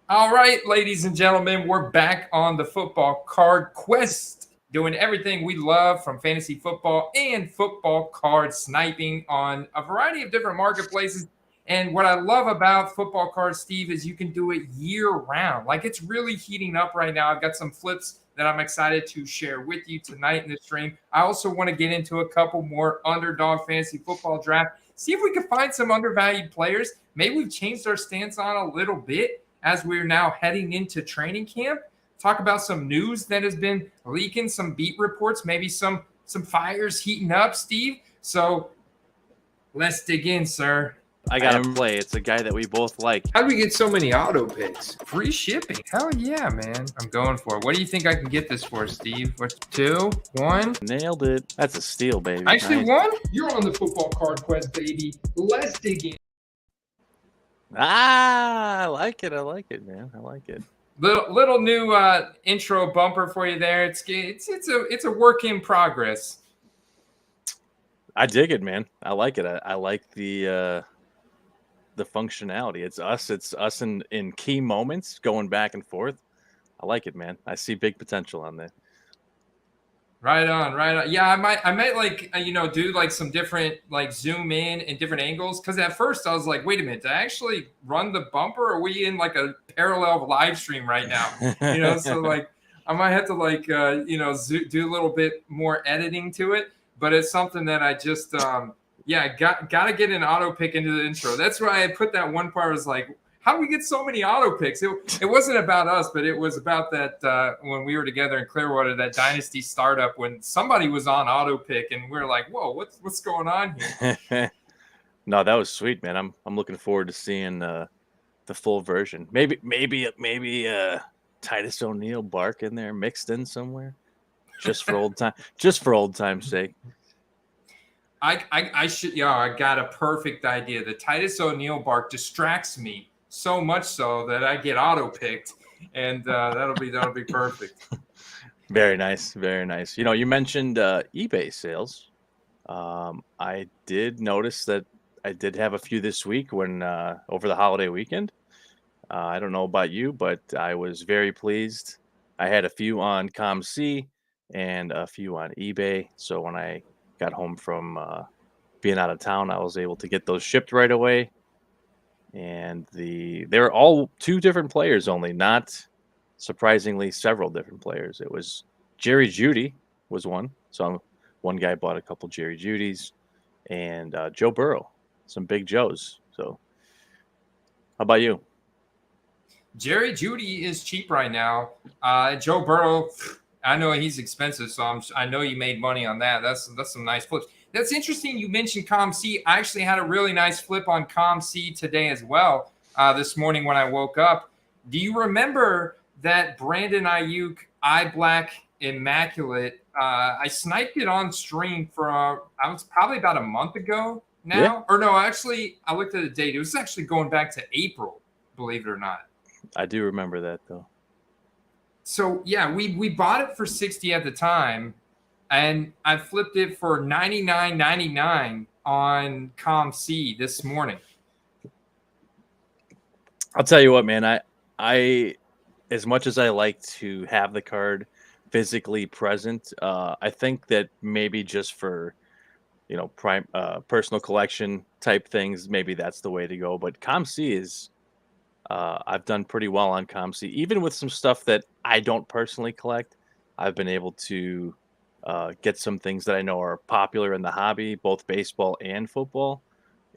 All right, ladies and gentlemen, we're back on the football card quest, doing everything we love from fantasy football and football card sniping on a variety of different marketplaces. And what I love about football cards, Steve, is you can do it year round. Like it's really heating up right now. I've got some flips that I'm excited to share with you tonight in the stream. I also want to get into a couple more underdog fantasy football draft, see if we can find some undervalued players. Maybe we've changed our stance on a little bit as we're now heading into training camp. Talk about some news that has been leaking, some beat reports, maybe some fires heating up, Steve. So let's dig in, sir. I got to play. It's a guy that we both like. How do we get so many auto picks? Free shipping. Hell yeah, man. I'm going for it. What do you think I can get this for, Steve? What, 2, 1? Nailed it. That's a steal, baby. Actually, nice. 1? You're on the football card quest, baby. Let's dig in. I like it. I like it, man. I like it. Little new intro bumper for you there. It's a work in progress. I dig it, man. I like it. I like the functionality. It's us in key moments going back and forth. I like it, man. I see big potential on that. Right on. Yeah, I might like do like some different like zoom in and different angles, because at first I was like, wait a minute, did I actually run the bumper? Or are we in like a parallel live stream right now? So like I might have to like do a little bit more editing to it, but it's something that I just got to get an auto pick into the intro. That's why I put that one part. I was like, how do we get so many auto picks? It wasn't about us, but it was about that when we were together in Clearwater, that Dynasty startup, when somebody was on auto pick, and we were like, "Whoa, what's going on here?" No, that was sweet, man. I'm looking forward to seeing the full version. Maybe Titus O'Neil bark in there mixed in somewhere, just for old time's sake. I should. Yeah, I got a perfect idea. The Titus O'Neil bark distracts me so much so that I get auto picked, and that'll be perfect. Very nice, very nice. You mentioned eBay sales. I did notice that I did have a few this week when over the holiday weekend. I don't know about you, but I was very pleased. I had a few on ComC and a few on eBay. So when I got home from being out of town, I was able to get those shipped right away. And they're all 2 different players only, not surprisingly several different players. It was Jerry Jeudy was one. So one guy bought a couple Jerry Jeudy's, and Joe Burrow, some big Joes. So how about you? Jerry Jeudy is cheap right now. Joe Burrow, I know he's expensive, so I know you made money on that. That's some nice flips. That's interesting. You mentioned ComC. I actually had a really nice flip on ComC today as well. This morning when I woke up. Do you remember that Brandon Ayuk eye black immaculate? I sniped it on stream I was probably about a month ago now. Yeah. Or no, actually, I looked at the date. It was actually going back to April, believe it or not. I do remember that though. So yeah, we bought it for 60 at the time, and I flipped it for $99.99 on ComC this morning. I'll tell you what, man. I as much as I like to have the card physically present, I think that maybe just for personal collection type things, maybe that's the way to go. But ComC is. I've done pretty well on ComC, even with some stuff that I don't personally collect. I've been able to get some things that I know are popular in the hobby, both baseball and football.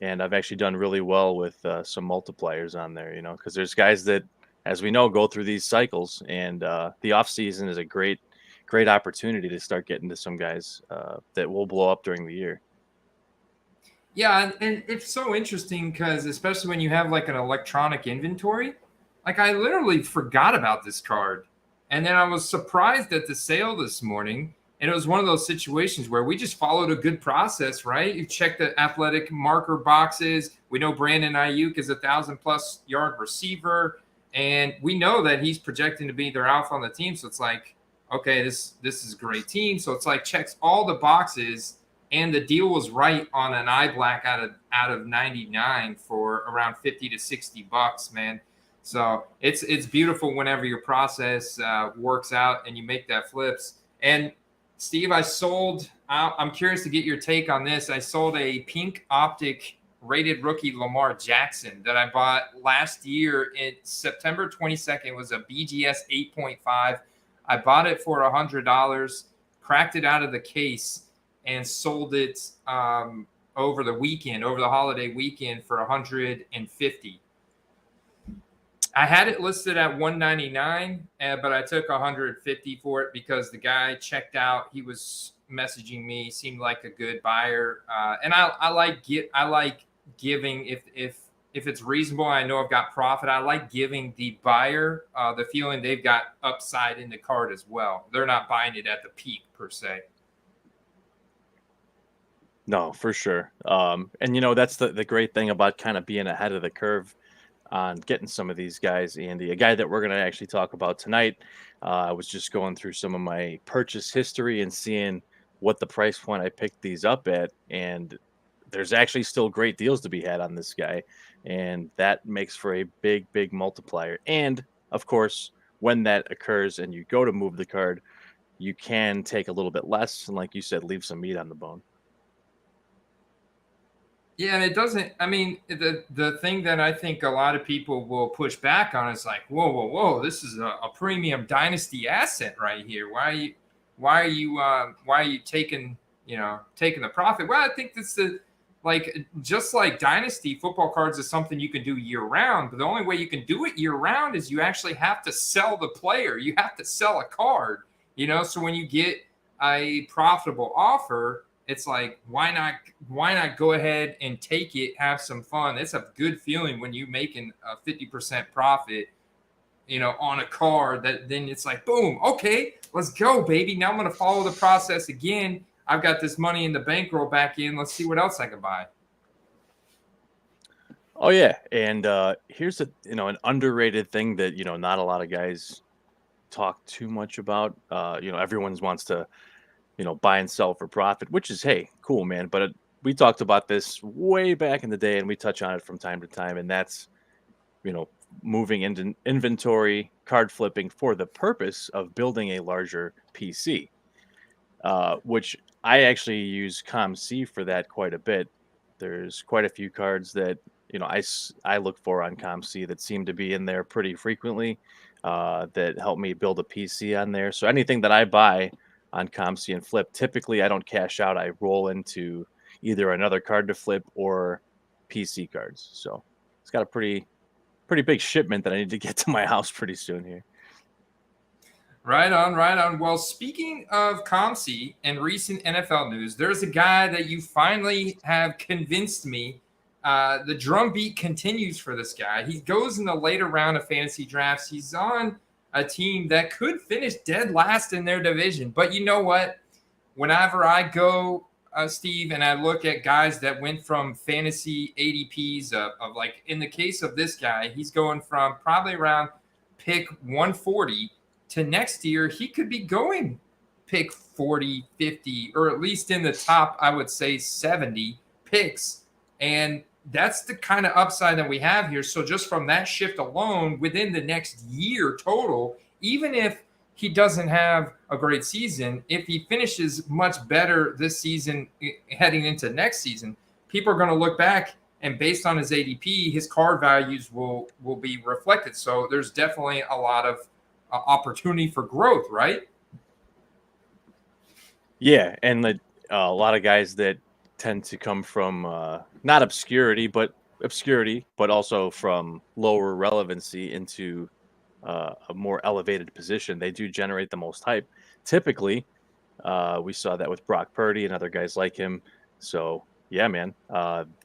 And I've actually done really well with some multipliers on there, because there's guys that, as we know, go through these cycles, and the off season is a great opportunity to start getting to some guys that will blow up during the year. Yeah, and it's so interesting because especially when you have like an electronic inventory, like I literally forgot about this card. And then I was surprised at the sale this morning. And it was one of those situations where we just followed a good process, right? You check the athletic marker boxes. We know Brandon Ayuk is 1,000+ yard receiver. And we know that he's projecting to be their alpha on the team. So it's like, okay, this is a great team. So it's like checks all the boxes. And the deal was right on an eye black out of 99 for around $50 to $60, man. So it's beautiful whenever your process works out and you make that flips. And Steve, I'm curious to get your take on this. I sold a pink optic rated rookie Lamar Jackson that I bought last year in September 22nd. It was a BGS 8.5. I bought it for $100, cracked it out of the case, and sold it over the holiday weekend for $150. I had it listed at $199, but I took $150 for it because the guy checked out. He was messaging me, seemed like a good buyer, and I like giving if it's reasonable. I know I've got profit. I like giving the buyer the feeling they've got upside in the card as well. They're not buying it at the peak per se. No, for sure. And that's the great thing about kind of being ahead of the curve on getting some of these guys. Andy, a guy that we're going to actually talk about tonight. I was just going through some of my purchase history and seeing what the price point I picked these up at, and there's actually still great deals to be had on this guy, and that makes for a big multiplier. And of course, when that occurs and you go to move the card, you can take a little bit less, and like you said, leave some meat on the bone. Yeah, and it doesn't. I mean, the thing that I think a lot of people will push back on is like, whoa, this is a premium dynasty asset right here. Why are you taking the profit? Well, I think that's just like dynasty football cards is something you can do year round, but the only way you can do it year round is you actually have to sell the player. You have to sell a card, So when you get a profitable offer, it's like, why not go ahead and take it, have some fun. It's a good feeling when you're making a 50% profit, on a card that then it's like, boom, okay, let's go, baby. Now I'm going to follow the process again. I've got this money in the bankroll back in. Let's see what else I can buy. Oh yeah. And here's an underrated thing that, not a lot of guys talk too much about. Everyone wants to buy and sell for profit, which is, hey, cool, man. But we talked about this way back in the day, and we touch on it from time to time. And that's, moving into inventory, card flipping for the purpose of building a larger PC, which I actually use ComC for that quite a bit. There's quite a few cards that, I look for on ComC that seem to be in there pretty frequently, that help me build a PC on there. So anything that I buy on ComC and flip, typically I don't cash out. I roll into either another card to flip or PC cards. So it's got a pretty big shipment that I need to get to my house pretty soon here. Right on. Well, speaking of ComC and recent NFL news, there's a guy that you finally have convinced me. The drumbeat continues for this guy. He goes in the later round of fantasy drafts. He's on a team that could finish dead last in their division. But you know what? Whenever I go, Steve, and I look at guys that went from fantasy ADPs of like, in the case of this guy, he's going from probably around pick 140 to next year. He could be going pick 40, 50, or at least in the top, I would say 70 picks. And that's the kind of upside that we have here. So just from that shift alone, within the next year total, even if he doesn't have a great season, if he finishes much better this season heading into next season, people are going to look back and based on his ADP, his card values will be reflected. So there's definitely a lot of opportunity for growth, right? Yeah, and a lot of guys that tend to come from not obscurity, but also from lower relevancy into a more elevated position. They do generate the most hype. Typically, we saw that with Brock Purdy and other guys like him. So yeah, man,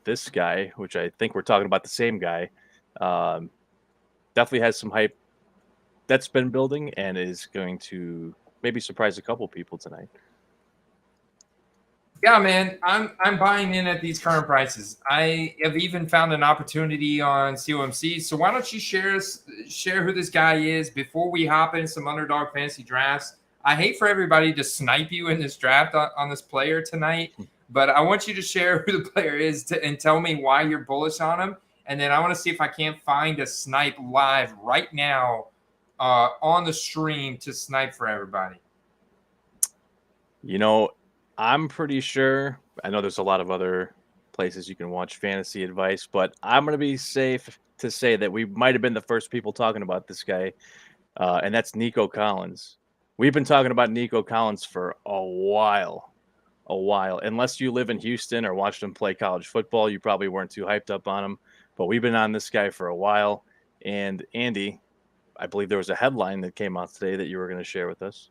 this guy, which I think we're talking about the same guy, definitely has some hype that's been building and is going to maybe surprise a couple people tonight. Yeah, man, I'm buying in at these current prices. I have even found an opportunity on COMC. So why don't you share who this guy is before we hop into some Underdog fantasy drafts? I hate for everybody to snipe you in this draft on this player tonight, but I want you to share who the player is and tell me why you're bullish on him. And then I want to see if I can't find a snipe live right now on the stream to snipe for everybody. You know, I'm pretty sure. I know there's a lot of other places you can watch fantasy advice, but I'm going to be safe to say that we might have been the first people talking about this guy, and that's Nico Collins. We've been talking about Nico Collins for a while. Unless you live in Houston or watched him play college football, you probably weren't too hyped up on him. But we've been on this guy for a while. And Andy, I believe there was a headline that came out today that you were going to share with us.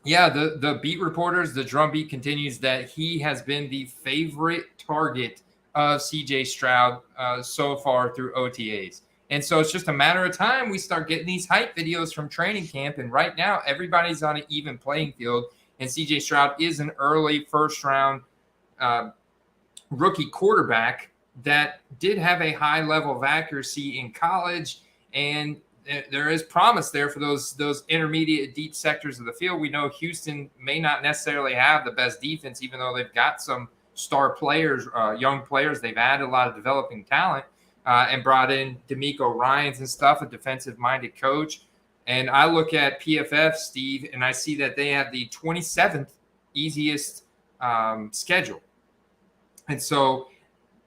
Yeah, the beat reporters, the drumbeat continues that he has been the favorite target of CJ Stroud so far through OTAs. And so it's just a matter of time we start getting these hype videos from training camp. And right now, everybody's on an even playing field. And CJ Stroud is an early first-round rookie quarterback that did have a high level of accuracy in college. And there is promise there for those intermediate deep sectors of the field. We know Houston may not necessarily have the best defense, even though they've got some star players, young players. They've added a lot of developing talent and brought in DeMeco Ryans and stuff, a defensive-minded coach. And I look at PFF, Steve, and I see that they have the 27th easiest schedule. And so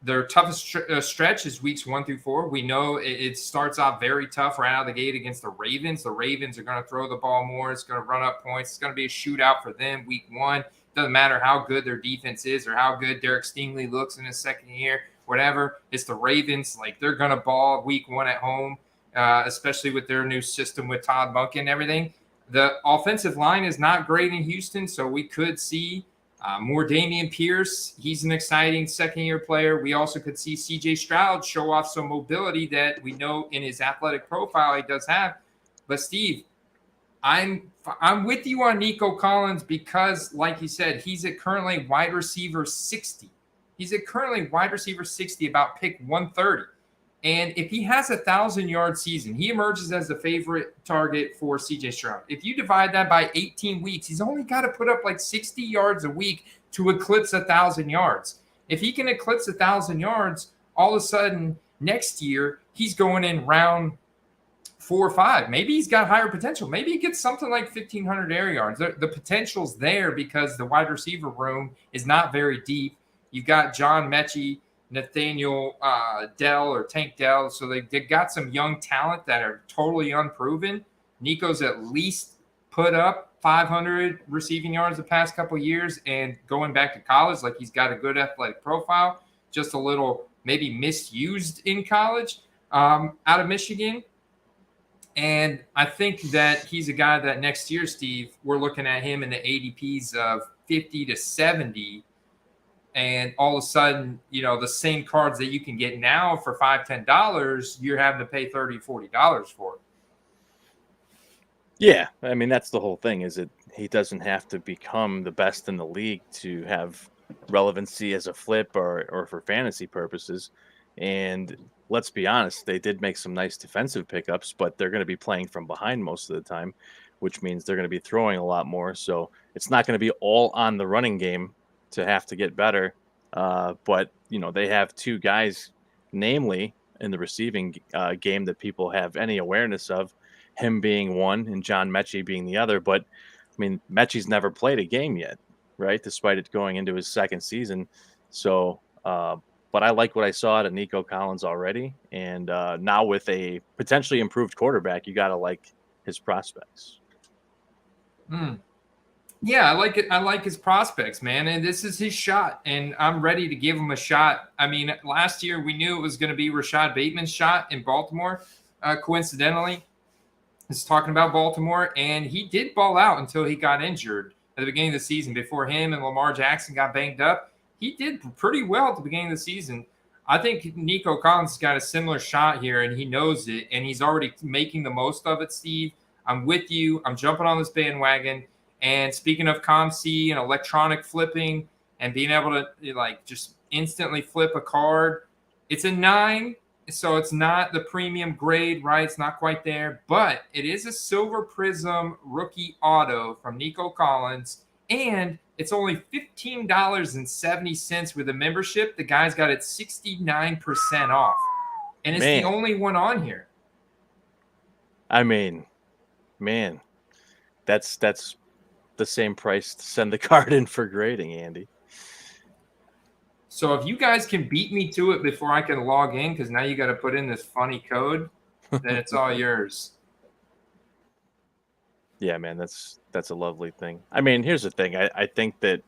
their toughest stretch is weeks 1 through 4. We know it starts off very tough right out of the gate against the Ravens. The Ravens are going to throw the ball more. It's going to run up points. It's going to be a shootout for them week 1. Doesn't matter how good their defense is or how good Derek Stingley looks in his second year, whatever. It's the Ravens. Like, they're going to ball week 1 at home, especially with their new system with Todd Monken and everything. The offensive line is not great in Houston, so we could see more Dameon Pierce. He's an exciting second-year player. We also could see CJ Stroud show off some mobility that we know in his athletic profile he does have. But, Steve, I'm with you on Nico Collins because, like you said, he's at currently wide receiver 60. He's at currently wide receiver 60, about pick 130. And if he has a 1,000-yard season, he emerges as the favorite target for CJ Stroud. If you divide that by 18 weeks, he's only got to put up like 60 yards a week to eclipse 1,000 yards. If he can eclipse 1,000 yards, all of a sudden next year he's going in round 4 or 5. Maybe he's got higher potential. Maybe he gets something like 1,500 air yards. The potential's there because the wide receiver room is not very deep. You've got John Mechie, Nathaniel Dell or Tank Dell. So they've got some young talent that are totally unproven. Nico's at least put up 500 receiving yards the past couple of years, and going back to college, like, he's got a good athletic profile, just a little maybe misused in college out of Michigan. And I think that he's a guy that next year, Steve, we're looking at him in the ADPs of 50 to 70. And all of a sudden, the same cards that you can get now for $5, $10, you're having to pay $30, $40 for it. Yeah, I mean, that's the whole thing, is that he doesn't have to become the best in the league to have relevancy as a flip or for fantasy purposes. And let's be honest, they did make some nice defensive pickups, but they're going to be playing from behind most of the time, which means they're going to be throwing a lot more. So it's not going to be all on the running game to have to get better. But, they have two guys, namely in the receiving game, that people have any awareness of, him being one and John Mechie being the other. But, I mean, Mechie's never played a game yet, right, despite it going into his second season. So, but I like what I saw out of Nico Collins already. And now with a potentially improved quarterback, you got to like his prospects. Yeah, I like it. I like his prospects, man. And this is his shot. And I'm ready to give him a shot. I mean, last year we knew it was going to be Rashad Bateman's shot in Baltimore. Coincidentally, he's talking about Baltimore. And he did ball out until he got injured at the beginning of the season. Before him and Lamar Jackson got banged up, he did pretty well at the beginning of the season. I think Nico Collins has got a similar shot here, and he knows it. And he's already making the most of it, Steve. I'm with you. I'm jumping on this bandwagon. And speaking of ComC and electronic flipping and being able to just instantly flip a card, it's a 9, so it's not the premium grade, right? It's not quite there, but it is a Silver Prism rookie auto from Nico Collins, and It's only $15.70 with a membership. The guy's got it 69% off. And it's the only one on here. I mean, man, that's the same price to send the card in for grading, Andy. So if you guys can beat me to it before I can log in, because now you got to put in this funny code, then it's all yours. Yeah, man, that's a lovely thing. I mean, here's the thing. I think that,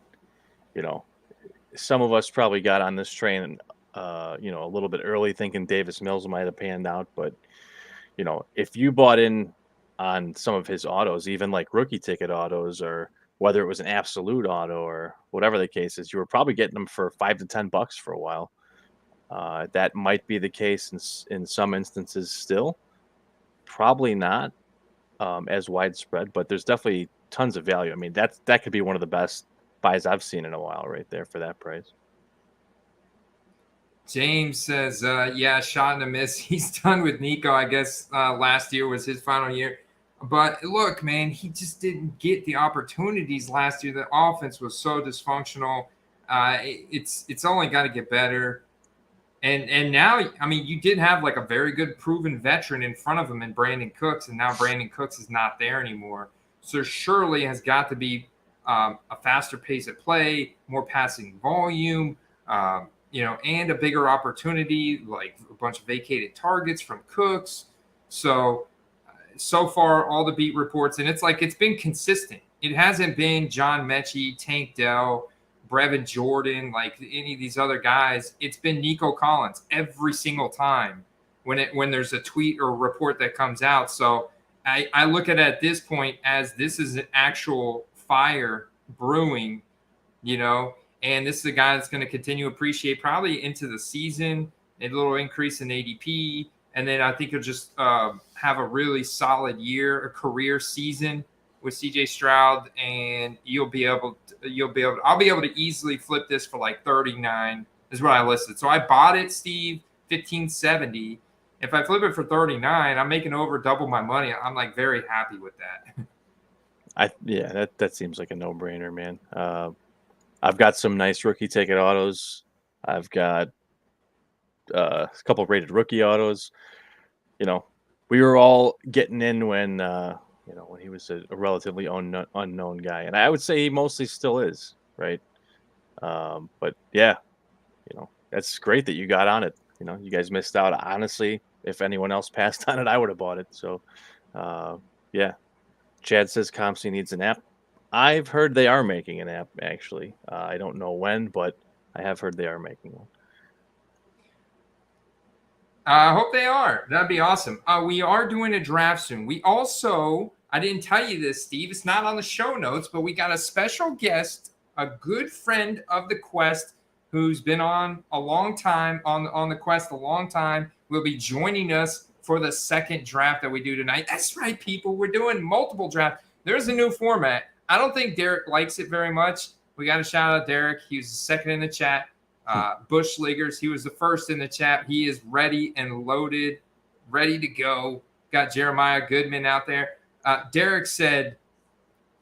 some of us probably got on this train, a little bit early, thinking Davis Mills might have panned out. But, if you bought in on some of his autos, even like rookie ticket autos, or whether it was an absolute auto or whatever the case is, you were probably getting them for $5 to $10 for a while. That might be the case in some instances still. Probably not as widespread, but there's definitely tons of value. I mean, that could be one of the best buys I've seen in a while right there for that price. James says, yeah, shot and a miss. He's done with Nico. I guess last year was his final year. But look, man, he just didn't get the opportunities last year. The offense was so dysfunctional. It's only got to get better. And now, I mean, you did have like a very good proven veteran in front of him in Brandon Cooks, and now Brandon Cooks is not there anymore. So surely has got to be a faster pace of play, more passing volume, and a bigger opportunity, like a bunch of vacated targets from Cooks. So far, all the beat reports, and it's like it's been consistent. It hasn't been John Mechie, Tank Dell, Brevin Jordan, like any of these other guys. It's been Nico Collins every single time when there's a tweet or a report that comes out. So I look at this point as this is an actual fire brewing, and this is a guy that's going to continue to appreciate probably into the season, a little increase in ADP. And then I think he'll just have a really solid year, a career season with CJ Stroud, and I'll be able to easily flip this for like 39 is what I listed. So I bought it, Steve, 1570. If I flip it for 39, I'm making over double my money. I'm like very happy with that. That seems like a no-brainer, man. I've got some nice rookie ticket autos. I've got a couple of rated rookie autos. We were all getting in when when he was a relatively unknown guy, and I would say he mostly still is, right? But yeah, that's great that you got on it. You guys missed out. Honestly, if anyone else passed on it, I would have bought it. So, yeah. Chad says ComC needs an app. I've heard they are making an app, actually. I don't know when, but I have heard they are making one. I hope they are. That'd be awesome. We are doing a draft soon. We also, I didn't tell you this, Steve. It's not on the show notes, but we got a special guest, a good friend of the Quest, who's been on a long time, on the Quest a long time, will be joining us for the second draft that we do tonight. That's right, people. We're doing multiple drafts. There's a new format. I don't think Derek likes it very much. We got to shout out Derek. He was the second in the chat. Bush Liggers, he was the first in the chat. He is ready and loaded, ready to go. Got Jeremiah Goodman out there. Derek said,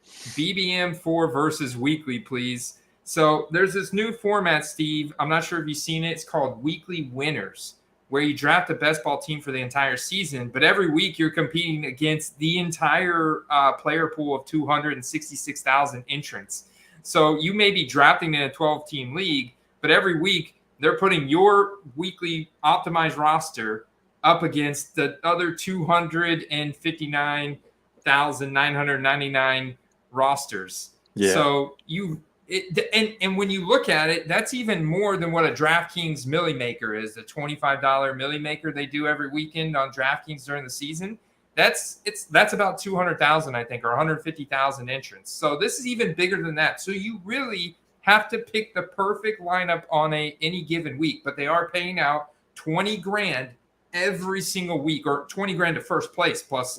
BBM 4 versus weekly, please. So there's this new format, Steve. I'm not sure if you've seen it. It's called Weekly Winners, where you draft the best ball team for the entire season. But every week you're competing against the entire player pool of 266,000 entrants. So you may be drafting in a 12-team league, but every week they're putting your weekly optimized roster up against the other 259,999 rosters. Yeah. So and when you look at it, that's even more than what a DraftKings Millie Maker is, the $25 Millie Maker they do every weekend on DraftKings during the season. That's about 200,000, I think, or 150,000 entrants. So this is even bigger than that. So you really have to pick the perfect lineup on any given week, but they are paying out 20 grand every single week, or 20 grand to first place, plus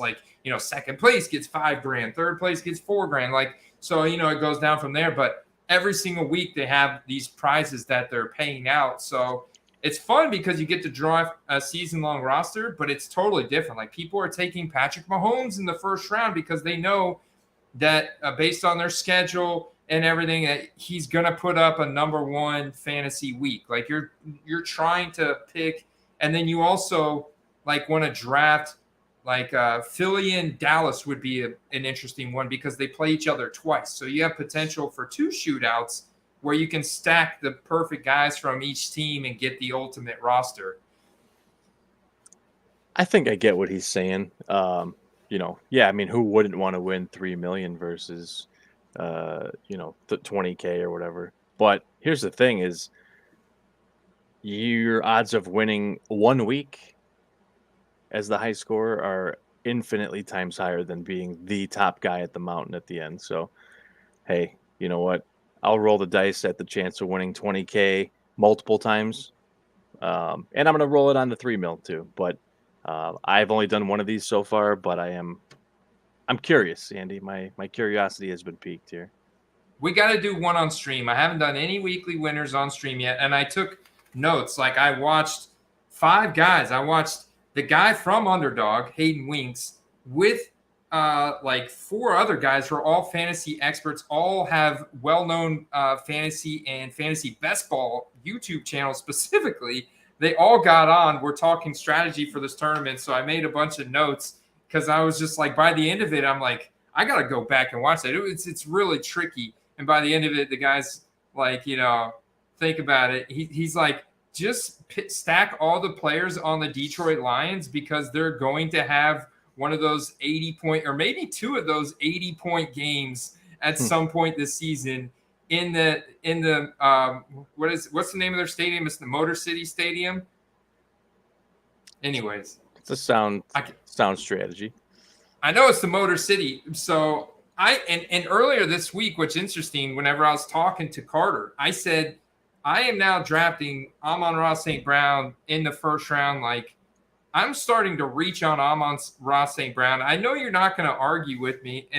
second place gets 5 grand, third place gets 4 grand. So it goes down from there, but every single week they have these prizes that they're paying out. So it's fun because you get to draw a season-long roster, but it's totally different. Like, people are taking Patrick Mahomes in the first round because they know that based on their schedule, and everything, that he's gonna put up a number one fantasy week. Like you're trying to pick, and then you also like want to draft like Philly and Dallas would be an interesting one because they play each other twice. So you have potential for 2 shootouts where you can stack the perfect guys from each team and get the ultimate roster. I think I get what he's saying. Yeah, I mean, who wouldn't want to win 3 million versus, 20K or whatever? But here's the thing: is your odds of winning 1 week as the high scorer are infinitely times higher than being the top guy at the mountain at the end. So, hey, you know what? I'll roll the dice at the chance of winning 20K multiple times, and I'm going to roll it on the 3 mil too. But I've only done one of these so far, but I'm curious, Andy. My curiosity has been piqued here. We got to do one on stream. I haven't done any weekly winners on stream yet, and I took notes. Like I watched 5 guys. I watched the guy from Underdog, Hayden Winks, with like 4 other guys who are all fantasy experts, all have well-known fantasy and fantasy best ball YouTube channels specifically. They all got on. We're talking strategy for this tournament, so I made a bunch of notes because I was just like, by the end of it, I'm like, I got to go back and watch that. It's really tricky. And by the end of it, the guy's like, think about it. He's like, just stack all the players on the Detroit Lions because they're going to have one of those 80-point or maybe 2 of those 80-point games at some point this season in the what's the name of their stadium? It's the Motor City Stadium. Anyways, it's a sound strategy. I know it's the Motor City. So and earlier this week, which is interesting, whenever I was talking to Carter, I said I am now drafting Amon-Ra St. Brown in the first round. Like, I'm starting to reach on Amon-Ra St. Brown. I know you're not going to argue with me,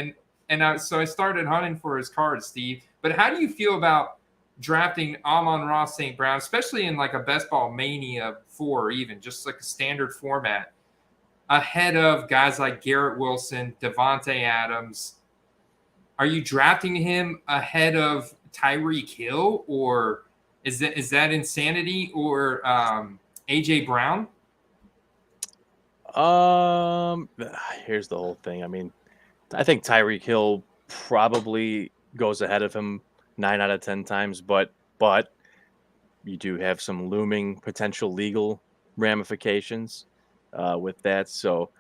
so I started hunting for his cards, Steve. But how do you feel about drafting Amon-Ra St. Brown, especially in like a Best Ball Mania 4 or even just like a standard format, ahead of guys like Garrett Wilson, Devontae Adams? Are you drafting him ahead of Tyreek Hill, or is that insanity, or AJ Brown? Here's the whole thing. I mean, I think Tyreek Hill probably goes ahead of him 9 out of 10 times, but you do have some looming potential legal ramifications with that. So,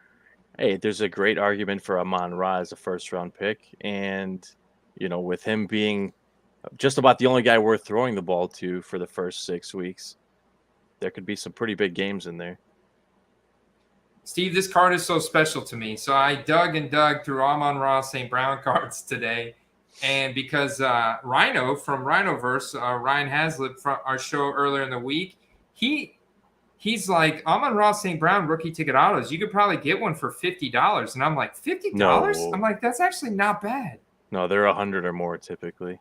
hey, there's a great argument for Amon-Ra as a first-round pick, and with him being just about the only guy worth throwing the ball to for the first 6 weeks, there could be some pretty big games in there. Steve, this card is so special to me. So I dug through Amon-Ra St. Brown cards today. And because Rhino from Rhinoverse, Ryan Haslip from our show earlier in the week, he's like, Amon-Ra St. Brown rookie ticket autos, you could probably get one for $50. And I'm like, $50? No. I'm like, that's actually not bad. No, they're 100 or more typically.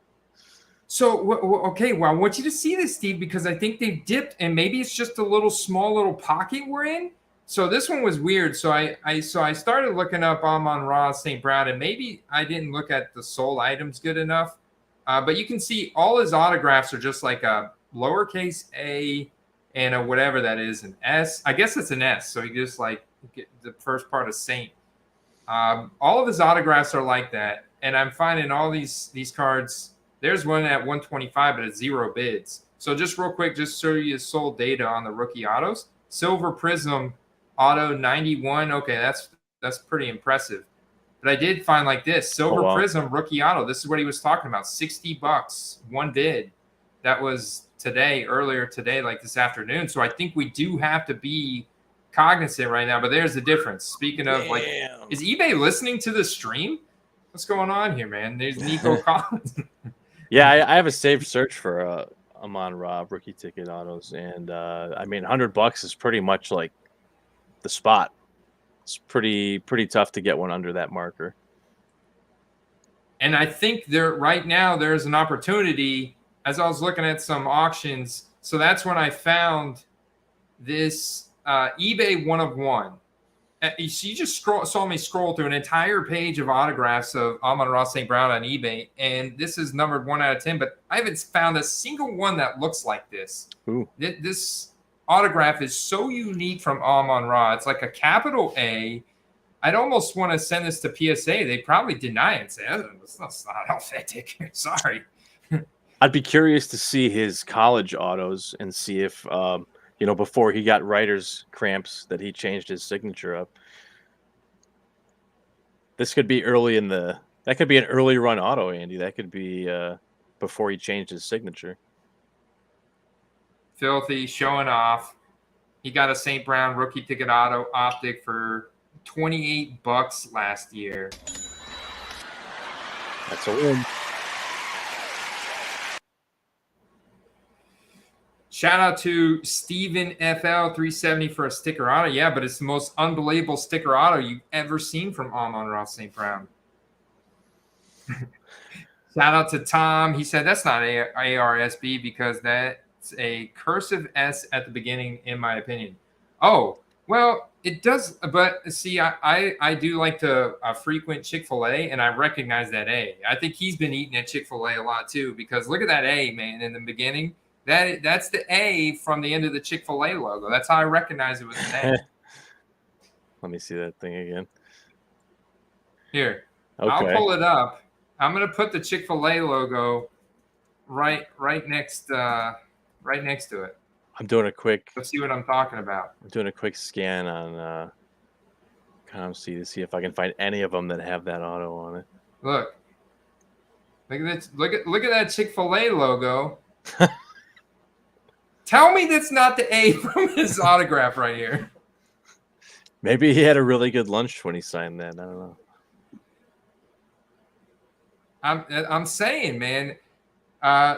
So, okay, well, I want you to see this, Steve, because I think they've dipped, and maybe it's just a small little pocket we're in. So this one was weird. So I started looking up Amon-Ra St. Brown, and maybe I didn't look at the sold items good enough. But you can see all his autographs are just like a lowercase a and a whatever that is, an S. I guess it's an S. So you just like get the first part of Saint. All of his autographs are like that. And I'm finding all these cards. There's one at 125, but it's 0 bids. So just real quick, just show you his sold data on the rookie autos. Silver Prism auto 91. Okay, that's pretty impressive. But I did find like this Silver Prism rookie auto. This is what he was talking about. $60, 1 bid. That was earlier today, like this afternoon. So I think we do have to be cognizant right now. But there's the difference. Speaking of, like, is eBay listening to the stream? What's going on here, man? There's Nico Collins. Yeah, I have a saved search for Amon-Ra rookie ticket autos, and I mean, $100 is pretty much like the spot. It's pretty tough to get one under that marker. And I think right now there's an opportunity, as I was looking at some auctions. So that's when I found this eBay 1 of 1. You just saw me scroll through an entire page of autographs of Amon-Ra St. Brown on eBay, and this is numbered 1 out of 10, but I haven't found a single one that looks like this. Ooh. This autograph is so unique from Amon-Ra. It's like a capital A. I'd almost want to send this to PSA. They probably deny it and say, oh, it's not authentic. Sorry. I'd be curious to see his college autos and see if, before he got writer's cramps, that he changed his signature up. This could be that could be an early run auto, Andy. That could be before he changed his signature. Filthy, showing off. He got a St. Brown rookie ticket auto optic for $28 last year. That's a win. Shout out to Steven FL370 for a sticker auto. Yeah, but it's the most unbelievable sticker auto you've ever seen from Amon-Ra St. Brown. Shout out to Tom. He said that's not ARSB because that's a cursive S at the beginning, in my opinion. Oh, well, it does. But see, I do like to frequent Chick-fil-A, and I recognize that A. I think he's been eating at Chick-fil-A a lot too, because look at that A, man, in the beginning. That's the A from the end of the Chick-fil-A logo. That's how I recognize it was an A. Let me see that thing again. Here, okay. I'll pull it up. I'm gonna put the Chick-fil-A logo right next to it. I'm doing a quick. Let's see what I'm talking about. I'm doing a quick scan on ComC to see if I can find any of them that have that auto on it. Look at this. Look at that Chick-fil-A logo. Tell me that's not the A from his autograph right here. Maybe he had a really good lunch when he signed that. I don't know. I'm saying, man.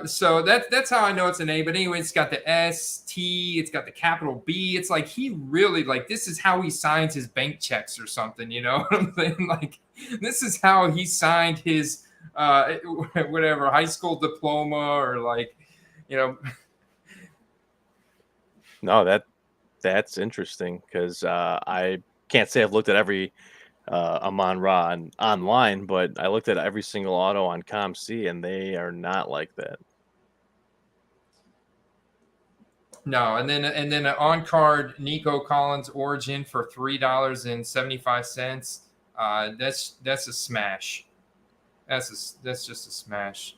So that's how I know it's an A. But anyway, it's got the S, T, it's got the capital B. It's like he really, like, this is how he signs his bank checks or something. You know what I'm saying? Like, this is how he signed his whatever high school diploma, or like, you know. No, that's interesting, because I can't say I've looked at every Amon-Ra online, but I looked at every single auto on ComC, and they are not like that. No, and then an on-card Nico Collins Origin for $3.75. That's a smash. That's just a smash.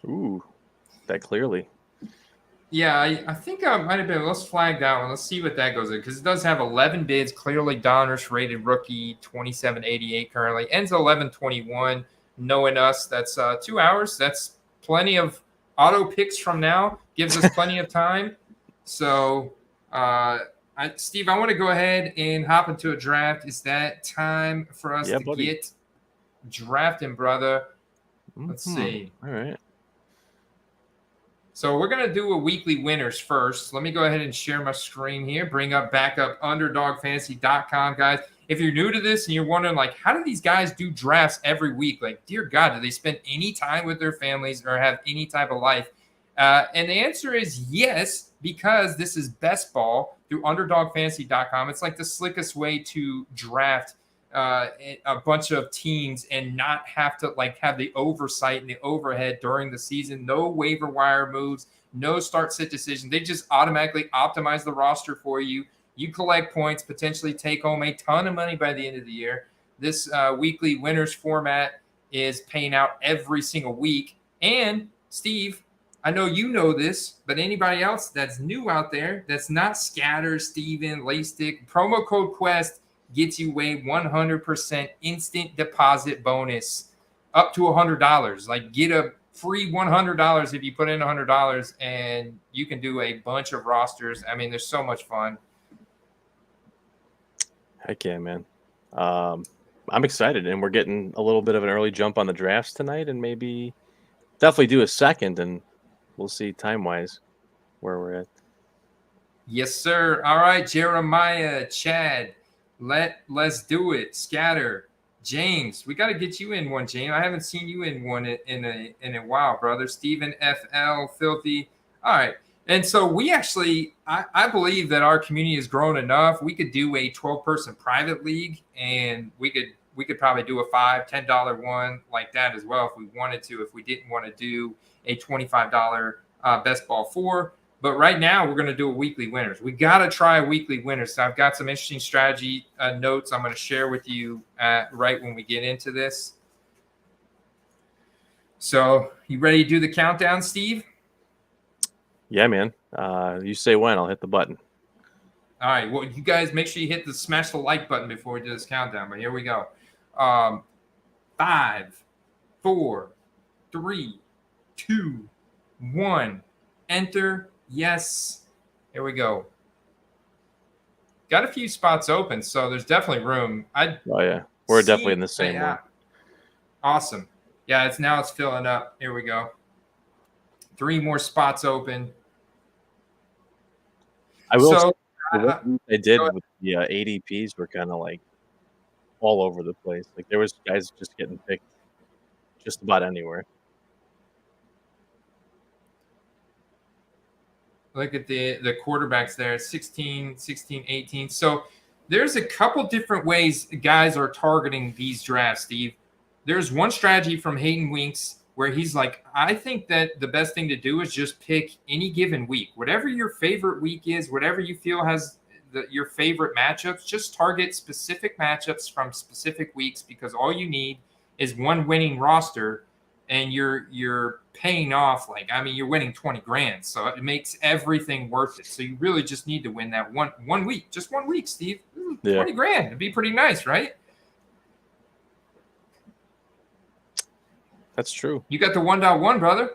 Ooh, that clearly. Yeah, I think I might have been. Let's flag that one. Let's see what that goes in, because it does have 11 bids. Clearly, Donruss rated rookie 2788 currently. Ends 1121. Knowing us, that's 2 hours. That's plenty of auto picks from now. Gives us plenty of time. So, Steve, I want to go ahead and hop into a draft. Is that time for us to get drafting, brother? Let's see. All right. So we're going to do a weekly winners first. Let me go ahead and share my screen here. Bring up back up underdogfantasy.com, guys. If you're new to this and you're wondering, like, how do these guys do drafts every week? Like, dear God, do they spend any time with their families or have any type of life? And the answer is yes, because this is best ball through underdogfantasy.com. It's like the slickest way to draft a bunch of teams and not have to like have the oversight and the overhead during the season. No waiver wire moves, no start sit decision. They just automatically optimize the roster for you. You collect points, potentially take home a ton of money by the end of the year. This weekly winners format is paying out every single week. And Steve, I know you know this, but anybody else that's new out there, that's not Scatter, Steven, Laystick, promo code Quest gets you a 100% instant deposit bonus up to $100. Like, get a free $100 if you put in $100, and you can do a bunch of rosters. I mean, there's so much fun. Heck yeah, man. I'm excited, and we're getting a little bit of an early jump on the drafts tonight, and maybe definitely do a second, and we'll see time-wise where we're at. Yes, sir. All right, Jeremiah, Chad, let's do it. Scatter, James, we got to get you in one, James. I haven't seen you in one in a while, brother. Steven FL, Filthy. All right, And so we actually, I believe that our community has grown enough. We could do a 12-person private league, and we could probably do a $5-10 one like that as well if we wanted to. If we didn't want to do a $25 best ball 4, but right now we're going to do a weekly winners. We got to try a weekly winners. So I've got some interesting strategy notes I'm going to share with you right when we get into this. So you ready to do the countdown, Steve? Yeah, man. You say when, I'll hit the button. All right. Well, you guys make sure you smash the like button before we do this countdown. But here we go. 5, 4, 3, 2, 1. Enter. Yes. Here we go. Got a few spots open, so there's definitely room. Oh yeah, we're definitely in the same one. Awesome. Yeah, it's filling up. Here we go. 3 more spots open. I will say what they did with the ADPs were kind of like all over the place. Like there was guys just getting picked just about anywhere. Look at the quarterbacks there, 16, 18. So there's a couple different ways guys are targeting these drafts, Steve. There's one strategy from Hayden Winks where he's like, I think that the best thing to do is just pick any given week. Whatever your favorite week is, whatever you feel has your favorite matchups, just target specific matchups from specific weeks because all you need is one winning roster and you're paying off you're winning 20 grand. So it makes everything worth it. So you really just need to win that one week, just 1 week, Steve. 20 grand. It'd be pretty nice, right? That's true. You got the 1.1, brother.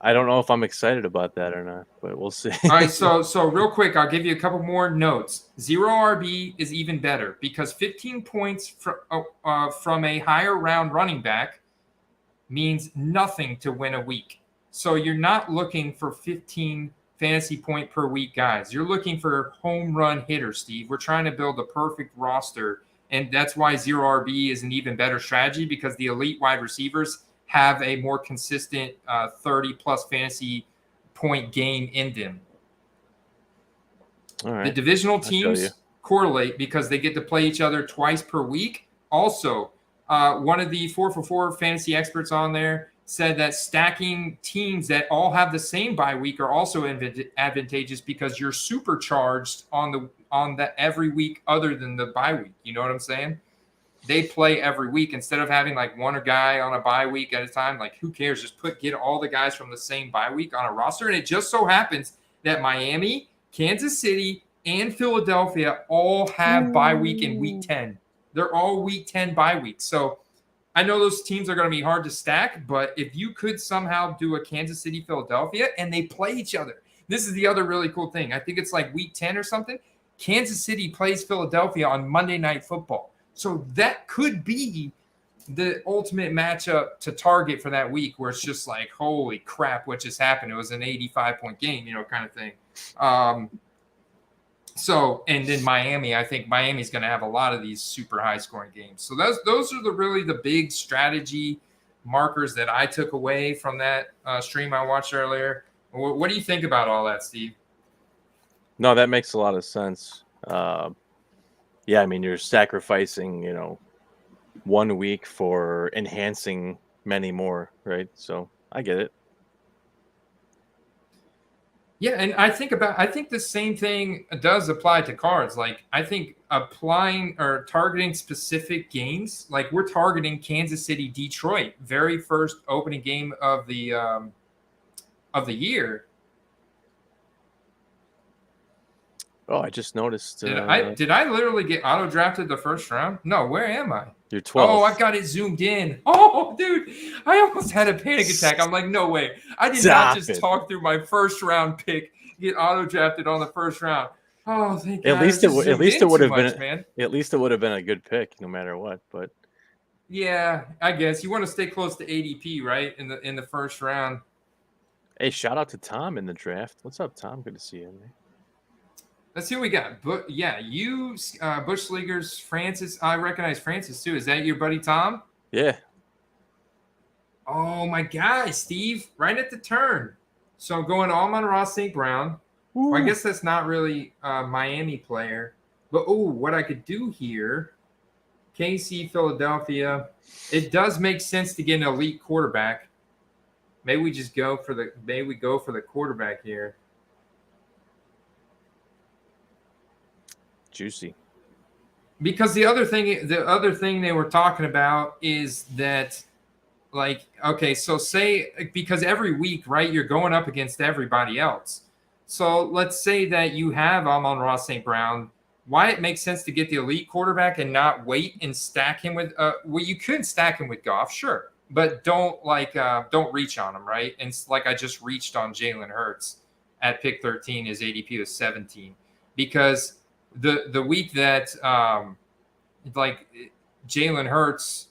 I don't know if I'm excited about that or not, but we'll see. All right, so real quick, I'll give you a couple more notes. 0 RB is even better because 15 points from a higher round running back means nothing to win a week. So you're not looking for 15 fantasy point per week guys. You're looking for home run hitters, Steve. We're trying to build a perfect roster, and that's why 0 RB is an even better strategy because the elite wide receivers have a more consistent 30-plus fantasy point game in them. All right. The divisional teams correlate because they get to play each other twice per week. Also, one of the 4for4 fantasy experts on there said that stacking teams that all have the same bye week are also advantageous because you're supercharged on the every week other than the bye week. You know what I'm saying? They play every week instead of having like one guy on a bye week at a time. Like, who cares? Just get all the guys from the same bye week on a roster. And it just so happens that Miami, Kansas City, and Philadelphia all have bye week in week 10. They're all week 10 bye weeks. So I know those teams are going to be hard to stack, but if you could somehow do a Kansas City, Philadelphia, and they play each other. This is the other really cool thing. I think it's like week 10 or something. Kansas City plays Philadelphia on Monday Night Football. So that could be the ultimate matchup to target for that week where it's just like, holy crap, what just happened? It was an 85-point game, kind of thing. And then Miami, I think Miami's going to have a lot of these super high-scoring games. So those are really the big strategy markers that I took away from that stream I watched earlier. What do you think about all that, Steve? No, that makes a lot of sense. Yeah, I mean, you're sacrificing, 1 week for enhancing many more, right? So I get it. Yeah, and I think the same thing does apply to cards. Like, I think applying or targeting specific games, like we're targeting Kansas City, Detroit, very first opening game of the year. Oh, I just noticed. Did I literally get auto drafted the first round? No, where am I? You're 12. Oh, I've got it zoomed in. Oh, dude, I almost had a panic attack. I'm like, no way. I did not just talk through my first round pick, get auto drafted on the first round. Oh, thank God. At least it would have been, man. At least it would have been a good pick, no matter what. But yeah, I guess you want to stay close to ADP, right? In the first round. Hey, shout out to Tom in the draft. What's up, Tom? Good to see you, man. Let's see what we got. But yeah, you Bush Leaguers, Francis. I recognize Francis too. Is that your buddy Tom? Yeah. Oh my guy, Steve! Right at the turn. So I'm going Amon-Ra St. Brown. Well, I Ooh. guess that's not really a Miami player. But, what I could do here, KC, Philadelphia, it does make sense to get an elite quarterback. Maybe we go for the quarterback here. Juicy. Because the other thing they were talking about is that, like, okay, so say, because every week, right, you're going up against everybody else. So let's say that you have Amon-Ra St. Brown. Why it makes sense to get the elite quarterback and not wait and stack him with well, you could stack him with Goff, sure, but don't reach on him, right? And it's like I just reached on Jalen Hurts at pick 13. His ADP was 17 because the week that like Jalen Hurts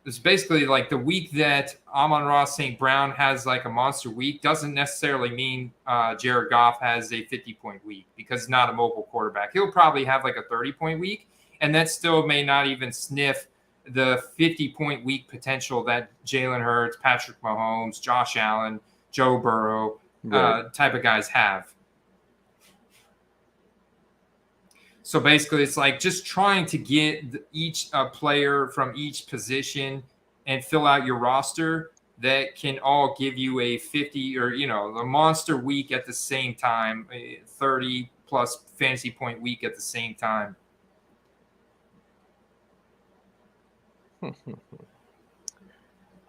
it's basically like the week that Amon-Ra St. Brown has like a monster week doesn't necessarily mean Jared Goff has a 50-point week because he's not a mobile quarterback. He'll probably have like a 30-point week, and that still may not even sniff the 50-point week potential that Jalen Hurts, Patrick Mahomes, Josh Allen, Joe Burrow type of guys have. So basically, it's like just trying to get each player from each position and fill out your roster that can all give you a 50 or, a monster week at the same time, a 30 plus fantasy point week at the same time.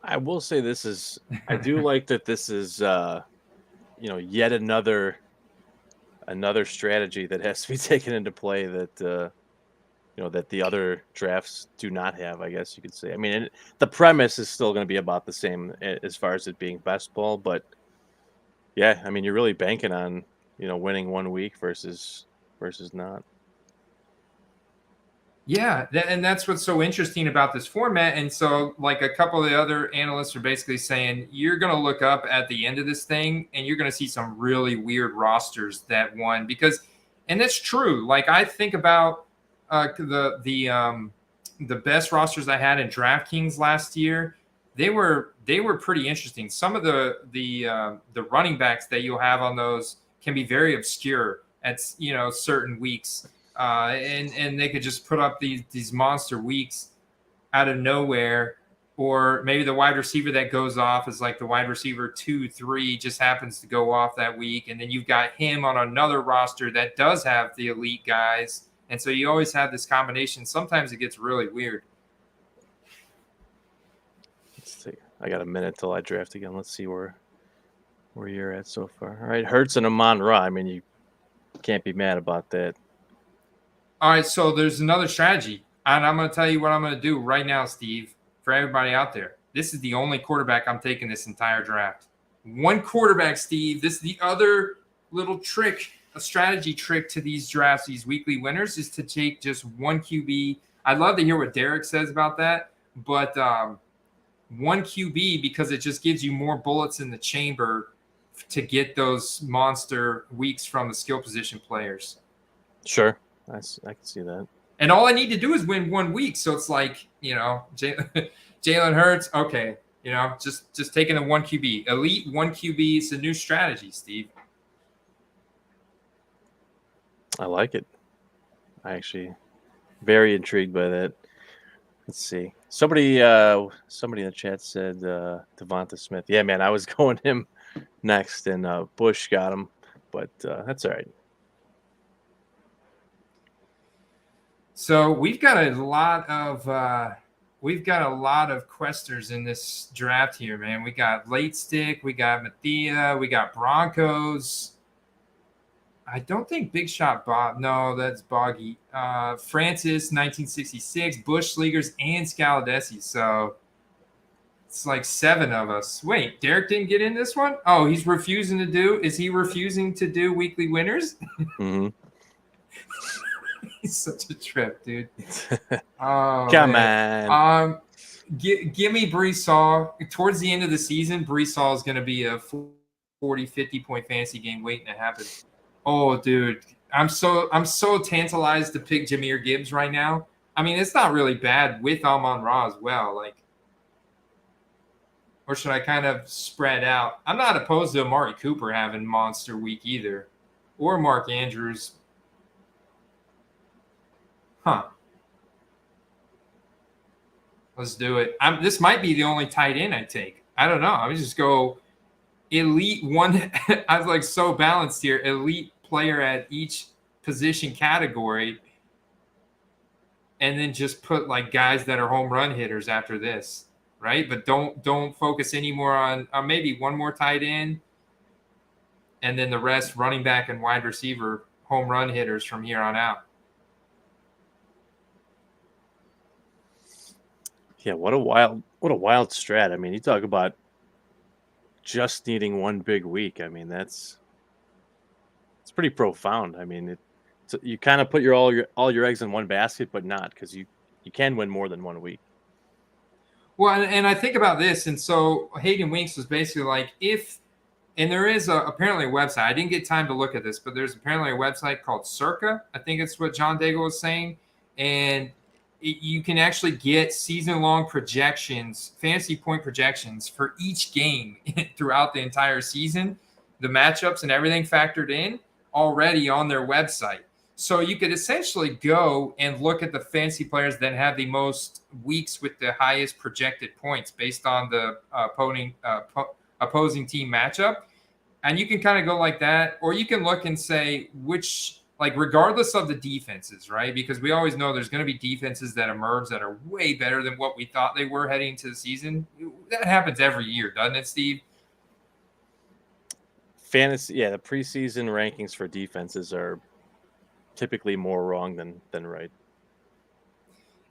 I will say I do like that this is, yet another strategy that has to be taken into play that that the other drafts do not have, I guess you could say. I mean, the premise is still going to be about the same as far as it being best ball, but yeah, I mean, you're really banking on winning 1 week versus not. Yeah, and that's what's so interesting about this format. And so, like, a couple of the other analysts are basically saying you're going to look up at the end of this thing and you're going to see some really weird rosters that won and that's true. Like, I think about the best rosters I had in DraftKings last year. They were pretty interesting. Some of the running backs that you'll have on those can be very obscure at certain weeks. And they could just put up these monster weeks out of nowhere, or maybe the wide receiver that goes off is like the wide receiver 2-3 just happens to go off that week, and then you've got him on another roster that does have the elite guys, and so you always have this combination. Sometimes it gets really weird. Let's see. I got a minute till I draft again. Let's see where you're at so far. All right, Hurts and Amon-Ra. I mean, you can't be mad about that. All right, so there's another strategy, and I'm going to tell you what I'm going to do right now, Steve, for everybody out there. This is the only quarterback I'm taking this entire draft. One quarterback, Steve. This is the other little trick, a strategy trick to these drafts, these weekly winners, is to take just one QB. I'd love to hear what Derek says about that, but one QB, because it just gives you more bullets in the chamber to get those monster weeks from the skill position players. Sure. I can see that. And all I need to do is win 1 week. So it's like, Jalen Hurts, okay, just taking a one QB. Elite one QB is a new strategy, Steve. I like it. I actually very intrigued by that. Let's see. Somebody in the chat said Devonta Smith. Yeah, man, I was going him next, and Bush got him, but that's all right. So we've got a lot of questers in this draft here, man. We got Late Stick, we got Mathia, we got Broncos. I don't think Big Shot Bob. No, that's Boggy. Francis, 1966, Bush Leaguers, and Scaladesi. So it's like 7 of us. Wait, Derek didn't get in this one? Oh, he's refusing to do. Is he refusing to do weekly winners? Mm-hmm. He's such a trip, dude. Oh, come on. Give me Brees Hall. Towards the end of the season, Brees Hall is going to be a 40, 50-point fantasy game waiting to happen. Oh, dude. I'm so tantalized to pick Jahmyr Gibbs right now. I mean, it's not really bad with Amon-Ra as well. Like, Or should I kind of spread out? I'm not opposed to Amari Cooper having monster week either, or Mark Andrews. Huh. Let's do it. This might be the only tight end I take. I don't know. I would just go elite one. I was like so balanced here. Elite player at each position category, and then just put like guys that are home run hitters after this, right? But don't focus anymore on maybe one more tight end, and then the rest running back and wide receiver home run hitters from here on out. Yeah, what a wild strat. I mean, you talk about just needing one big week. I mean, it's pretty profound. I mean, you kind of put all your eggs in one basket, but not, because you can win more than 1 week. Well, and I think about this, and so Hagen Winks was basically like, and there is apparently a website. I didn't get time to look at this, but there's apparently a website called Circa. I think it's what John Daigle was saying, and you can actually get season-long projections, fantasy point projections for each game throughout the entire season, the matchups and everything factored in already on their website. So you could essentially go and look at the fantasy players that have the most weeks with the highest projected points based on the opposing team matchup. And you can kind of go like that, or you can look and say which, like, regardless of the defenses, right? Because we always know there's going to be defenses that emerge that are way better than what we thought they were heading into the season. That happens every year, doesn't it, Steve? Fantasy, yeah, the preseason rankings for defenses are typically more wrong than right.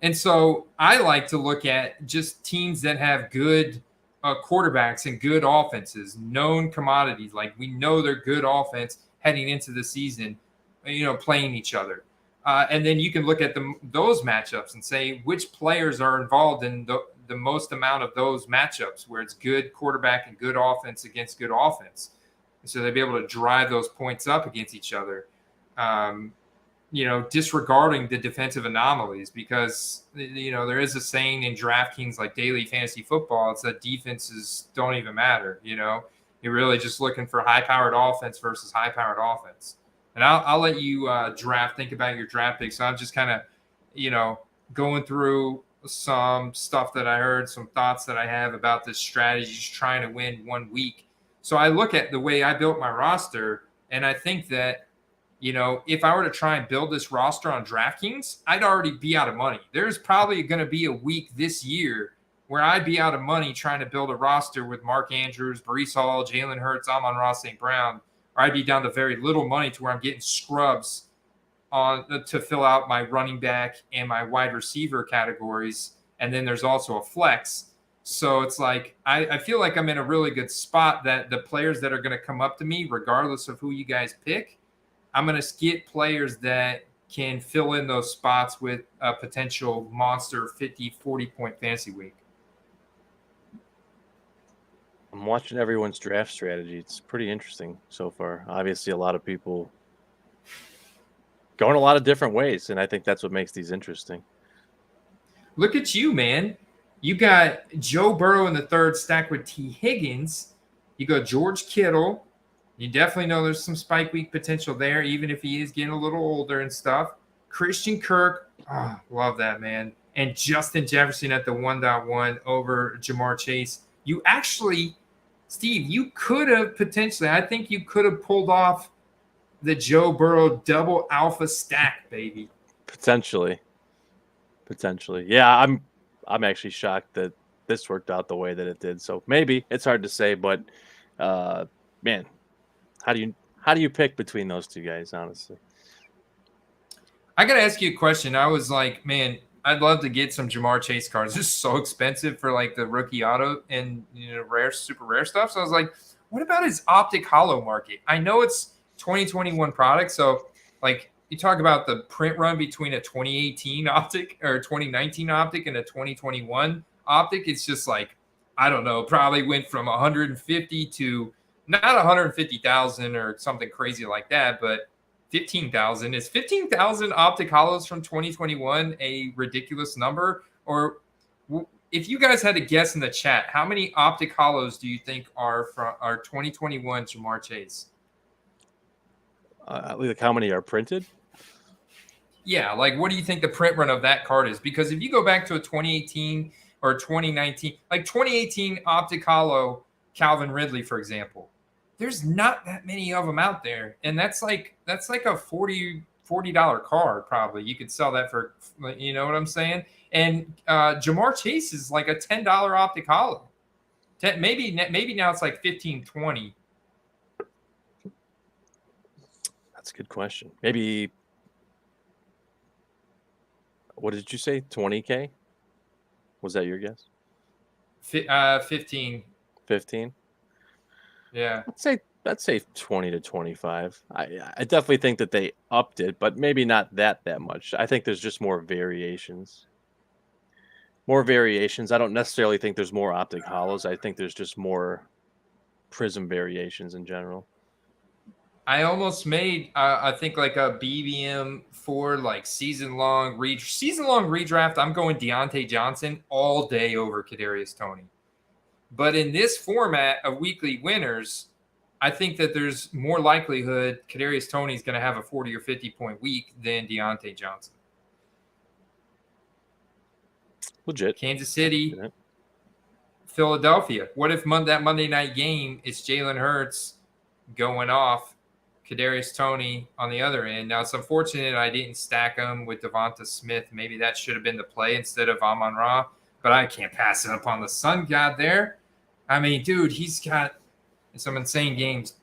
And so I like to look at just teams that have good quarterbacks and good offenses, known commodities. Like, we know they're good offense heading into the season, playing each other. And then you can look at those matchups and say which players are involved in the most amount of those matchups where it's good quarterback and good offense against good offense. And so they'll be able to drive those points up against each other, disregarding the defensive anomalies, because, there is a saying in DraftKings, like daily fantasy football, it's that defenses don't even matter. You're really just looking for high-powered offense versus high-powered offense. And I'll let you think about your draft picks. So I'm just kind of, going through some stuff that I heard, some thoughts that I have about this strategy, just trying to win 1 week. So I look at the way I built my roster, and I think that, if I were to try and build this roster on DraftKings, I'd already be out of money. There's probably going to be a week this year where I'd be out of money trying to build a roster with Mark Andrews, Breece Hall, Jalen Hurts, Amon-Ra St. Brown, or I'd be down to very little money to where I'm getting scrubs to fill out my running back and my wide receiver categories. And then there's also a flex. So it's like, I feel like I'm in a really good spot that the players that are going to come up to me, regardless of who you guys pick, I'm going to get players that can fill in those spots with a potential monster 50, 40-point fantasy week. I'm watching everyone's draft strategy. It's pretty interesting so far. Obviously, a lot of people going a lot of different ways, and I think that's what makes these interesting. Look at you, man. You got Joe Burrow in the third stack with T. Higgins. You got George Kittle. You definitely know there's some spike week potential there, even if he is getting a little older and stuff. Christian Kirk. Oh, love that, man. And Justin Jefferson at the 1.1 over Jamar Chase. You actually, Steve, you could have potentially, I think you could have pulled off the Joe Burrow double alpha stack, baby. Potentially. Yeah, I'm actually shocked that this worked out the way that it did. So maybe it's hard to say, but man, how do you pick between those two guys, honestly? I got to ask you a question. I was like, man, I'd love to get some Jamar Chase cards. It's so expensive for like the rookie auto and rare, super rare stuff. So I was like, what about his optic hollow market? I know it's 2021 product, so like you talk about the print run between a 2018 optic or 2019 optic and a 2021 optic. It's just like, I don't know, probably went from 150 to not 150,000 or something crazy like that, but 15,000. Is 15,000 optic hollows from 2021 a ridiculous number? Or if you guys had to guess in the chat, how many optic hollows do you think are from our 2021 Jamar Chase? Like how many are printed? Yeah, like what do you think the print run of that card is? Because if you go back to a 2018 or 2019, like 2018 optic hollow Calvin Ridley, for example, there's not that many of them out there, and that's like a $40 card probably. You could sell that for, you know what I'm saying? And Jamar Chase is like a $10 optic hollow. Maybe now it's like 15, 20. That's a good question. Maybe, what did you say? 20K? Was that your guess? 15. 15? Yeah. I'd say 20 to 25. I definitely think that they upped it, but maybe not that much. I think there's just more variations. I don't necessarily think there's more optic hollows. I think there's just more prism variations in general. I almost made, I think, like a BBM for like season long redraft. I'm going Deontay Johnson all day over Kadarius Toney. But in this format of weekly winners, I think that there's more likelihood Kadarius Toney is going to have a 40 or 50 point week than Deontay Johnson. Legit. Kansas City, Philadelphia. What if that Monday night game is Jalen Hurts going off, Kadarius Toney on the other end? Now, it's unfortunate I didn't stack him with Devonta Smith. Maybe that should have been the play instead of Amon-Ra, but I can't pass it up on the Sun God there. I mean, dude, he's got some insane games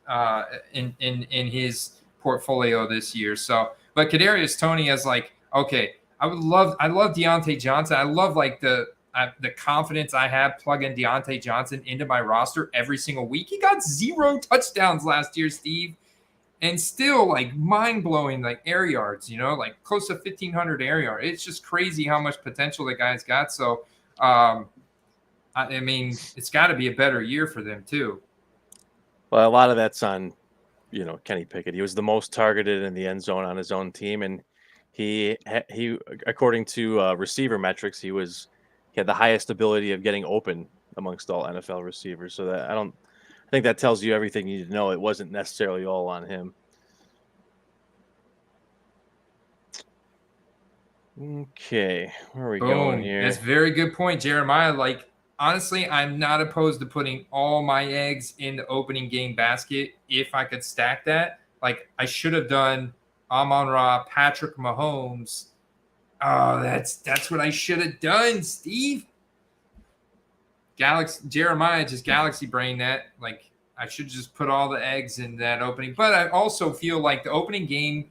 in his portfolio this year. So, but Kadarius Toney is like, okay, I love Deontay Johnson. I love like the confidence I have plugging Deontay Johnson into my roster every single week. He got 0 touchdowns last year, Steve, and still like mind-blowing like air yards, you know, like close to 1,500 air yards. It's just crazy how much potential the guy's got. So, I mean, it's got to be a better year for them too. Well, a lot of that's on, Kenny Pickett. He was the most targeted in the end zone on his own team, and he according to receiver metrics, he had the highest ability of getting open amongst all NFL receivers. So I think that tells you everything you need to know. It wasn't necessarily all on him. Okay, where are we going here? That's a very good point, Jeremiah. Like, honestly, I'm not opposed to putting all my eggs in the opening game basket if I could stack that. Like, I should have done Amon-Ra, Patrick Mahomes. Oh, that's what I should have done, Steve. Jeremiah just galaxy brain that. Like, I should just put all the eggs in that opening. But I also feel like the opening game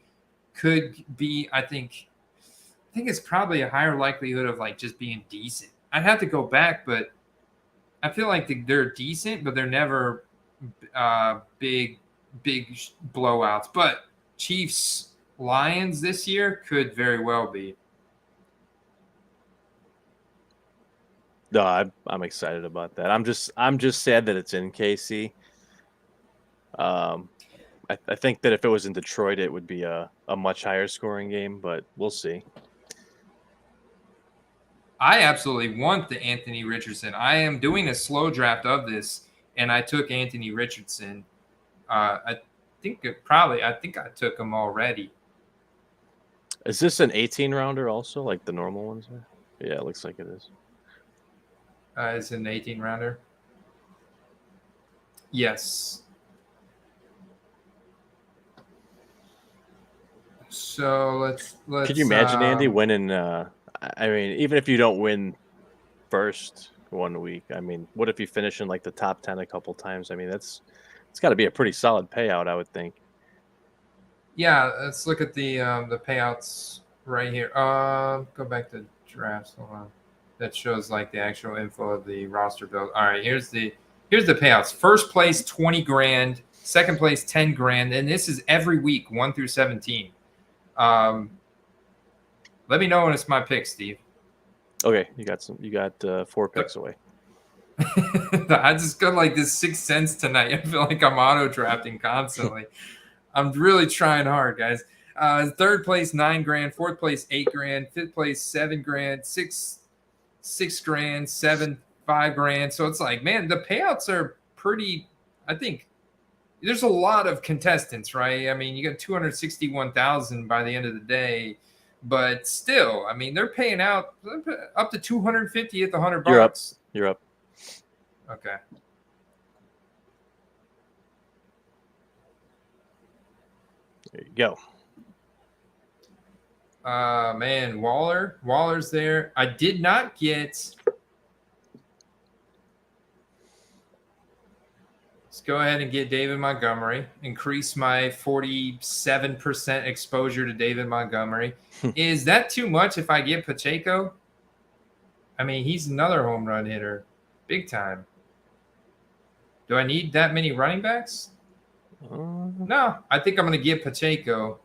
could be, I think it's probably a higher likelihood of like just being decent. I'd have to go back, but I feel like they're decent, but they're never big blowouts. But Chiefs Lions this year could very well be. No, I'm excited about that. I'm just sad that it's in KC. I think that if it was in Detroit, it would be a much higher scoring game, but we'll see. I absolutely want the Anthony Richardson. I am doing a slow draft of this, and I took Anthony Richardson. I think I took him already. Is this an 18 rounder also, like the normal ones? Yeah, it looks like it is. It's an 18 rounder. Yes. So let's. Could you imagine Andy winning? I mean, even if you don't win first one week, I mean, what if you finish in like the top 10 a couple times? I mean, it's got to be a pretty solid payout, I would think. Yeah, let's look at the payouts right here. Go back to drafts. Hold on. That shows like the actual info of the roster build. All right, here's the payouts. First place $20,000, second place $10,000, and this is every week 1 through 17. Let me know when it's my pick, Steve. Okay, you got 4 picks away. I just got like this 6th sense tonight. I feel like I'm auto drafting constantly. I'm really trying hard, guys. Third place $9,000, fourth place $8,000, fifth place $7,000, 6 grand, 7, 5 grand. So it's like, man, the payouts are pretty. I think there's a lot of contestants, right? I mean, you got 261,000 by the end of the day, but still, I mean, they're paying out up to 250 at the $100 bucks. You're up. Okay. There you go. Man, Waller's there. I did not get. Let's go ahead and get David Montgomery. Increase my 47% exposure to David Montgomery. Is that too much if I get Pacheco? I mean, he's another home run hitter. Big time. Do I need that many running backs? No, I think I'm going to get Pacheco.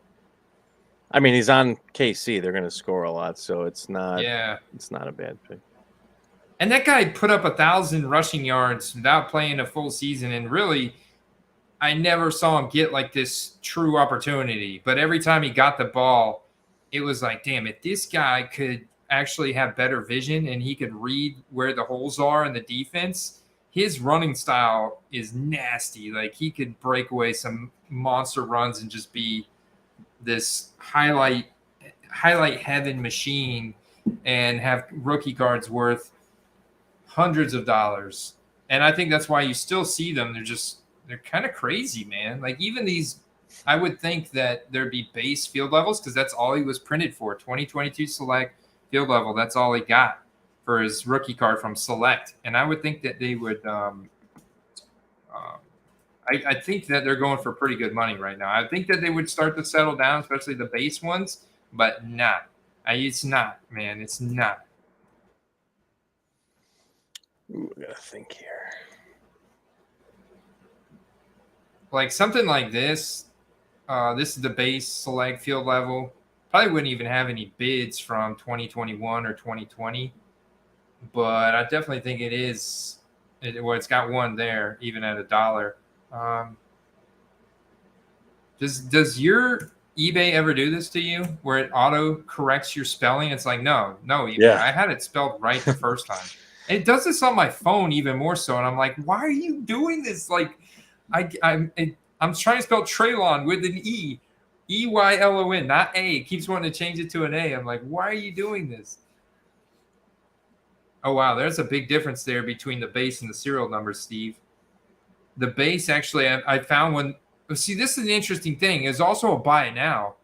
I mean, he's on KC. They're going to score a lot, so it's not. Yeah, it's not a bad pick. And that guy put up 1,000 rushing yards without playing a full season, and really, I never saw him get like this true opportunity. But every time he got the ball, it was like, damn, if this guy could actually have better vision and he could read where the holes are in the defense, his running style is nasty. Like, he could break away some monster runs and just be this highlight heaven machine and have rookie cards worth hundreds of dollars. And I think that's why you still see them. They're kind of crazy, man. Like, even these, I would think that there'd be base field levels because that's all he was printed for. 2022 Select field level. That's all he got for his rookie card from Select. And I would think that they would I think that they're going for pretty good money right now. I think that they would start to settle down, especially the base ones, but not. It's not, man. It's not. Ooh, I gotta think here. Like something like this. This is the base Select field level. Probably wouldn't even have any bids from 2021 or 2020, but I definitely think it is. It's got one there, even at $1. Does your eBay ever do this to you, where it auto corrects your spelling? It's like, no, eBay. Yeah. I had it spelled right the first time. And it does this on my phone even more so, and I'm like, why are you doing this? Like, I'm trying to spell Traylon with an E. EYLON, not A. It keeps wanting to change it to an A. I'm like, why are you doing this? Oh, wow. There's a big difference there between the base and the serial numbers, Steve. The base, actually, I found one. See, this is an interesting thing. It's also a buy it now.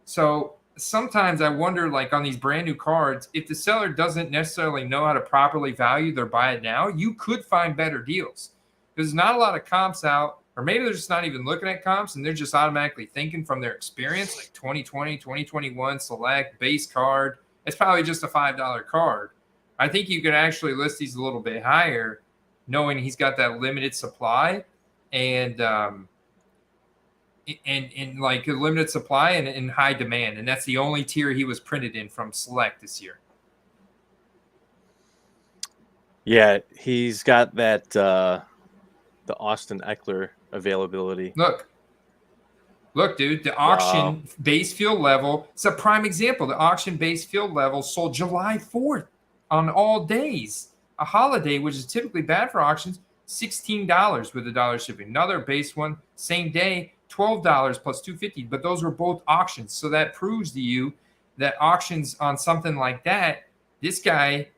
So sometimes I wonder, like on these brand new cards, if the seller doesn't necessarily know how to properly value their buy it now, you could find better deals. There's not a lot of comps out. Or maybe they're just not even looking at comps and they're just automatically thinking from their experience, like 2020, 2021, Select, base card. It's probably just a $5 card. I think you could actually list these a little bit higher, knowing he's got that limited supply and like a limited supply and high demand. And that's the only tier he was printed in from Select this year. Yeah, he's got that the Austin Eckler availability. Look, dude, the auction base field level, it's a prime example. The auction base field level sold July 4th on all days. A holiday, which is typically bad for auctions, $16 with $1 shipping. Another base one, same day, $12 plus $2.50. But those were both auctions. So that proves to you that auctions on something like that, this guy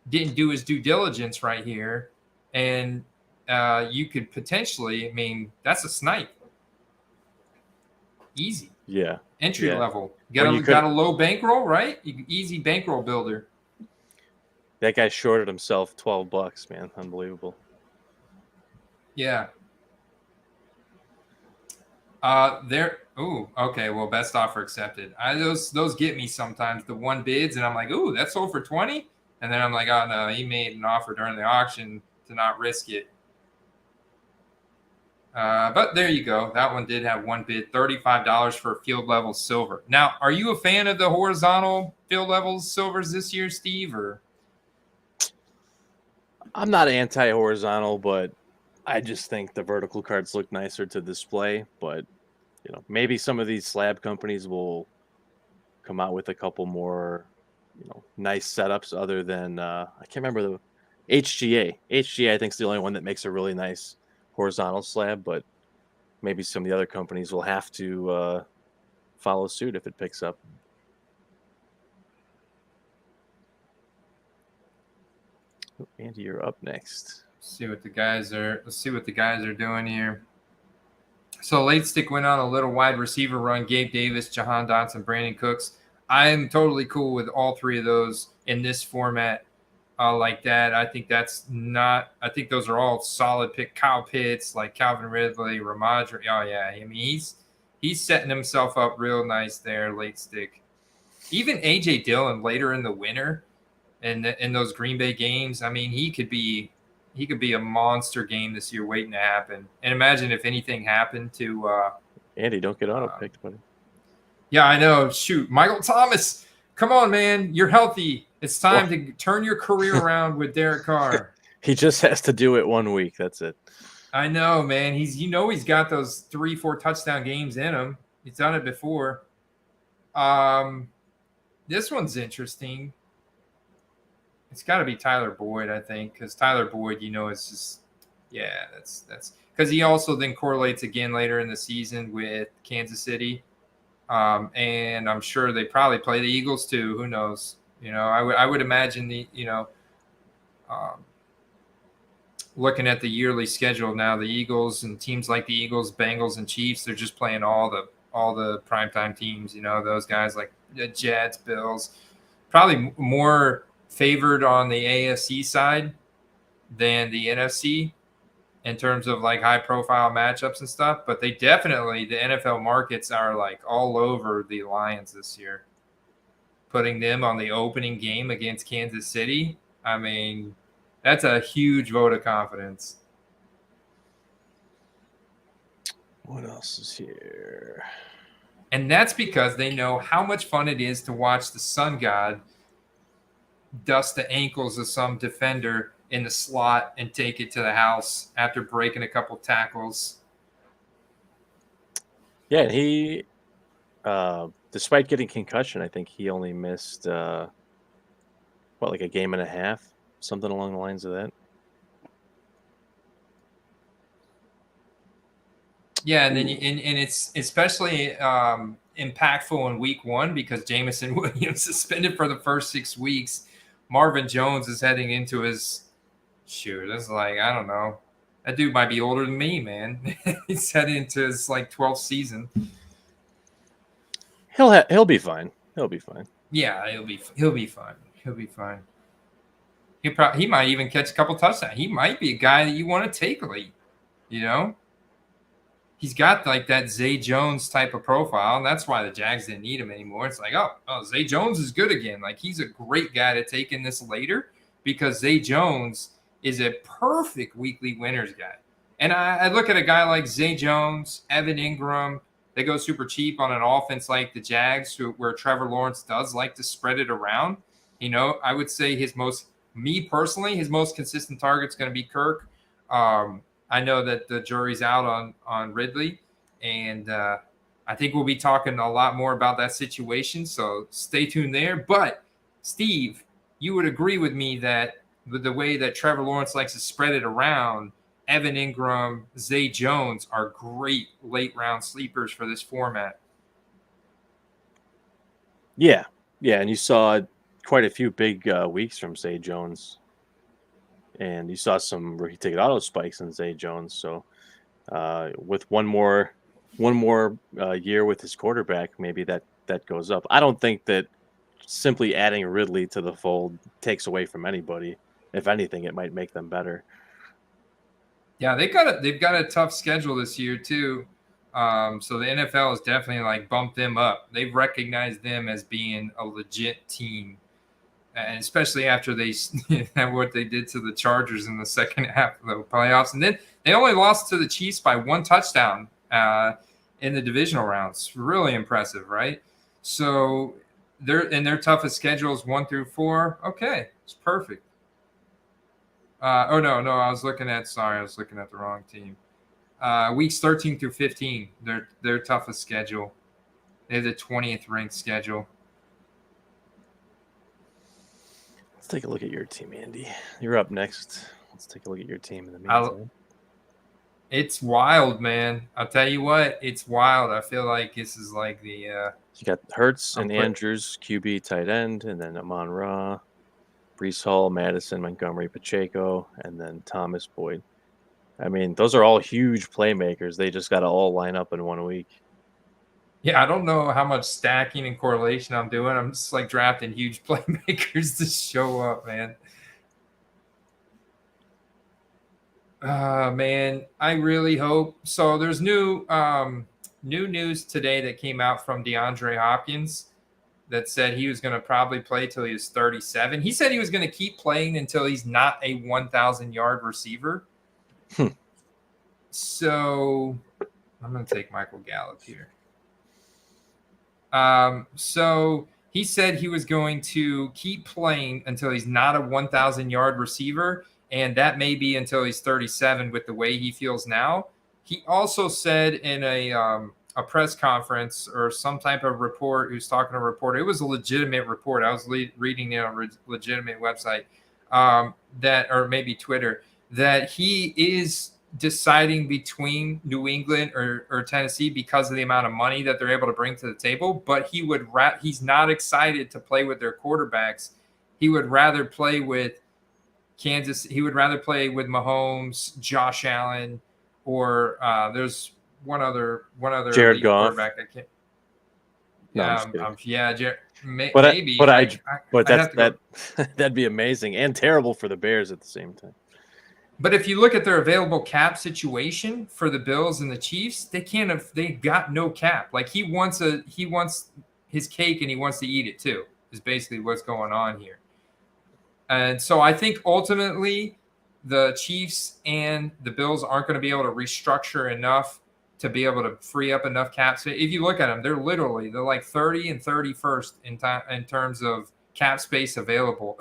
didn't do his due diligence right here. And you could potentially, I mean, that's a snipe. Easy. Yeah. Entry level. Got a low bankroll, right? Easy bankroll builder. That guy shorted himself $12, man. Unbelievable. Yeah. Ooh, okay. Well, best offer accepted. Those get me sometimes. The one bids, and I'm like, ooh, that sold for 20, and then I'm like, oh no, he made an offer during the auction to not risk it. But there you go. That one did have one bid, $35 for field level silver. Now, are you a fan of the horizontal field level silvers this year, Steve? Or I'm not anti-horizontal, but I just think the vertical cards look nicer to display. But maybe some of these slab companies will come out with a couple more nice setups other than I can't remember the HGA. HGA I think is the only one that makes a really nice horizontal slab, but maybe some of the other companies will have to follow suit if it picks up. Andy, you're up next. Let's see what the guys are doing here. So late stick went on a little wide receiver run. Gabe Davis, Jahan Dotson, Brandon Cooks. I'm totally cool with all three of those in this format like that. I think those are all solid pick. Kyle Pitts, like Calvin Ridley, Ramadri. Oh yeah, I mean he's setting himself up real nice there, late stick. Even AJ Dillon later in the winter, in those Green Bay games. I mean he could be a monster game this year waiting to happen. And imagine if anything happened to Andy, don't get auto picked, buddy. Yeah, I know. Shoot, Michael Thomas, come on, man, you're healthy. It's time to turn your career around with Derek Carr. He just has to do it 1 week. That's it. I know, man. He's got those 3-4 touchdown games in him. He's done it before. This one's interesting. It's got to be Tyler Boyd, I think, because Tyler Boyd, it's just, yeah, that's because he also then correlates again later in the season with Kansas City. And I'm sure they probably play the Eagles too. Who knows? I would imagine looking at the yearly schedule now, the Eagles and teams like the Eagles, Bengals, and Chiefs, they're just playing all the primetime teams. Those guys like the Jets, Bills, probably more favored on the AFC side than the NFC in terms of like high profile matchups and stuff, but the NFL markets are like all over the Lions this year. Putting them on the opening game against Kansas City, I mean, that's a huge vote of confidence. What else is here? And that's because they know how much fun it is to watch the Sun God dust the ankles of some defender in the slot and take it to the house after breaking a couple tackles. Yeah, he, despite getting concussion, I think he only missed, like a game and a half, something along the lines of that. Yeah, and then and it's especially impactful in week 1 because Jameson Williams suspended for the first 6 weeks. Marvin Jones is heading into his this is like, I don't know. That dude might be older than me, man. He's heading into his like 12th season. He'll be fine. He'll be fine. Yeah, he'll be fine. He'll be fine. He might even catch a couple touchdowns. He might be a guy that you want to take late. He's got like that Zay Jones type of profile, and that's why the Jags didn't need him anymore. It's like, oh, Zay Jones is good again. Like he's a great guy to take in this later because Zay Jones is a perfect weekly winners guy. And I look at a guy like Zay Jones, Evan Ingram. They go super cheap on an offense like the Jags, where Trevor Lawrence does like to spread it around. I would say his most consistent target is going to be Kirk. I know that the jury's out on Ridley, and I think we'll be talking a lot more about that situation, so stay tuned there. But, Steve, you would agree with me that with the way that Trevor Lawrence likes to spread it around, Evan Ingram, Zay Jones are great late-round sleepers for this format. Yeah, and you saw quite a few big weeks from Zay Jones. And you saw some rookie ticket auto spikes in Zay Jones. So with one more year with his quarterback, maybe that goes up. I don't think that simply adding Ridley to the fold takes away from anybody. If anything, it might make them better. Yeah, they've got a tough schedule this year too. So the NFL has definitely like bumped them up. They've recognized them as being a legit team. And especially after what they did to the Chargers in the second half of the playoffs. And then they only lost to the Chiefs by 1 touchdown in the divisional rounds. Really impressive, right? So their toughest schedules 1 through 4. Okay, it's perfect. No, I was looking at the wrong team. Weeks 13 through 15, their toughest schedule. They have the 20th ranked schedule. take a look at your team, Andy. You're up next. Let's take a look at your team in the meantime. It's wild, man. I'll tell you what, it's wild. I feel like this is like the you got Hurts and Andrews, QB, tight end, and then Amon-Ra, Brees Hall, Madison, Montgomery, Pacheco, and then Thomas Boyd. I mean, those are all huge playmakers. They just got to all line up in 1 week. Yeah, I don't know how much stacking and correlation I'm doing. I'm just like drafting huge playmakers to show up, man. Man, I really hope so. There's new news today that came out from DeAndre Hopkins that said he was going to probably play till he was 37. He said he was going to keep playing until he's not a 1,000-yard receiver. So I'm going to take Michael Gallup here. So he said he was going to keep playing until he's not a 1,000-yard receiver, and that may be until he's 37 with the way he feels now. He also said in a press conference or some type of report, he was talking to a reporter. It was a legitimate report. I was reading it on a legitimate website that, or maybe Twitter, that he is deciding between New England or Tennessee because of the amount of money that they're able to bring to the table. But he would he's not excited to play with their quarterbacks. He would rather play with Kansas. He would rather play with Mahomes, Josh Allen, or there's one other Jared Goff. quarterback that can't. Maybe. But that'd be amazing and terrible for the Bears at the same time. But if you look at their available cap situation for the Bills and the Chiefs, they got no cap. Like he wants his cake and he wants to eat it too, is basically what's going on here. And so I think ultimately the Chiefs and the Bills aren't going to be able to restructure enough to be able to free up enough cap space. If you look at them, they're like 30 and 31st in terms of cap space available.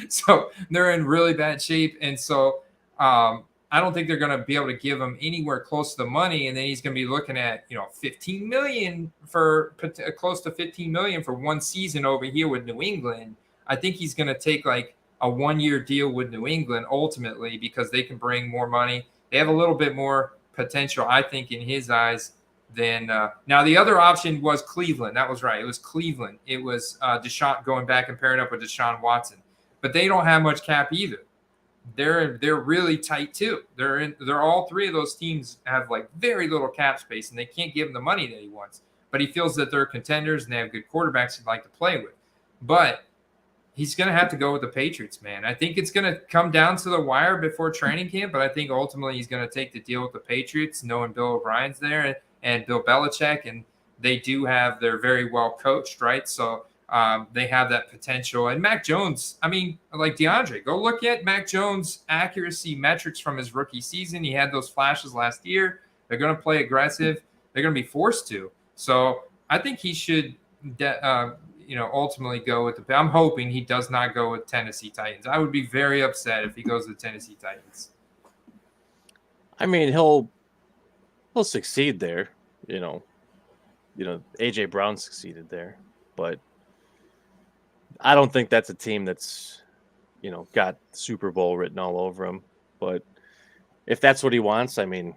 So they're in really bad shape. And so I don't think they're going to be able to give him anywhere close to the money. And then he's going to be looking at, $15 million close to $15 million for one season over here with New England. I think he's going to take like a 1-year deal with New England ultimately because they can bring more money. They have a little bit more potential, I think, in his eyes than now. The other option was Cleveland. That was right. It was Cleveland. It was Deshaun going back and pairing up with Deshaun Watson, but they don't have much cap either. They're really tight too. They're all three of those teams have like very little cap space and they can't give him the money that he wants. But he feels that they're contenders and they have good quarterbacks he'd like to play with. But he's going to have to go with the Patriots, man. I think it's going to come down to the wire before training camp, but I think ultimately he's going to take the deal with the Patriots, knowing Bill O'Brien's there and Bill Belichick, and they're very well coached, right? So they have that potential. And Mac Jones, I mean, like DeAndre, go look at Mac Jones' accuracy metrics from his rookie season. He had those flashes last year. They're going to play aggressive. They're going to be forced to. So I think he should ultimately go with I'm hoping he does not go with Tennessee Titans. I would be very upset if he goes with Tennessee Titans. I mean, he'll succeed there. AJ Brown succeeded there, but I don't think that's a team that's, got Super Bowl written all over him. But if that's what he wants, I mean,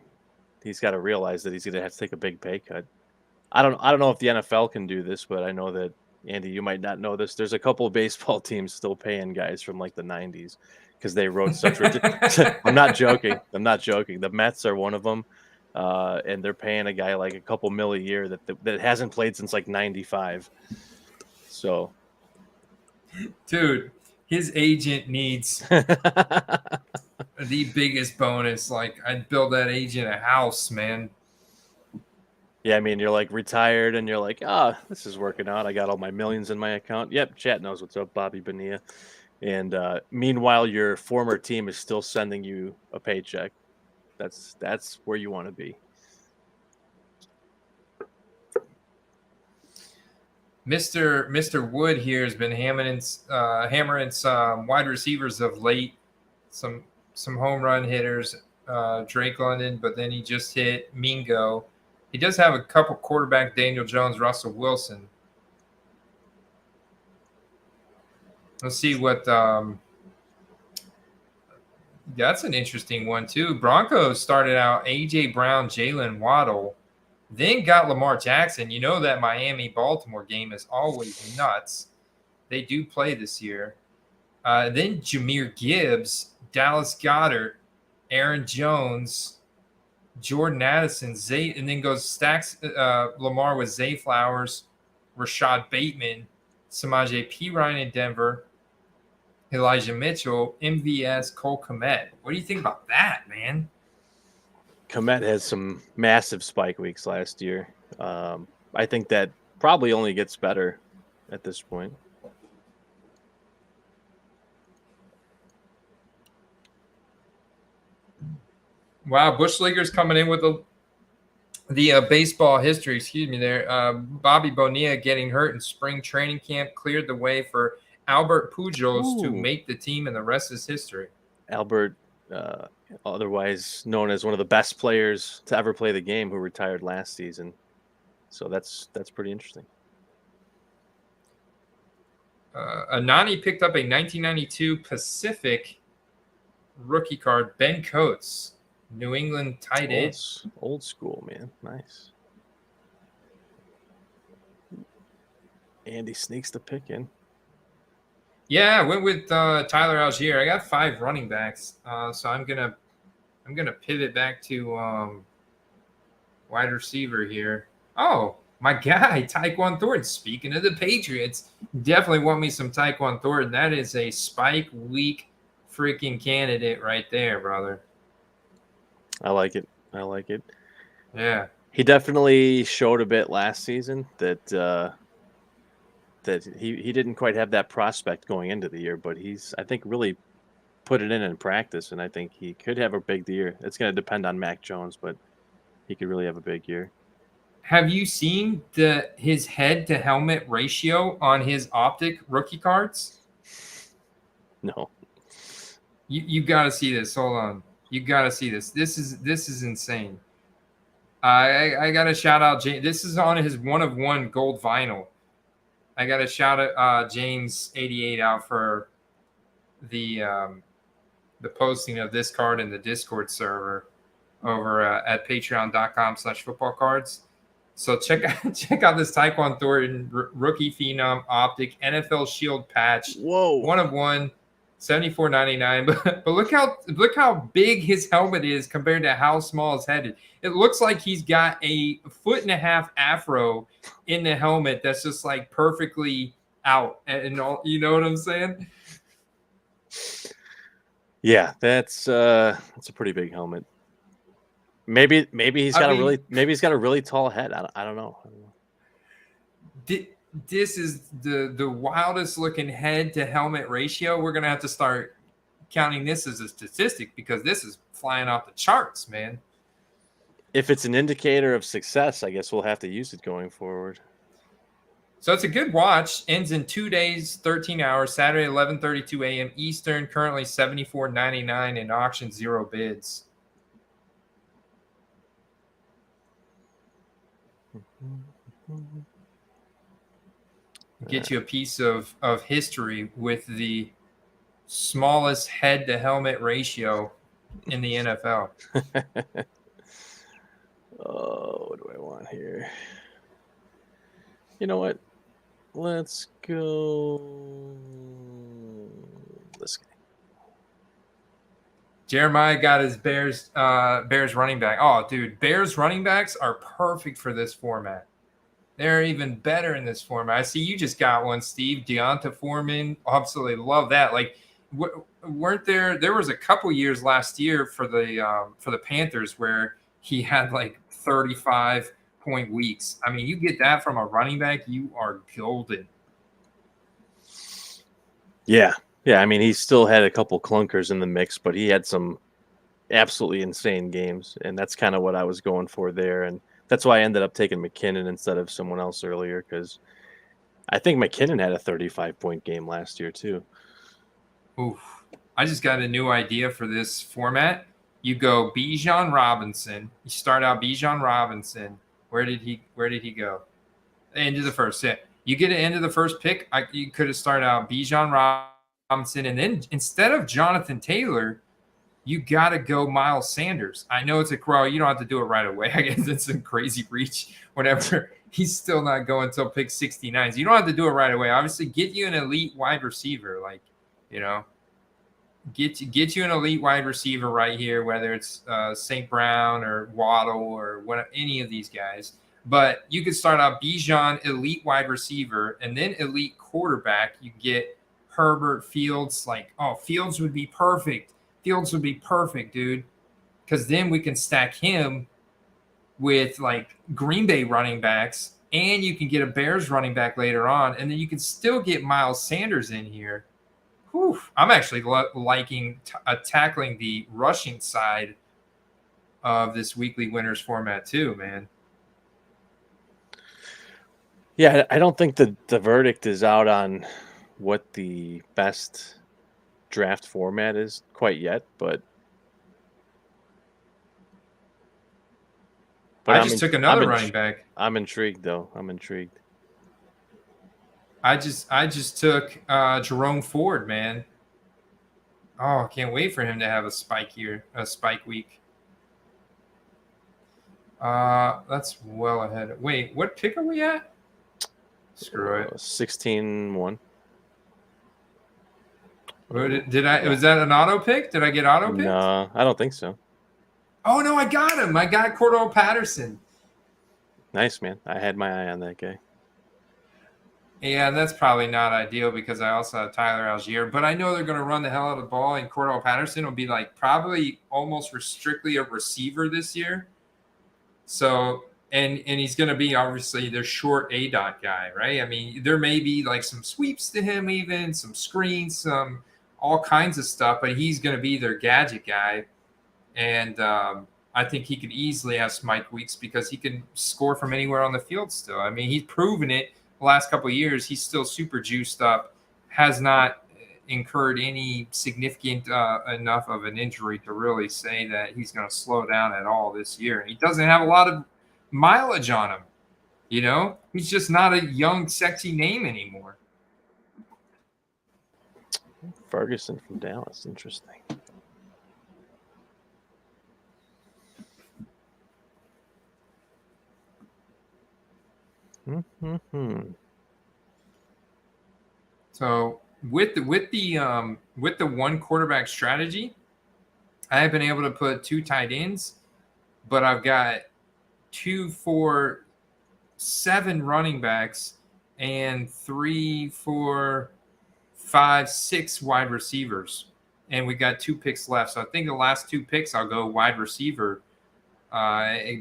he's got to realize that he's going to have to take a big pay cut. I don't know if the NFL can do this, but I know that, Andy, you might not know this. There's a couple of baseball teams still paying guys from like the 90s because they wrote such ridiculous. I'm not joking. The Mets are one of them, and they're paying a guy like a couple mil a year that hasn't played since like 95. So, dude, his agent needs the biggest bonus. Like, I'd build that agent a house, man. Yeah, I mean, you're like retired and you're like, this is working out. I got all my millions in my account. Yep, chat knows what's up, Bobby Bonilla. And meanwhile, your former team is still sending you a paycheck. That's where you want to be. Mr. Wood here has been hammering some wide receivers of late, some home run hitters, Drake London, but then he just hit Mingo. He does have a couple quarterback, Daniel Jones, Russell Wilson. Let's see what That's an interesting one, too. Broncos started out A.J. Brown, Jalen Waddle, then got Lamar Jackson. You know that Miami-Baltimore game is always nuts. They do play this year. Then Jahmyr Gibbs, Dallas Goedert, Aaron Jones, Jordan Addison, Zay, and then goes stacks Lamar with Zay Flowers, Rashad Bateman, Samaje Perine in Denver, Elijah Mitchell, MVS, Cole Kmet. What do you think about that, man? Kmet has some massive spike weeks last year. I think that probably only gets better at this point. Wow, Bush Leaguer's coming in with the baseball history. Excuse me, there. Bobby Bonilla getting hurt in spring training camp cleared the way for Albert Pujols to make the team, and the rest is history. Albert, otherwise known as one of the best players to ever play the game, who retired last season. So that's pretty interesting. Anani picked up a 1992 Pacific rookie card. Ben Coates, New England tight end. Old school, man. Nice. Andy sneaks the pick in. Yeah, I went with Tyler Algier. I got 5 running backs, so I'm gonna pivot back to wide receiver here. Oh, my guy, Tyquan Thornton. Speaking of the Patriots, definitely want me some Tyquan Thornton. That is a spike week freaking candidate right there, brother. I like it. Yeah. He definitely showed a bit last season that he didn't quite have that prospect going into the year, but he's, I think, really put it in practice, and I think he could have a big year. It's going to depend on Mac Jones, but he could really have a big year. Have you seen his head to helmet ratio on his optic rookie cards? No. You got to see this. Hold on. You got to see this. This is insane. I got to shout out James. This is on his 1-of-1 gold vinyl. I got to shout out James 88 out for the posting of this card in the Discord server over at patreon.com/footballcards. So check out this Tyquan Thornton rookie phenom optic NFL Shield patch. Whoa. 1-of-1, $74.99. But look how big his helmet is compared to how small his head is. It looks like he's got a 1.5 foot afro in the helmet that's just like perfectly out, and all, you know what I'm saying? Yeah, that's a pretty big helmet. Maybe he's got a really tall head. I don't know. This is the wildest looking head to helmet ratio. We're gonna have to start counting this as a statistic because this is flying off the charts, man. If it's an indicator of success, I guess we'll have to use it going forward. So it's a good watch. Ends in 2 days, 13 hours. Saturday, 11:32 a.m. Eastern. Currently $74.99 in auction, 0 bids. Get you a piece of history with the smallest head to helmet ratio in the NFL. Oh, what do I want here? You know what? Let's go this guy. Jeremiah got his Bears running back. Oh, dude, Bears running backs are perfect for this format. They're even better in this format. I see you just got one, Steve. Deonta Foreman. Absolutely love that. Like, weren't there was a couple years last year for the Panthers where he had like 35-point weeks. I mean, you get that from a running back, you are golden. Yeah. I mean, he still had a couple clunkers in the mix, but he had some absolutely insane games, and that's kind of what I was going for there. And that's why I ended up taking McKinnon instead of someone else earlier, because I think McKinnon had a 35-point game last year too. Oof. I just got a new idea for this format. You go Bijan Robinson. You start out Bijan Robinson. Where did he go? End of the first. Yeah. You get an end of the first pick. You could have started out Bijan Robinson, and then instead of Jonathan Taylor, you got to go Miles Sanders. I know it's a crow. You don't have to do it right away. I guess it's a crazy reach whenever he's still not going until pick 69. So you don't have to do it right away. Obviously, get you an elite wide receiver. Like, you know, get you an elite wide receiver right here, whether it's St. Brown or Waddle or what, any of these guys. But you could start out Bijan, elite wide receiver, and then elite quarterback. You get Herbert, Fields. Like, oh, Fields would be perfect. Fields would be perfect, dude. Because then we can stack him with like Green Bay running backs, and you can get a Bears running back later on, and then you can still get Miles Sanders in here. Whew. I'm actually liking tackling the rushing side of this weekly winners format too, man. Yeah, I don't think the verdict is out on what the best draft format is quite yet, but I just took another running back. I'm intrigued, though. I'm intrigued. I just took Jerome Ford, man. Oh, can't wait for him to have a spike week. That's well ahead. Wait, what pick are we at? Screw it. 16-1. Did I? Was that an auto pick? Did I get auto picked? No, I don't think so. Oh no, I got him. I got Cordell Patterson. Nice, man. I had my eye on that guy. Yeah, that's probably not ideal because I also have Tyler Algier, but I know they're going to run the hell out of the ball, and Cordell Patterson will be like probably almost strictly a receiver this year. So, and he's going to be obviously their short A-dot guy, right? I mean, there may be like some sweeps to him, even some screens, some all kinds of stuff, but he's going to be their gadget guy. And I think he could easily have spike weeks because he can score from anywhere on the field still. I mean, he's proven it the last couple of years. He's still super juiced up, has not incurred any significant enough of an injury to really say that he's going to slow down at all this year. And he doesn't have a lot of mileage on him. You know, he's just not a young, sexy name anymore. Ferguson from Dallas. Interesting. So with the one quarterback strategy, I have been able to put 2 tight ends, but I've got 2, 4, 7 running backs and 3, 4, 5, 6 wide receivers, and we got 2 picks left. So I think the last 2 picks I'll go wide receiver.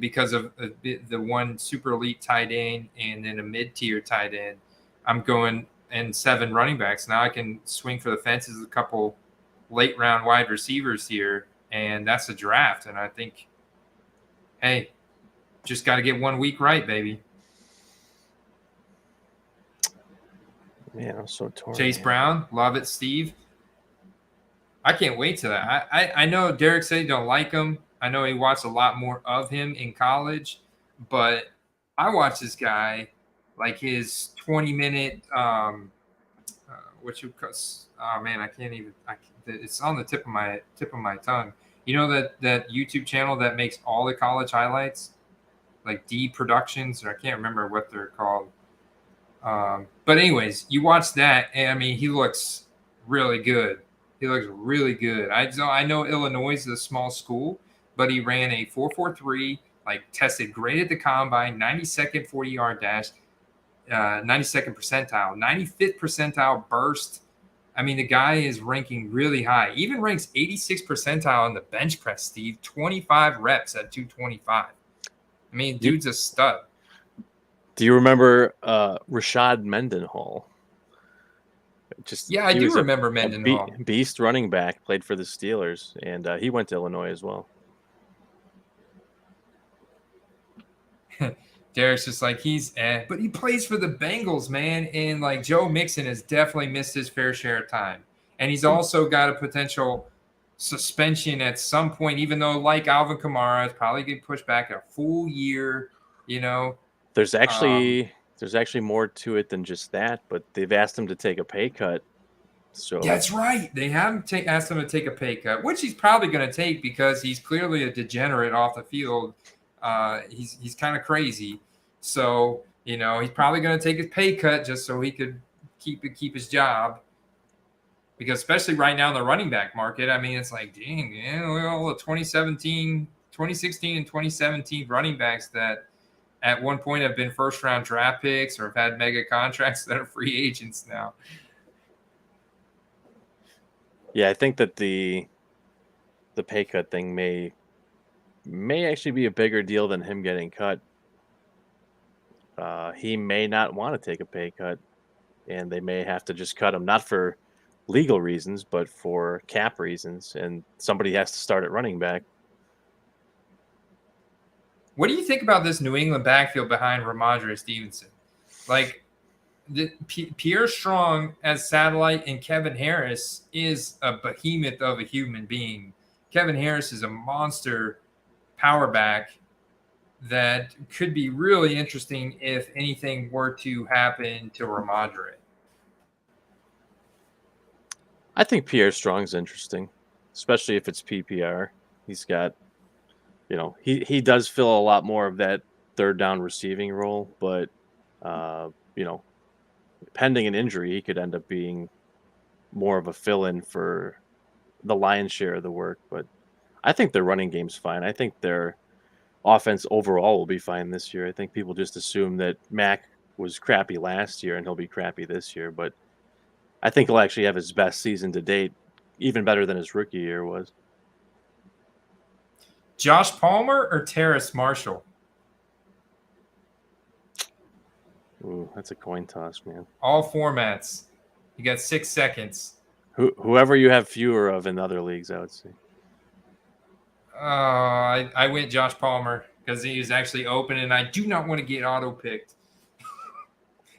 Because of the one super elite tight end and then a mid-tier tight end, I'm going and 7 running backs. Now I can swing for the fences a couple late-round wide receivers here, and that's a draft. And I think, hey, just got to get 1 week right, baby. Man, I'm so torn. Chase Brown, love it, Steve. I can't wait to that. I know Derek said you don't like him. I know he watched a lot more of him in college, but I watched this guy like his 20-minute oh man, I can't even. It's on the tip of my tongue. You know that YouTube channel that makes all the college highlights, like D Productions, or I can't remember what they're called. But anyways, you watch that, and I mean, he looks really good. He looks really good. I know Illinois is a small school, but he ran a 4.43, like tested great at the combine, 92nd 40-yard dash, 92nd percentile, 95th percentile burst. I mean, the guy is ranking really high. Even ranks 86th percentile on the bench press, Steve. 25 reps at 225. I mean, dude's a stud. Do you remember Rashad Mendenhall? I do remember Mendenhall. Beast running back, played for the Steelers, and he went to Illinois as well. Derek's just like, but he plays for the Bengals, man. And like Joe Mixon has definitely missed his fair share of time. And he's also got a potential suspension at some point, even though like Alvin Kamara is probably getting pushed back a full year, you know. There's actually more to it than just that, but they've asked him to take a pay cut So that's right. They haven't asked him to take a pay cut, which he's probably going to take because he's clearly a degenerate off the field. He's kind of crazy. So, you know, he's probably going to take his pay cut just so he could keep his job. Because especially right now in the running back market, I mean, it's like, dang, yeah, well, the 2016, and 2017 running backs that at one point have been first-round draft picks or have had mega contracts that are free agents now. yeah, I think that the pay cut thing may actually be a bigger deal than him getting cut. He may not want to take a pay cut, and they may have to just cut him, not for legal reasons, but for cap reasons, and somebody has to start at running back. What do you think about this New England backfield behind Ramondre Stevenson? Like, Pierre Strong as satellite and Kevin Harris is a behemoth of a human being. Kevin Harris is a monster power back that could be really interesting if anything were to happen to Ramondre. I think Pierre Strong's interesting, especially if it's PPR. He's got, you know, he does fill a lot more of that third down receiving role, but you know, pending an injury, he could end up being more of a fill-in for the lion's share of the work. But I think their running game's fine. I think their offense overall will be fine this year. I think people just assume that Mac was crappy last year and he'll be crappy this year, but I think he'll actually have his best season to date, even better than his rookie year was. Josh Palmer or Terrace Marshall? Ooh, that's a coin toss, man. All formats. You got 6 seconds. Whoever you have fewer of in other leagues, I would say. I went Josh Palmer because he was actually open, and I do not want to get auto picked.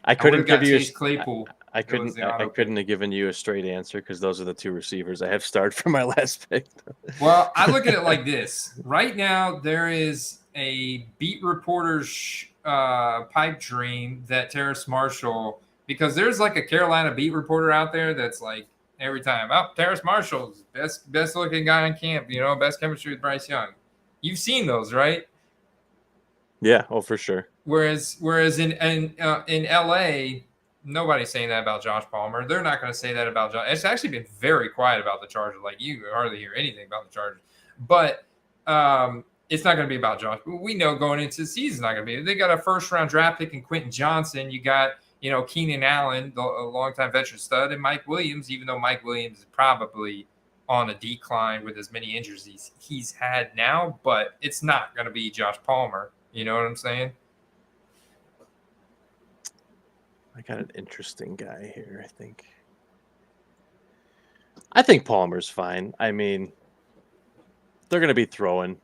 I couldn't give you Chase Claypool. I couldn't have given you a straight answer because those are the two receivers I have started for my last pick. Well, I look at it like this. Right now, there is a beat reporter's pipe dream that Terrace Marshall, because there's like a Carolina beat reporter out there that's like every time, oh, Terrace Marshall's best looking guy on camp, you know, best chemistry with Bryce Young. You've seen those, right? Yeah, oh, for sure. Whereas in LA, nobody's saying that about Josh Palmer. They're not going to say that about Josh. It's actually been very quiet about the Chargers. Like, you hardly hear anything about the Chargers. But it's not going to be about Josh. We know going into the season, it's not going to be. They got a first-round draft pick in Quentin Johnson. You got, you know, Keenan Allen, a longtime veteran stud, and Mike Williams, even though Mike Williams is probably on a decline with as many injuries he's had now. But it's not going to be Josh Palmer. You know what I'm saying? I got an interesting guy here, I think. I think Palmer's fine. I mean, they're going to be throwing.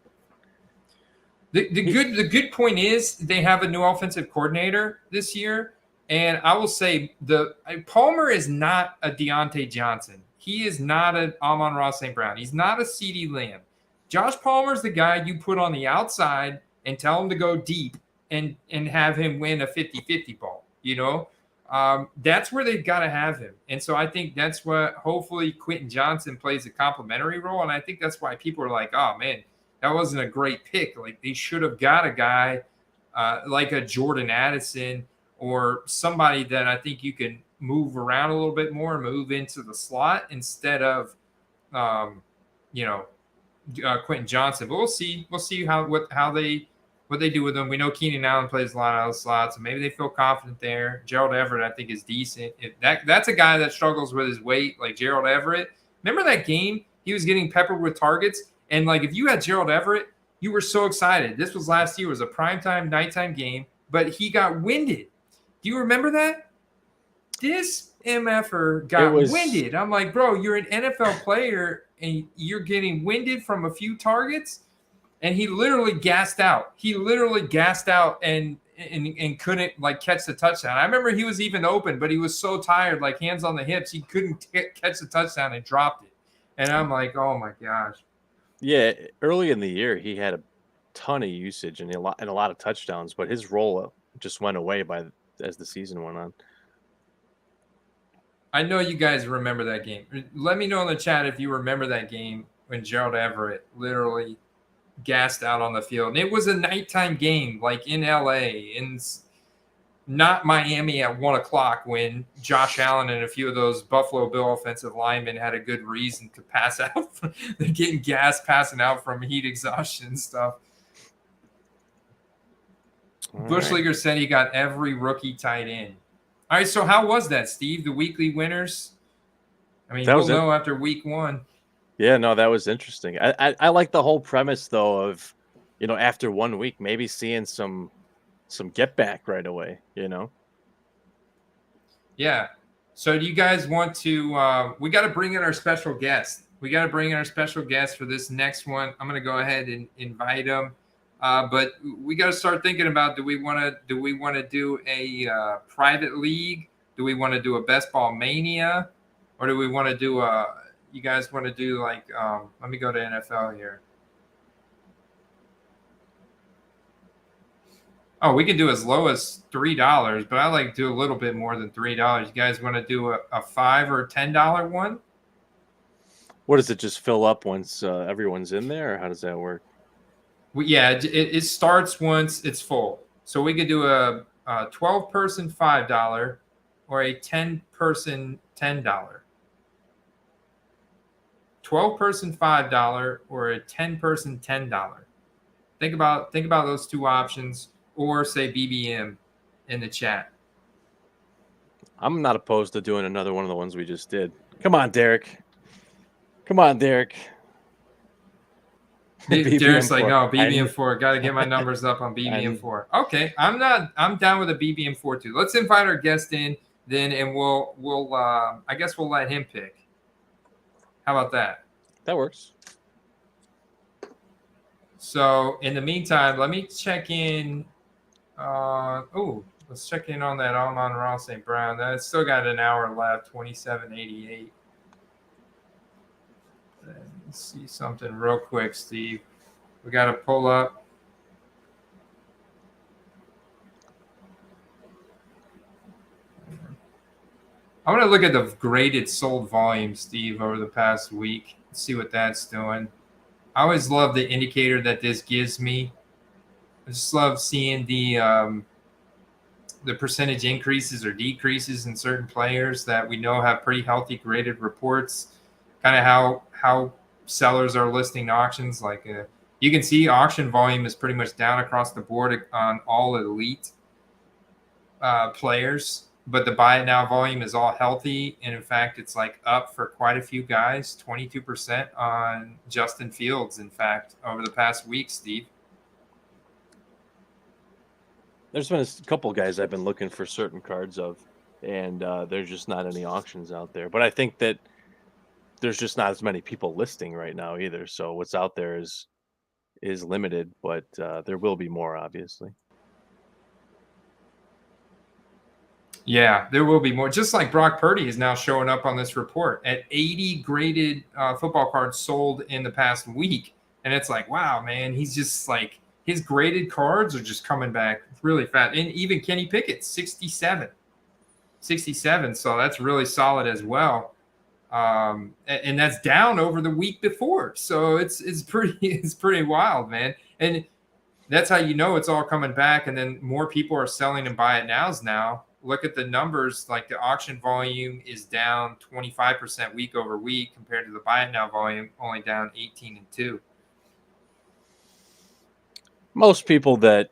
The good point is they have a new offensive coordinator this year, and I will say Palmer is not a Deontay Johnson. He is not an Amon-Ra St. Brown. He's not a CeeDee Lamb. Josh Palmer's the guy you put on the outside and tell him to go deep and have him win a 50-50 ball, you know? That's where they've got to have him. And so I think that's what hopefully Quentin Johnson plays a complementary role. And I think that's why people are like, oh, man, that wasn't a great pick. Like, they should have got a guy like a Jordan Addison or somebody that I think you can move around a little bit more and move into the slot instead of, Quentin Johnson. But we'll see. We'll see what they do with them. We know Keenan Allen plays a lot out of the slot, so maybe they feel confident there. Gerald Everett, I think, is decent. That's a guy that struggles with his weight, like Gerald Everett. Remember that game? He was getting peppered with targets. And, like, if you had Gerald Everett, you were so excited. This was last year. It was a primetime, nighttime game, but he got winded. Do you remember that? This MFer got winded. I'm like, bro, you're an NFL player, and you're getting winded from a few targets? And he literally gassed out. And couldn't like catch the touchdown. I remember he was even open, but he was so tired, like hands on the hips, he couldn't catch the touchdown and dropped it. And I'm like, oh my gosh. Yeah, early in the year he had a ton of usage and a lot of touchdowns, but his role just went away as the season went on. I know you guys remember that game. Let me know in the chat if you remember that game when Gerald Everett literally gassed out on the field. And it was a nighttime game, like in LA, in not Miami at 1 o'clock when Josh Allen and a few of those Buffalo Bill offensive linemen had a good reason to pass out. They're getting gassed, passing out from heat exhaustion and stuff. Bushliger said he got every rookie tight end. All right, so how was that, Steve? The weekly winners? I mean, we'll know after week 1. Yeah, no, that was interesting. I like the whole premise, though, of, after 1 week, maybe seeing some get back right away, Yeah. So do you guys want to we got to bring in our special guest. We got to bring in our special guest for this next one. I'm going to go ahead and invite him. But we got to start thinking about, do we want to do a private league? Do we want to do a best ball mania? Or do we want to do you guys want to do like let me go to NFL here. Oh, we can do as low as $3, but I like to do a little bit more than $3. You guys want to do a $5 or $10 one? What does it just fill up once everyone's in there, or how does that work? Yeah, it starts once it's full. So we could do a 12-person $5 or a 10-person $10. 12-person $5 or a 10-person $10. Think about those two options. Or say BBM in the chat. I'm not opposed to doing another one of the ones we just did. Come on, Derek. Derek's like, oh, BBM4. Got to get my numbers up on BBM4. Okay, I'm down with a BBM4 too. Let's invite our guest in then, and we'll I guess we'll let him pick. How about that? That works. So in the meantime, let me check in. Let's check in on that Amon-Ra St. Brown. That's still got an hour left, 27.88. Let's see something real quick, Steve. We got to pull up. I want to look at the graded sold volume, Steve, over the past week. See what that's doing. I always love the indicator that this gives me. I just love seeing the percentage increases or decreases in certain players that we know have pretty healthy graded reports. Kind of how sellers are listing auctions. Like you can see, auction volume is pretty much down across the board on all elite players, but the buy it now volume is all healthy, and in fact, it's like up for quite a few guys. 22% on Justin Fields, in fact, over the past week, Steve. There's been a couple guys I've been looking for certain cards of, and there's just not any auctions out there. But I think that there's just not as many people listing right now either. So what's out there is limited, but there will be more, obviously. Yeah, there will be more. Just like Brock Purdy is now showing up on this report at 80 graded football cards sold in the past week. And it's like, wow, man, he's just like, his graded cards are just coming back really fast. And even Kenny Pickett, 67. So that's really solid as well. And that's down over the week before. So it's pretty wild, man. And that's how you know it's all coming back. And then more people are selling and buy it nows now. Look at the numbers, like the auction volume is down 25% week over week compared to the buy it now volume, only down 18-2. Most people that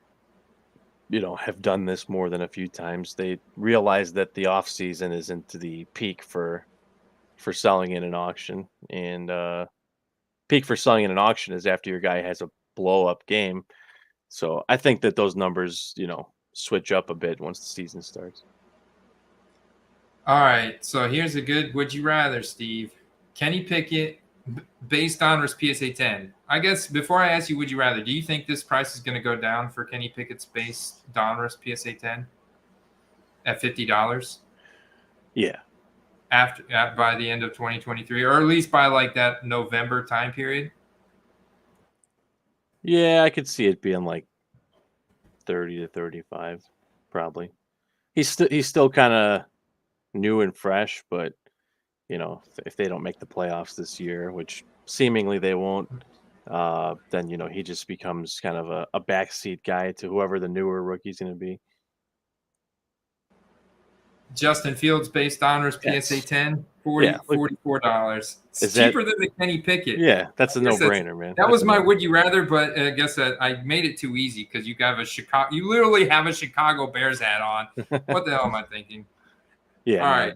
have done this more than a few times, they realize that the off season isn't the peak for selling in an auction, and peak for selling in an auction is after your guy has a blow up game. So I think that those numbers, switch up a bit once the season starts. All right, so here's a good would you rather, Steve. Kenny Pickett, base Donruss PSA 10. I guess before I ask you would you rather, do you think this price is going to go down for Kenny Pickett's base Donruss PSA 10 at $50? Yeah. By the end of 2023, or at least by like that November time period? Yeah, I could see it being like 30 to 35, probably. He's still kind of new and fresh, but if they don't make the playoffs this year, which seemingly they won't, then he just becomes kind of a backseat guy to whoever the newer rookie's going to be. Justin Fields based honors PSA Yes. 10, Yeah, $44. It's Is that- cheaper than the Kenny Pickett. Yeah, that's a I guess no-brainer, man. That was my would you rather, but I guess that I made it too easy because you literally have a Chicago Bears hat on. What the hell am I thinking? Yeah. All right.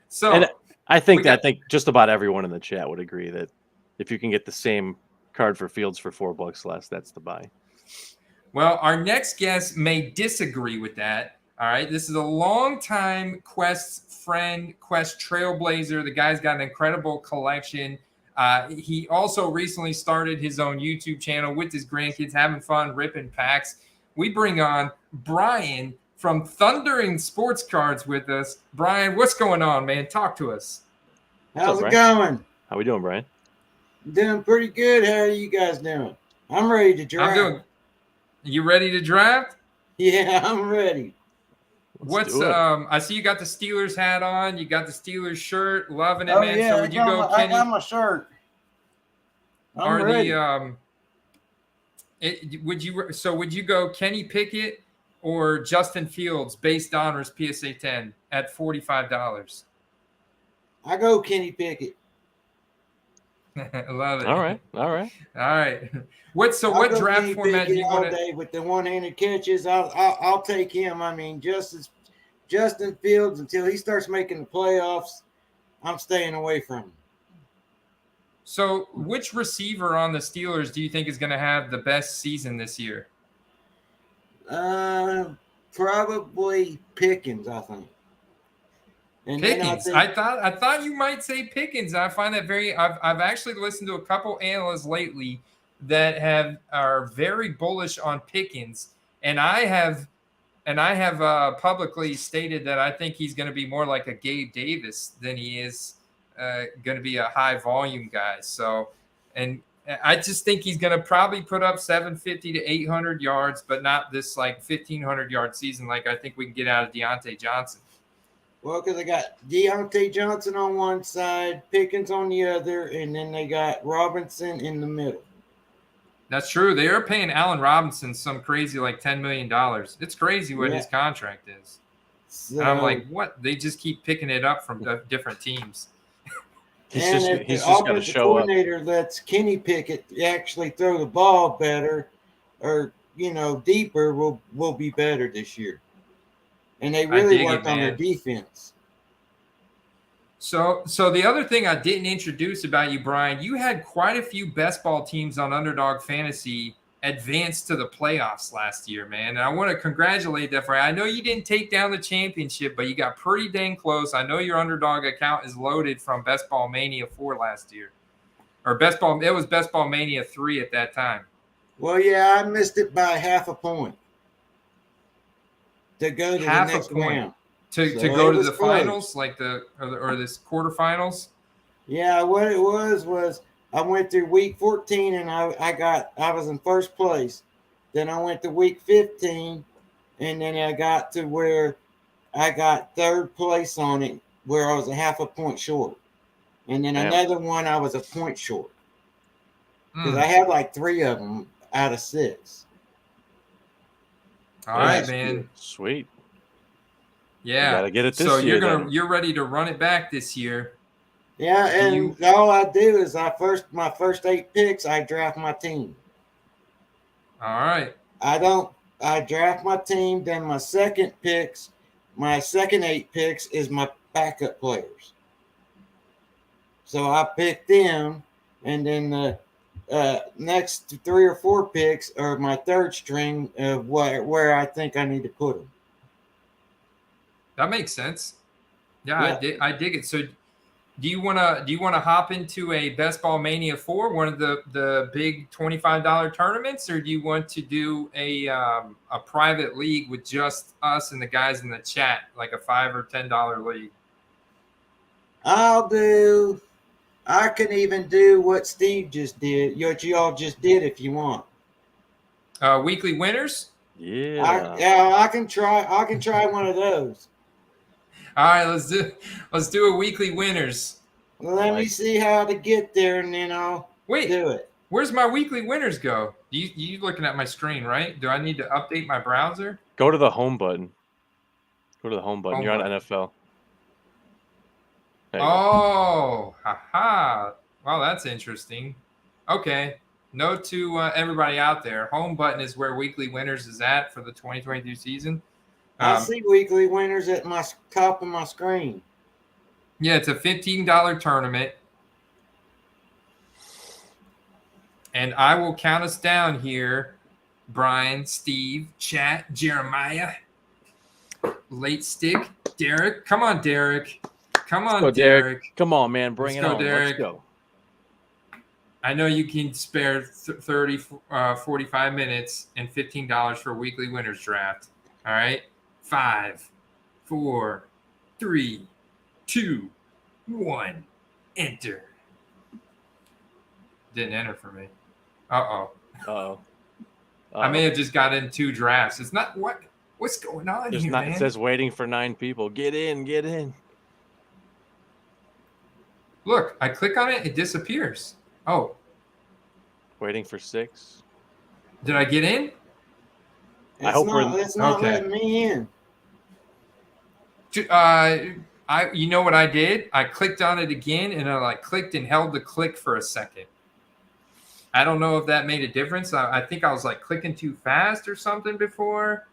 So and I think just about everyone in the chat would agree that if you can get the same card for Fields for $4 less, that's the buy. Well, our next guest may disagree with that. All right. This is a longtime Quest friend, Quest trailblazer. The guy's got an incredible collection. He also recently started his own YouTube channel with his grandkids, having fun, ripping packs. We bring on Brian from Thundering Sports Cards with us. Brian, what's going on, man? Talk to us. How's it going? How we doing, Brian? Doing pretty good. How are you guys doing? I'm ready to draft. You ready to draft? Yeah, I'm ready. I see you got the Steelers hat on. You got the Steelers shirt. Loving it, man. Yeah, so would you go, Kenny? I got my shirt. I'm ready. Would you go Kenny Pickett or Justin Fields based honors PSA 10 at $45? I go Kenny Pickett. I love it. All right. What draft Kenny format do you want to? With the one-handed catches, I'll take him. I mean, Justin Fields, until he starts making the playoffs, I'm staying away from him. So, which receiver on the Steelers do you think is going to have the best season this year? Probably Pickens, I think. And Pickens. I thought you might say Pickens. I find that I've actually listened to a couple analysts lately that are very bullish on Pickens, and I have publicly stated that I think he's going to be more like a Gabe Davis than he is going to be a high volume guy. So, and I just think he's going to probably put up 750 to 800 yards, but not this like 1,500 yard season like I think we can get out of Deontay Johnson. Well, because they got Deontay Johnson on one side, Pickens on the other, and then they got Robinson in the middle. That's true. They are paying Allen Robinson some crazy like $10 million. It's crazy what his contract is. So, and I'm like, what? They just keep picking it up from different teams. He's just got to show up. The coordinator lets Kenny Pickett actually throw the ball better, or deeper, will be better this year. And they really worked on their defense. So the other thing I didn't introduce about you, Brian, you had quite a few best ball teams on Underdog Fantasy advance to the playoffs last year, man. And I want to congratulate that for you. I know you didn't take down the championship, but you got pretty dang close. I know your Underdog account is loaded from Best Ball Mania 4 last year. Or it was Best Ball Mania 3 at that time. Well, yeah, I missed it by half a point. To go to the next round. To go to the finals, like or this quarterfinals? Yeah, what it was I went through week 14 and I was in first place. Then I went to week 15 and then I got to where I got third place on it, where I was a half a point short. And then another one I was a point short. Because I had like 3 of them out of 6. All right, man. Sweet. Yeah. You gotta get it this year. You're ready to run it back this year. Yeah, and all I do is my first 8 picks, I draft my team. All right. I draft my team, then my second 8 picks is my backup players. So I pick them, and then the next 3 or 4 picks are my third string of where I think I need to put them. That makes sense. Yeah. I dig it. So do you want to hop into a Best Ball Mania 4, one of the big $25 tournaments, or do you want to do a private league with just us and the guys in the chat, like a $5 or $10 league? I can even do what Steve just did, what you all just did if you want. Weekly winners? Yeah. I can try one of those. All right, let's do a weekly winners. Well, let me see how to get there, and then I'll Wait, do it. where's my weekly winners go? You looking at my screen, right? Do I need to update my browser? Go to the home button. Go to the home button. Home You're button. on NFL. There you go. Oh, haha. Well, that's interesting. Okay. Note to everybody out there, home button is where weekly winners is at for the 2022 season. I see weekly winners at my top of my screen. Yeah, it's a $15 tournament. And I will count us down here. Brian, Steve, Chat, Jeremiah, Late Stick, Derek. Come on, Derek. Come on, Go, Derek. Come on, man. Bring Let's it go, on. Derek. Let's go. I know you can spare 30, 45 minutes and $15 for a weekly winners draft. All right. 5, 4, 3, 2, 1. Enter. Didn't enter for me. Uh-oh. Uh-oh. I may have just got in 2 drafts. It's not what's going on here, man? It says waiting for 9 people. Get in, get in. Look, I click on it, it disappears. Oh. Waiting for 6. Did I get in? It's not letting me in. You know what I did? I clicked on it again, and I clicked and held the click for a second. I don't know if that made a difference. I think I was clicking too fast or something before.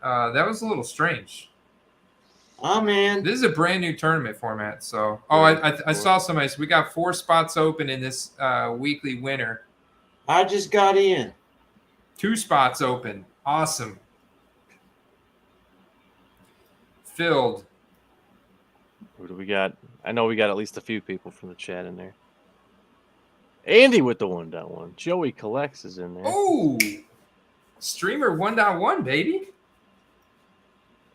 That was a little strange. Oh, man. This is a brand new tournament format. So, I saw somebody. So we got 4 spots open in this weekly winner. I just got in. 2 spots open. Awesome. Filled. Who do we got? I know we got at least a few people from the chat in there. Andy with the 1.1. Joey Collects is in there. Oh, streamer 1.1, baby.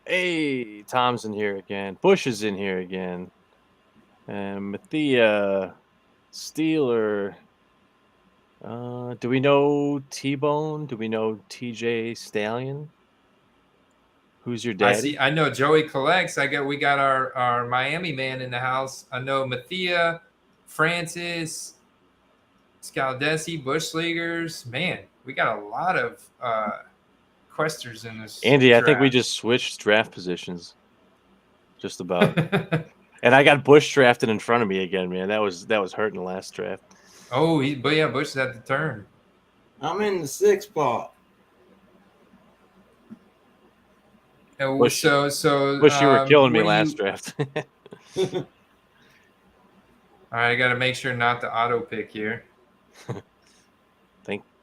Hey, Tom's in here again. Bush is in here again. And Mathia, Steeler. Do we know T-Bone? Do we know TJ Stallion? Who's your daddy? I know Joey Collects. We got our Miami man in the house. I know Mathia, Francis, Scaldesi, Bushleaguers. Man, we got a lot of questers in this. Andy, draft. I think we just switched draft positions. Just about. And I got Bush drafted in front of me again, man. That was hurting the last draft. Oh, Bush had the turn. I'm in the 6th spot. Bush, you were killing me last draft. All right, I got to make sure not to auto pick here.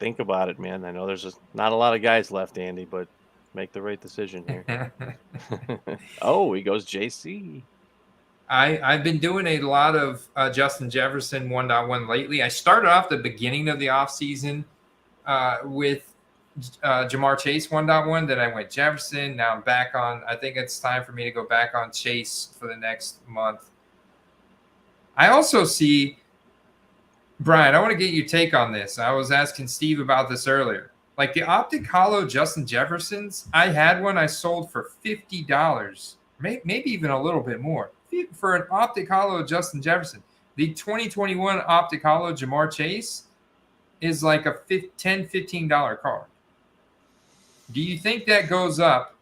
Think about it, man. I know there's not a lot of guys left, Andy, but make the right decision here. Oh, he goes JC. I've been doing a lot of Justin Jefferson 1.1 lately. I started off the beginning of the offseason with Jamar Chase 1.1. Then I went Jefferson. Now I'm back on. I think it's time for me to go back on Chase for the next month. I also see, Brian, I want to get your take on this. I was asking Steve about this earlier. Like the Optic Hollow Justin Jeffersons, I had one I sold for $50, maybe even a little bit more. For an Optic Hollow Justin Jefferson. The 2021 Optic Hollow Jamar Chase is like a $15 card. Do you think that goes up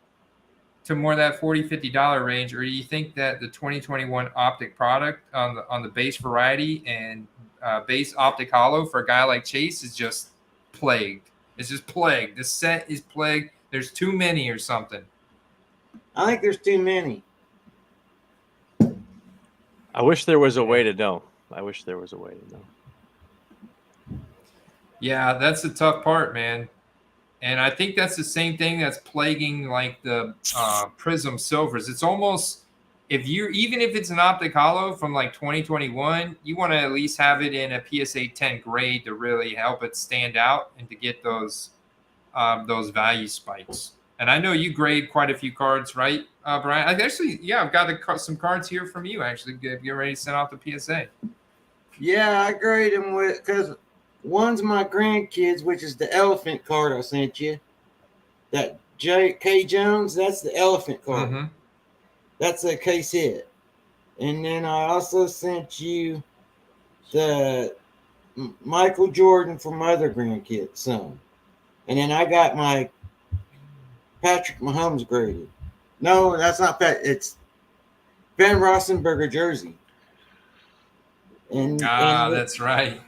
to more that $40, $50 range, or do you think that the 2021 Optic product on the base variety and base Optic Hollow for a guy like Chase is just plagued? It's just plagued. The set is plagued. There's too many or something. I think there's too many. I wish there was a way to know. Yeah, that's the tough part, man. And I think that's the same thing that's plaguing like the Prism Silvers. It's almost even if it's an Optic Hollow from like 2021, you want to at least have it in a PSA 10 grade to really help it stand out and to get those value spikes. And I know you grade quite a few cards, right, Brian? I've got some cards here from you, actually. Get ready to send off the PSA. Yeah, I grade them because one's my grandkids, which is the elephant card I sent you. That K. Jones, that's the elephant card. Mm-hmm. That's a case hit. And then I also sent you the Michael Jordan from other grandkids son. And then I got my Patrick Mahomes graded. No, that's not Pat. It's Ben Roethlisberger jersey. And that's right.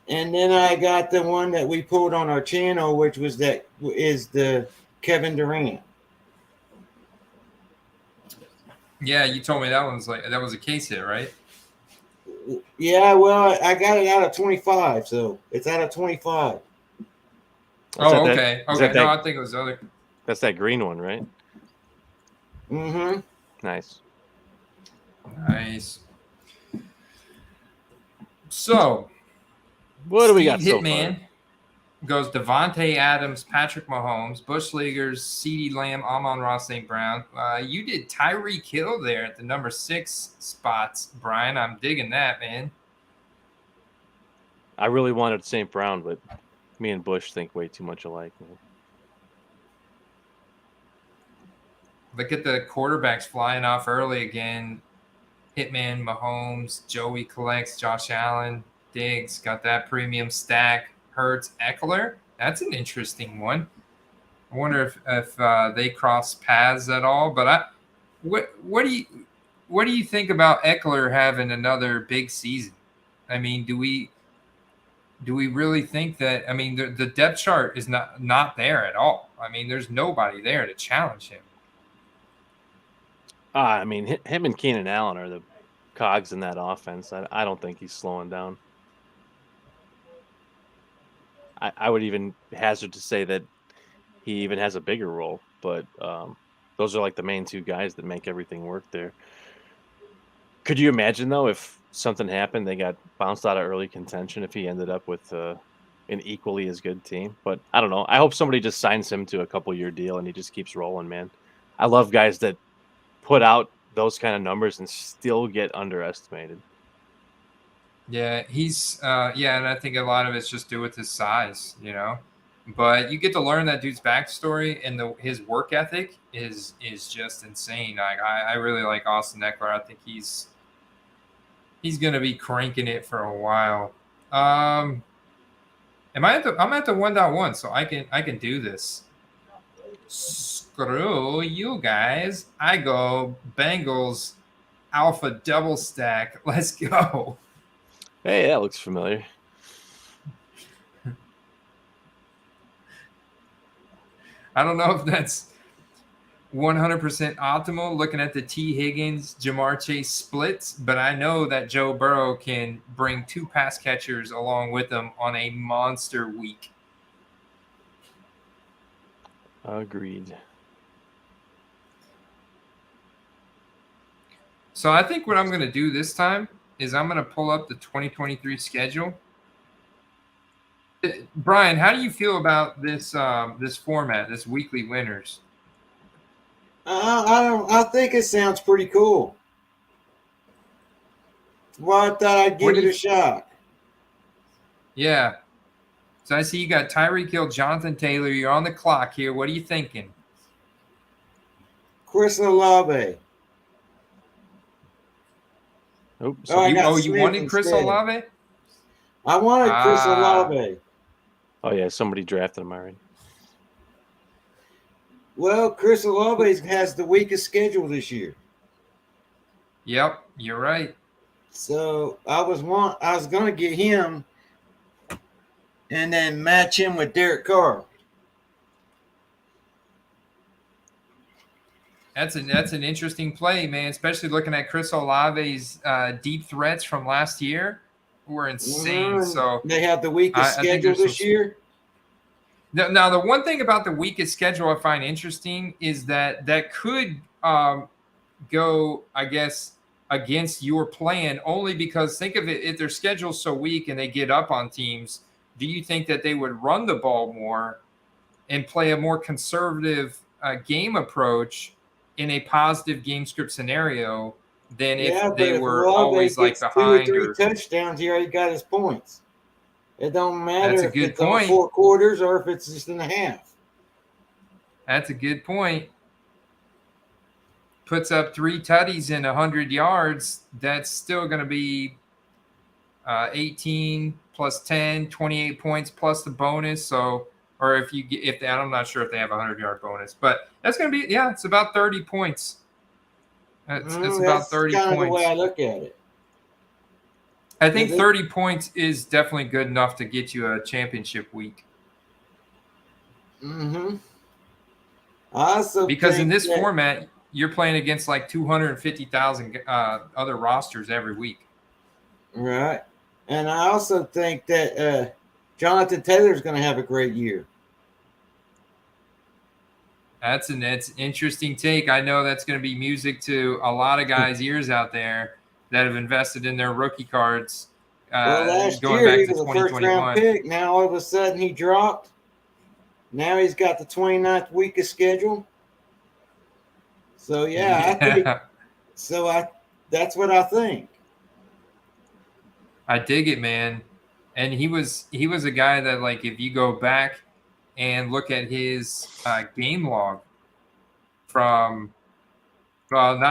And then I got the one that we pulled on our channel, which is the Kevin Durant. Yeah, you told me that was a case hit, right? Yeah, well, I got it out of 25, so it's out of 25. Oh, okay. Okay. No, I think it was the other. That's that green one, right? Mm-hmm. Nice. Nice. So, what do we got Steve so Hitman far? Goes Devontae Adams, Patrick Mahomes, Bush Leaguers, CeeDee Lamb, Amon-Ra St. Brown. You did Tyreek Hill there at the number 6 spots, Brian. I'm digging that, man. I really wanted St. Brown, but me and Bush think way too much alike, man. Look at the quarterbacks flying off early again. Hitman, Mahomes, Joey collects, Josh Allen, Diggs, got that premium stack. Hurts, Eckler. That's an interesting one. I wonder if they cross paths at all. But what do you think about Eckler having another big season? I mean, do we really think that? I mean, the depth chart is not there at all. I mean, there's nobody there to challenge him. I mean, him and Keenan Allen are the cogs in that offense. I don't think he's slowing down. I would even hazard to say that he even has a bigger role, but those are like the main two guys that make everything work there. Could you imagine, though, if something happened, they got bounced out of early contention if he ended up with an equally as good team? But I don't know. I hope somebody just signs him to a couple-year deal and he just keeps rolling, man. I love guys that put out those kind of numbers and still get underestimated. Yeah, he's and I think a lot of it's just due with his size, But you get to learn that dude's backstory, and his work ethic is just insane. I really like Austin Eckler. I think he's gonna be cranking it for a while. I'm at the 1.1, so I can do this. Screw you guys. I go Bengals alpha double stack. Let's go. Hey, that looks familiar. I don't know if that's 100% optimal looking at the T. Higgins, Jamar Chase splits, but I know that Joe Burrow can bring 2 pass catchers along with him on a monster week. Agreed. So I think what I'm going to do this time is I'm going to pull up the 2023 schedule. Brian, how do you feel about this this format, this weekly winners? I think it sounds pretty cool. Well, I thought I'd give it a shot. Yeah. So I see you got Tyreek Hill, Jonathan Taylor. You're on the clock here. What are you thinking? Chris Olave. Oh, you wanted Chris Olave? I wanted Chris Olave. Oh, yeah, somebody drafted him already. Well, Chris Olave has the weakest schedule this year. Yep, you're right. So I was going to get him and then match him with Derek Carr. That's an interesting play, man. Especially looking at Chris Olave's deep threats from last year were insane. So they have the weakest schedule this year. Now, the one thing about the weakest schedule I find interesting is that could go, I guess, against your plan, only because think of it, if their schedule's so weak and they get up on teams, do you think that they would run the ball more and play a more conservative game approach in a positive game script scenario than if they were always like behind? 2 or 3 touchdowns, he already got his points. It don't matter if it's point. 4 quarters or if it's just in a half. That's a good point. puts up 3 tutties and 100 yards, that's still going to be 18 plus 10, 28 points plus the bonus. So, or I'm not sure if they have a 100-yard bonus, but that's going to be, it's about 30 points. It's about 30 kind points. Of the way I look at it. I think 30 points is definitely good enough to get you a championship week. Mm-hmm. Also, because in this format, you're playing against like 250,000 other rosters every week. Right. And I also think that Jonathan Taylor's going to have a great year. That's an interesting take. I know that's going to be music to a lot of guys' ears out there that have invested in their rookie cards. Well, last going year back he to was a first-round pick. Now all of a sudden he dropped. Now he's got the 29th week of schedule. So I think so. That's what I think. I dig it, man. And he was a guy that, like, if you go back and look at his game log from, I'm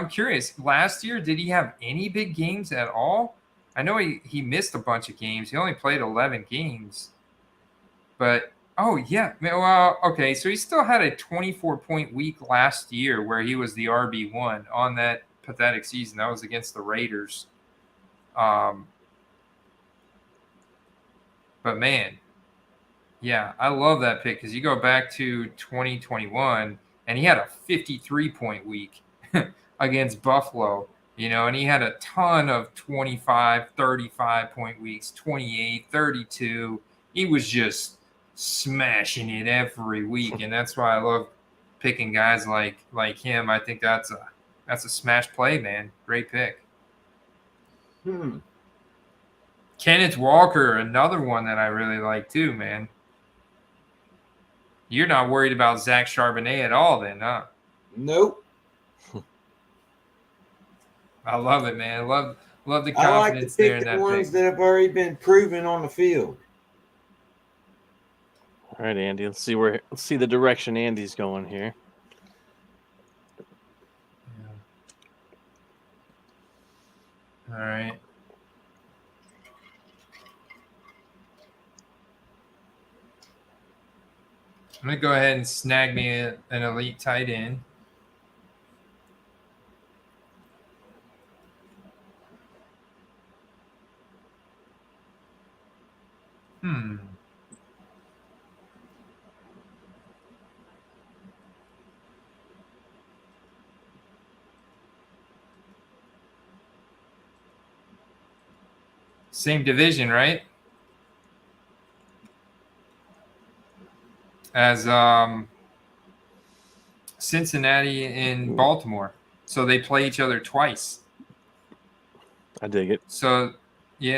curious. Last year, did he have any big games at all? I know he missed a bunch of games. He only played 11 games. But, okay. So he still had a 24-point week last year where he was the RB1 on that pathetic season. That was against the Raiders. But, man, I love that pick because you go back to 2021 and he had a 53-point week against Buffalo, and he had a ton of 25, 35-point weeks, 28, 32. He was just smashing it every week, and that's why I love picking guys like him. I think that's a smash play, man. Great pick. Kenneth Walker, another one that I really like too, man. You're not worried about Zach Charbonnet at all then, huh? Nope. I love it, man. Love the confidence I like to pick there in the that ones pick. that have already been proven on the field. All right, Andy. Let's see the direction Andy's going here. All right. I'm going to go ahead and snag me an elite tight end. Same division, right? As Cincinnati and Baltimore. So they play each other twice. I dig it. So,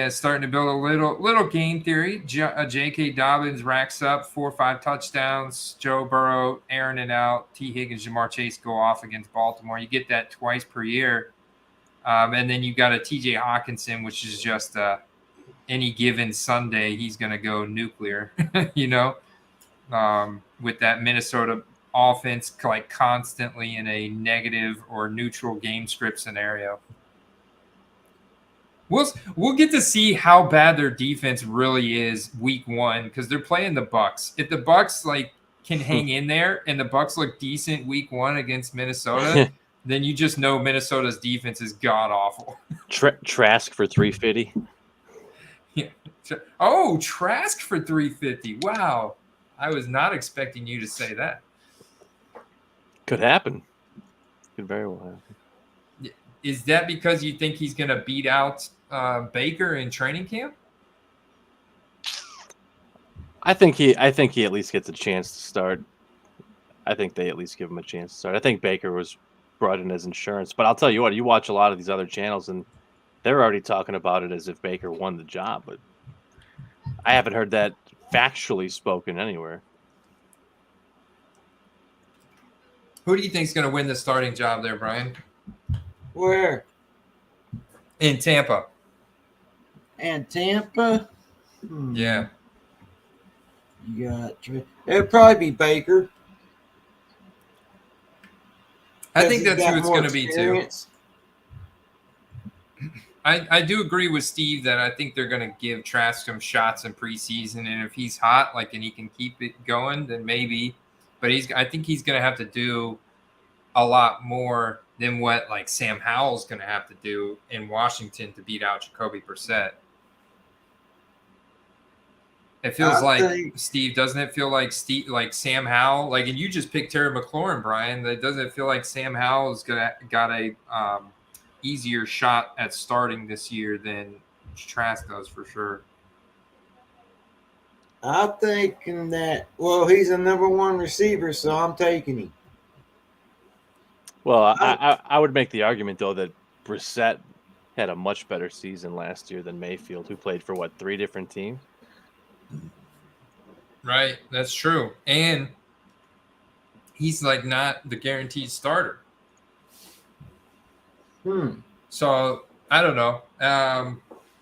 starting to build a little game theory. J.K. Dobbins racks up 4 or 5 touchdowns. Joe Burrow airing it out. T. Higgins, Jamar Chase go off against Baltimore. You get that twice per year. And then you've got a T.J. Hawkinson, which is just any given Sunday, he's going to go nuclear, with that Minnesota offense like constantly in a negative or neutral game script scenario. We'll get to see how bad their defense really is week 1 because they're playing the Bucs. If the Bucs can hang in there and the Bucs look decent week 1 against Minnesota, then you just know Minnesota's defense is god awful. Trask for 350. Yeah. Oh, Trask for 350. Wow. I was not expecting you to say that. Could happen. Could very well happen. Is that because you think he's going to beat out Baker in training camp? I think he at least gets a chance to start. I think they at least give him a chance to start. I think Baker was brought in as insurance, but I'll tell you what, you watch a lot of these other channels and they're already talking about it as if Baker won the job, but I haven't heard that factually spoken anywhere. Who do you think is going to win the starting job there, Brian? Where? In Tampa. And Tampa? Yeah. You got it'd probably be Baker. I think he's that's who got it's more going to be too. experience. I do agree with Steve that I think they're going to give Trask some shots in preseason, and if he's hot, and he can keep it going, then maybe. But I think he's going to have to do a lot more than what Sam Howell's going to have to do in Washington to beat out Jacoby Brissett. It feels Steve, doesn't it feel like Sam Howell, and you just picked Terry McLaurin, Brian? That doesn't feel like Sam Howell's got a easier shot at starting this year than Trask does for sure. I'm thinking that. Well, he's a number 1 receiver, so I'm taking him. Well, I would make the argument though that Brissett had a much better season last year than Mayfield, who played for 3 different teams. Right, that's true, and he's not the guaranteed starter. So I don't know.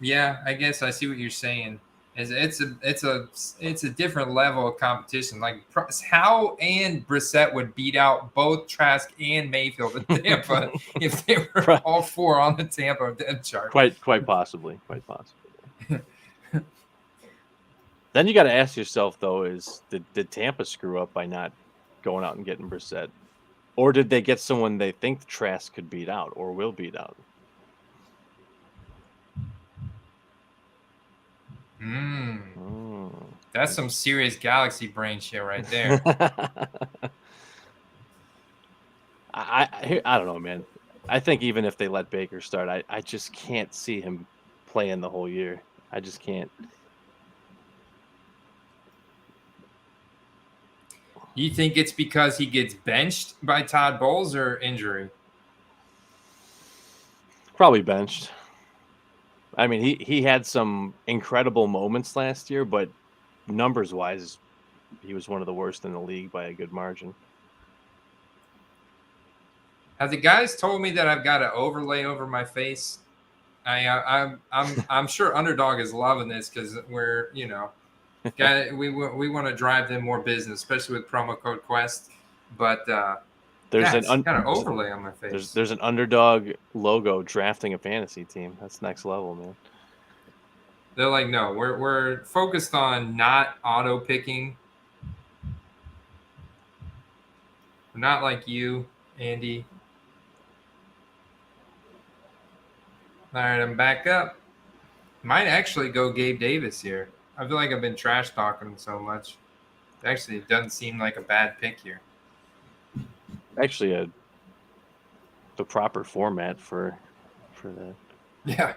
Yeah, I guess I see what you're saying. It's a different level of competition. Howe and Brissett would beat out both Trask and Mayfield in Tampa if they were all 4 on the Tampa depth chart. Quite possibly. Then you got to ask yourself though: did Tampa screw up by not going out and getting Brissett, or did they get someone they think Trask could beat out or will beat out? That's some serious galaxy brain shit right there. I don't know, man. I think even if they let Baker start, I just can't see him playing the whole year. I just can't. You think it's because he gets benched by Todd Bowles or injury? Probably benched. I mean, he had some incredible moments last year, but numbers-wise, he was one of the worst in the league by a good margin. Have the guys told me that I've got an overlay over my face? I'm sure Underdog is loving this because we're we want to drive them more business, especially with promo code Quest. But there's kind of overlay on my face. There's an Underdog logo drafting a fantasy team. That's next level, man. They're like, no, we're focused on not auto picking. We're not like you, Andy. All right, I'm back up. Might actually go Gabe Davis here. I feel like I've been trash talking him so much. Actually, it doesn't seem like a bad pick here. Actually, the proper format for that. Yeah.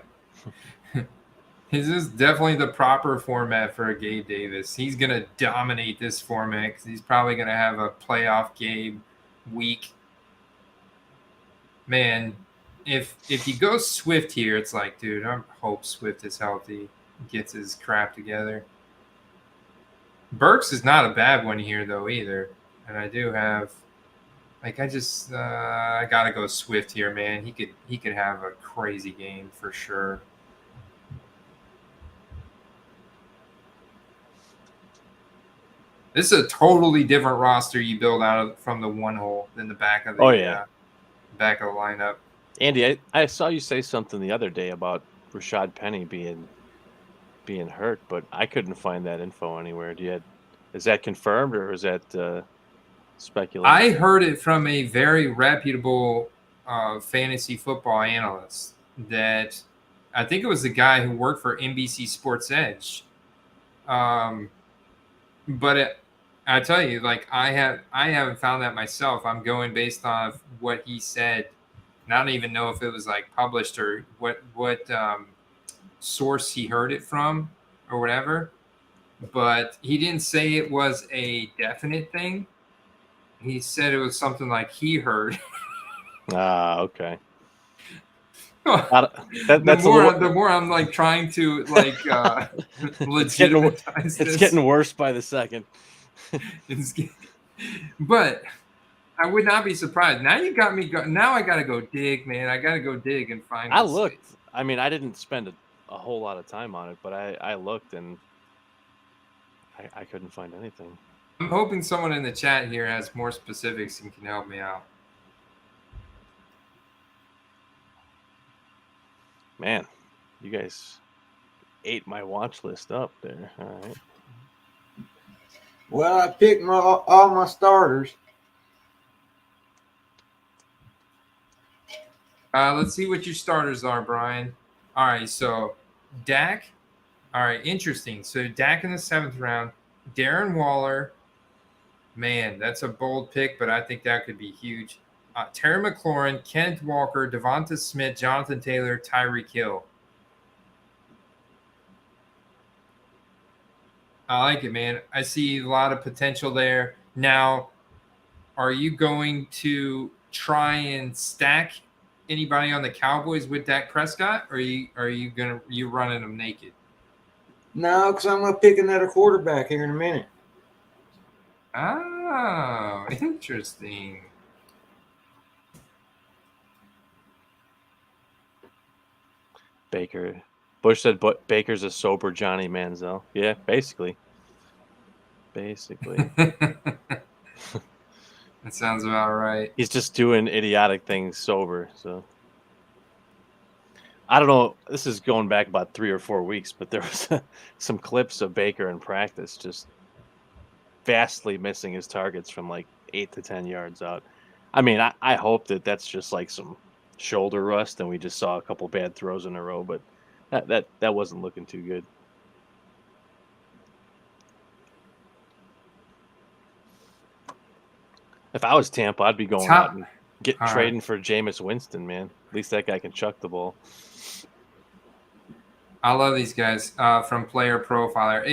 This is definitely the proper format for a Gabe Davis. He's going to dominate this format because he's probably going to have a playoff Gabe week. Man, if you go Swift here, it's like, dude, I hope Swift is healthy, gets his crap together. Burks is not a bad one here, though, either. And I do have, I got to go Swift here, man. He could have a crazy game for sure. This is a totally different roster you build out from the one hole than the back of the back of the lineup. Andy, I saw you say something the other day about Rashad Penny being hurt, but I couldn't find that info anywhere. Is that confirmed or is that speculation? I heard it from a very reputable fantasy football analyst that I think it was the guy who worked for NBC Sports Edge. But I tell you, I haven't found that myself. I'm going based on what he said. And I don't even know if it was published or what source he heard it from or whatever. But he didn't say it was a definite thing. He said it was something like he heard. Okay. The more I'm trying to legitimize it's getting worse by the second. But I would not be surprised. Now you got me. Now I got to go dig, man. I got to go dig and find. I looked. I mean, I didn't spend a whole lot of time on it, but I looked and I couldn't find anything. I'm hoping someone in the chat here has more specifics and can help me out. Man, you guys ate my watch list up there. All right. Well, I picked all my starters. Let's see what your starters are, Brian. All right, so Dak. All right, interesting. So Dak in the 7th round, Darren Waller. Man, that's a bold pick, but I think that could be huge. Terry McLaurin, Kenneth Walker, Devonta Smith, Jonathan Taylor, Tyreek Hill. I like it, man. I see a lot of potential there. Now, are you going to try and stack anybody on the Cowboys with Dak Prescott, or are you running them naked? No, because I'm gonna pick another quarterback here in a minute. Oh, interesting. Baker. Bush said Baker's a sober Johnny Manziel. Yeah, basically. That sounds about right. He's just doing idiotic things sober. So I don't know. This is going back about 3 or 4 weeks, but there was some clips of Baker in practice just vastly missing his targets from like 8 to 10 yards out. I mean, I hope that that's just like some shoulder rust and we just saw a couple bad throws in a row, but that wasn't looking too good. If I was Tampa, I'd be going out and trading for Jameis Winston, man. At least that guy can chuck the ball. I love these guys from Player Profiler.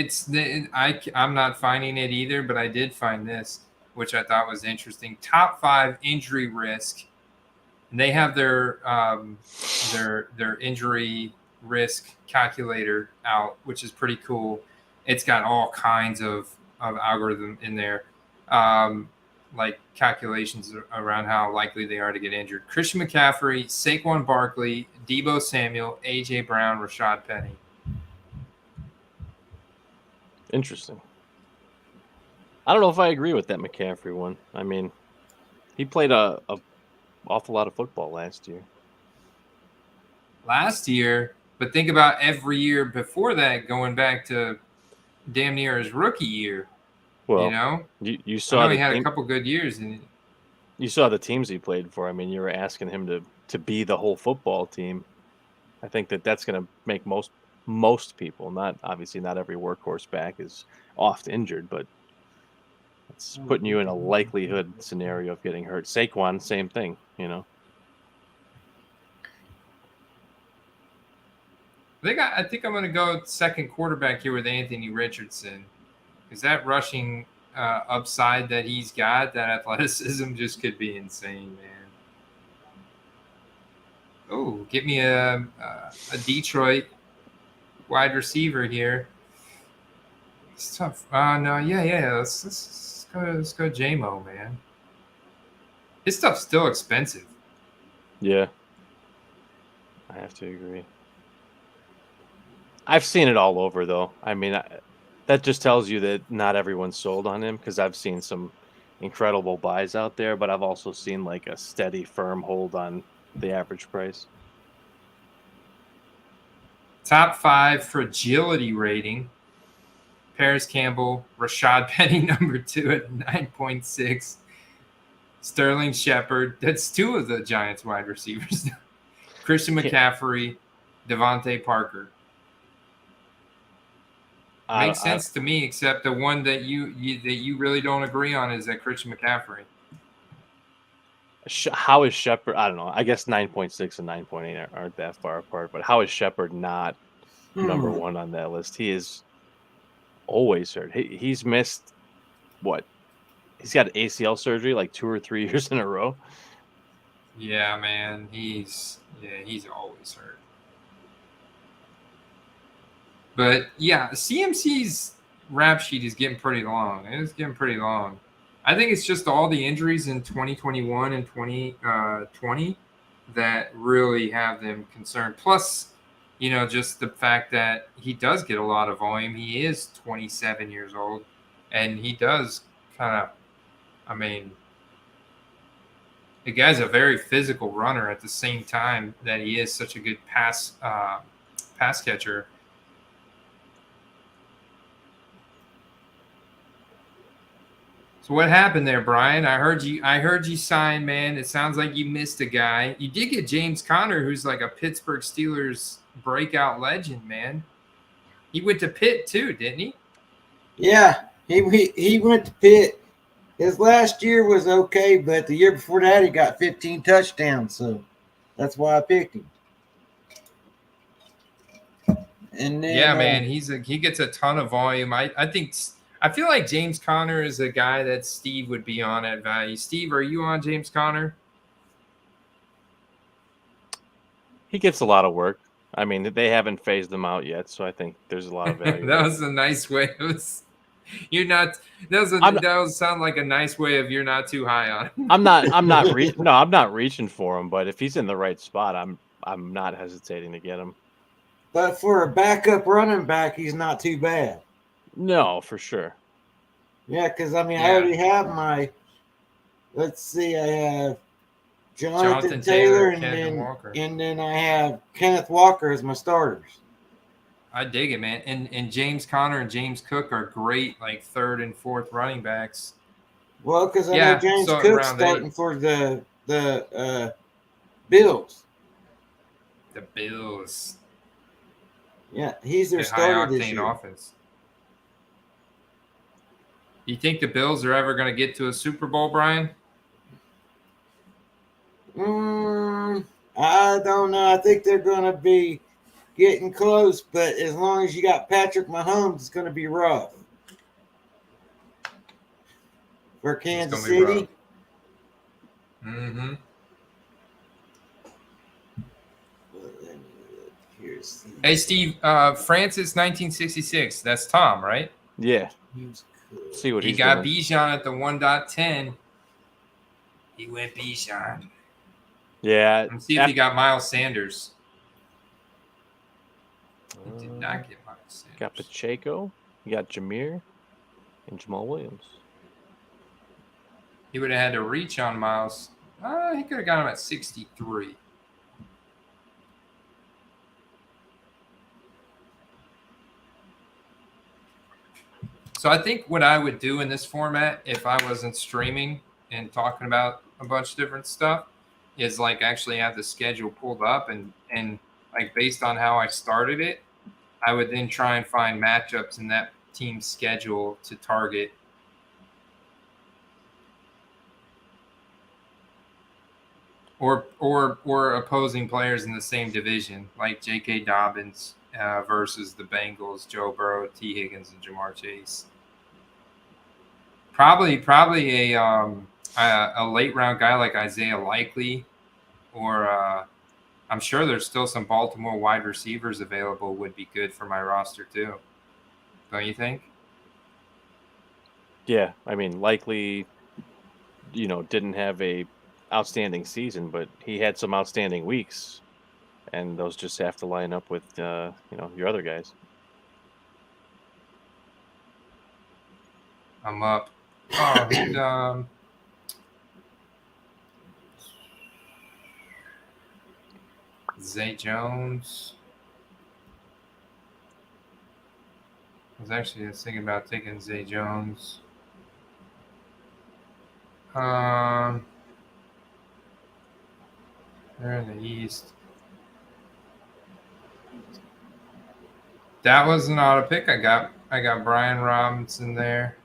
I'm not finding it either, but I did find this, which I thought was interesting. Top 5 injury risk, and they have their injury risk calculator out, which is pretty cool. It's got all kinds of algorithm in there, like calculations around how likely they are to get injured. Christian McCaffrey, Saquon Barkley, Deebo Samuel, A.J. Brown, Rashad Penny. Interesting. I don't know if I agree with that McCaffrey one. I mean, he played a awful lot of football last year. But think about every year before that, going back to damn near his rookie year. Well, you know, you saw he had a couple good years, and you saw the teams he played for. I mean, you were asking him to be the whole football team. I think that's going to make most people, not every workhorse back is oft injured, but it's putting you in a likelihood scenario of getting hurt. Saquon, same thing, you know. I think I'm going to go second quarterback here with Anthony Richardson. Because that rushing upside that he's got, that athleticism just could be insane, man. Oh, get me a Detroit wide receiver here. It's tough. No, yeah. Let's go J-Mo, man. His stuff's still expensive. Yeah, I have to agree. I've seen it all over, though. I mean, that just tells you that not everyone's sold on him, because I've seen some incredible buys out there, but I've also seen like a steady, firm hold on the average price. Top 5 fragility rating. Paris Campbell, Rashad Penny, number 2 at 9.6. Sterling Shepard. That's 2 of the Giants wide receivers. Christian McCaffrey, Devontae Parker. Makes sense to me, except the one that you really don't agree on is that Christian McCaffrey. How is Shepard? I don't know. I guess 9.6 and 9.8 aren't that far apart, but how is Shepard not number 1 on that list? He is always hurt. He's missed what? He's got ACL surgery like 2 or 3 years in a row. Yeah, man. He's always hurt. But yeah, CMC's rap sheet is getting pretty long. It's getting pretty long. I think it's just all the injuries in 2021 and 2020 that really have them concerned. Plus, just the fact that he does get a lot of volume. He is 27 years old, and he does kind of, The guy's a very physical runner at the same time that he is such a good pass catcher. So what happened there, Brian? I heard you sign, man. It sounds like you missed a guy. You did get James Conner, who's like a Pittsburgh Steelers breakout legend, man. He went to Pitt too, didn't he? Yeah, he went to Pitt. His last year was okay, but the year before that he got 15 touchdowns, so that's why I picked him. And then, yeah, man, he gets a ton of volume. I feel like James Conner is a guy that Steve would be on at value. Steve, are you on James Conner? He gets a lot of work. I mean, they haven't phased him out yet, so I think there's a lot of value. That was a nice way. You're not. That does sound like a nice way of you're not too high on him. I'm not reaching for him, but if he's in the right spot, I'm not hesitating to get him. But for a backup running back, he's not too bad. No, for sure. Yeah, because I already have my. Let's see, I have Jonathan Taylor, and then I have Kenneth Walker as my starters. I dig it, man. And James Conner and James Cook are great, like third and fourth running backs. Well, because I know James Cook's starting for the Bills. The Bills. Yeah, he's their starter this year. Offense. You think the Bills are ever going to get to a Super Bowl, Brian? I don't know. I think they're going to be getting close, but as long as you got Patrick Mahomes, it's going to be rough. For Kansas City. Mm-hmm. Hey, Steve, Francis 1966. That's Tom, right? Yeah. See what he got Bijan at the 1.10. He went Bijan. Yeah. Let's see if he got Miles Sanders. He did not get Miles Sanders. Got Pacheco. You got Jameer and Jamal Williams. He would have had to reach on Miles. He could have got him at 63. So I think what I would do in this format, if I wasn't streaming and talking about a bunch of different stuff, is like actually have the schedule pulled up and like based on how I started it, I would then try and find matchups in that team's schedule to target. Or opposing players in the same division, like J.K. Dobbins versus the Bengals, Joe Burrow, T. Higgins, and Jamar Chase. Probably a late round guy like Isaiah Likely, or I'm sure there's still some Baltimore wide receivers available would be good for my roster too. Don't you think? Yeah, I mean, Likely, didn't have a outstanding season, but he had some outstanding weeks, and those just have to line up with your other guys. I'm up. Oh, Zay Jones. I was thinking about taking Zay Jones. They're in the East. That was an auto pick. I got Brian Robinson there.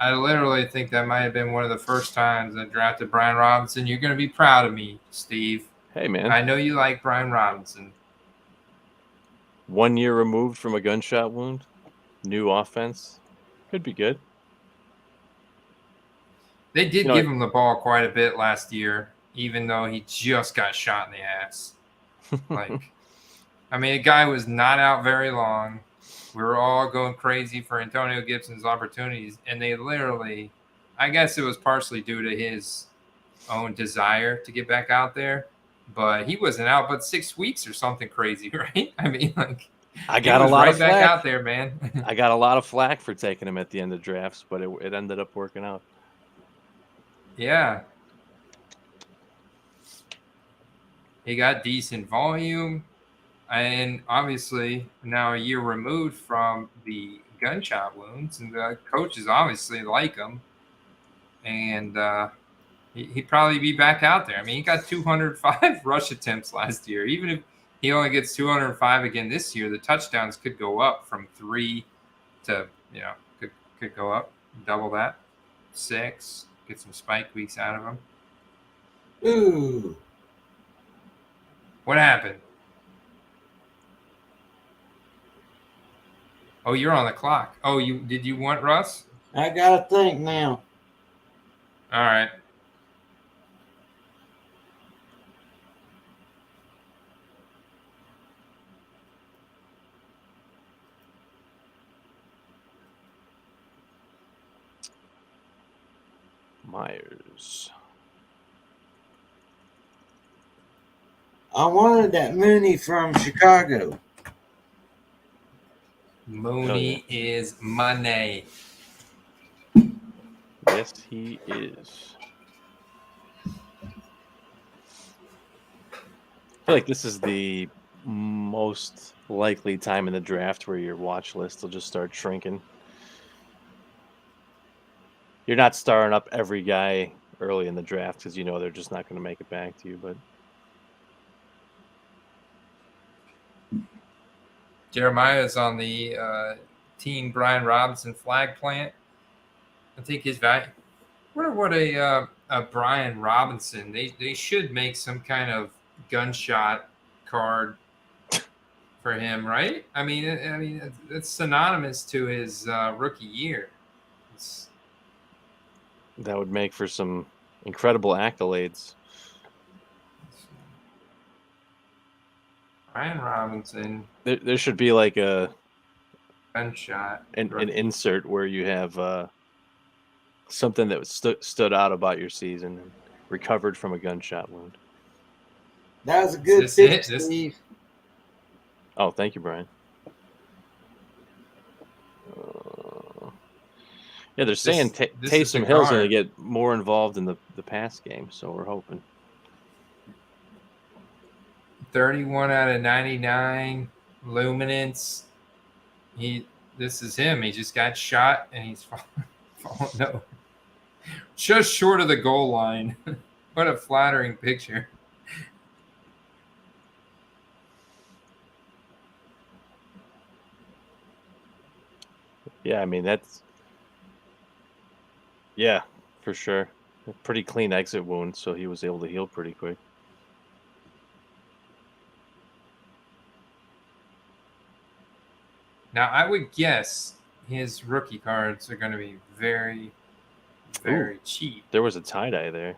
I literally think that might have been one of the first times I drafted Brian Robinson. You're going to be proud of me, Steve. Hey, man. I know you like Brian Robinson. 1 year removed from a gunshot wound. New offense. Could be good. They did give him the ball quite a bit last year, even though he just got shot in the ass. The guy was not out very long. We were all going crazy for Antonio Gibson's opportunities, and they literally, I guess it was partially due to his own desire to get back out there, but he wasn't out but 6 weeks or something crazy, right? I got a lot of flack back out there, man. I got a lot of flack for taking him at the end of drafts, but it ended up working out. Yeah. He got decent volume. And obviously, now a year removed from the gunshot wounds, and the coaches obviously like him. And he'd probably be back out there. I mean, he got 205 rush attempts last year. Even if he only gets 205 again this year, the touchdowns could go up from 3 to, could go up, double that, 6, get some spike weeks out of him. Ooh. What happened? Oh, you're on the clock. Oh, did you want Russ? I gotta think now. All right. Myers. I wanted that Mooney from Chicago. Mooney is money. Yes, he is. I feel like this is the most likely time in the draft where your watch list will just start shrinking. You're not starring up every guy early in the draft because you know they're just not going to make it back to you. But Jeremiah is on the Team Brian Robinson flag plant. I think his value. What a Brian Robinson. They should make some kind of gunshot card for him, right? I mean, it's synonymous to his rookie year. that would make for some incredible accolades. Brian Robinson. There should be like a gunshot an insert where you have something that stood out about your season and recovered from a gunshot wound. That was a good pick, Steve. Oh, thank you, Brian. Yeah, they're saying Taysom Hill's going to get more involved in the pass game, so we're hoping. 31 out of 99 luminance. This is him. He just got shot and he's falling no. Just short of the goal line. What a flattering picture. Yeah, I mean yeah, for sure. A pretty clean exit wound, so he was able to heal pretty quick. Now, I would guess his rookie cards are going to be very, very cheap. There was a tie-dye there.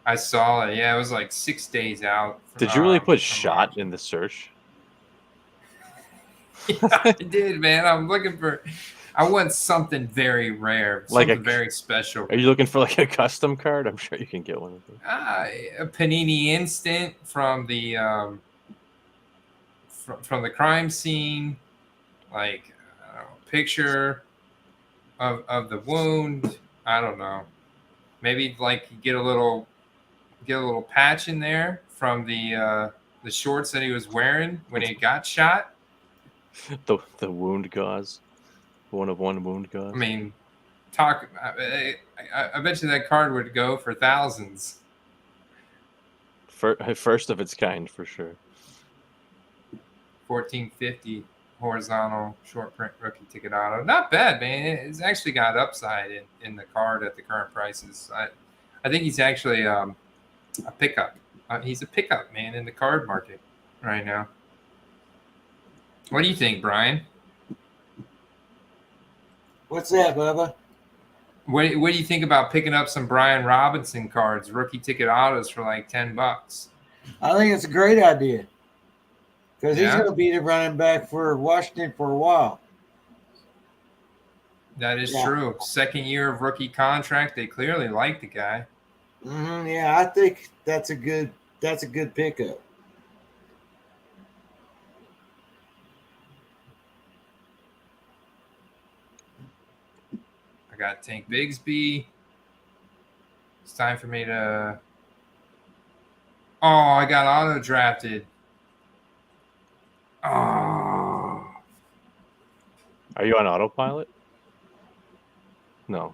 I saw it. Yeah, it was like 6 days out. Did you really put shot in the search? Yeah, I did, man. I'm looking for... I want something very rare, something very special. Are you looking for like a custom card? I'm sure you can get one of them. A Panini Instant from the from the crime scene, like picture of the wound. I don't know. Maybe like get a little patch in there from the shorts that he was wearing when he got shot. The wound gauze. One of one wound gauze. I mean, I bet you that card would go for thousands. First of its kind, for sure. 1450 horizontal short print rookie ticket auto. Not bad, man. It's actually got upside in the card at the current prices. I think he's actually a pickup. He's a pickup, man, in the card market right now. What do you think, Brian? What's that, Bubba? What do you think about picking up some Brian Robinson cards, rookie ticket autos for like $10? I think it's a great idea because he's going to be the running back for Washington for a while. That is true. Second year of rookie contract. They clearly like the guy. Yeah, I think that's a good pickup. Got Tank Bigsby. It's time for me to Oh, I got auto drafted. Oh. Are you on autopilot? No.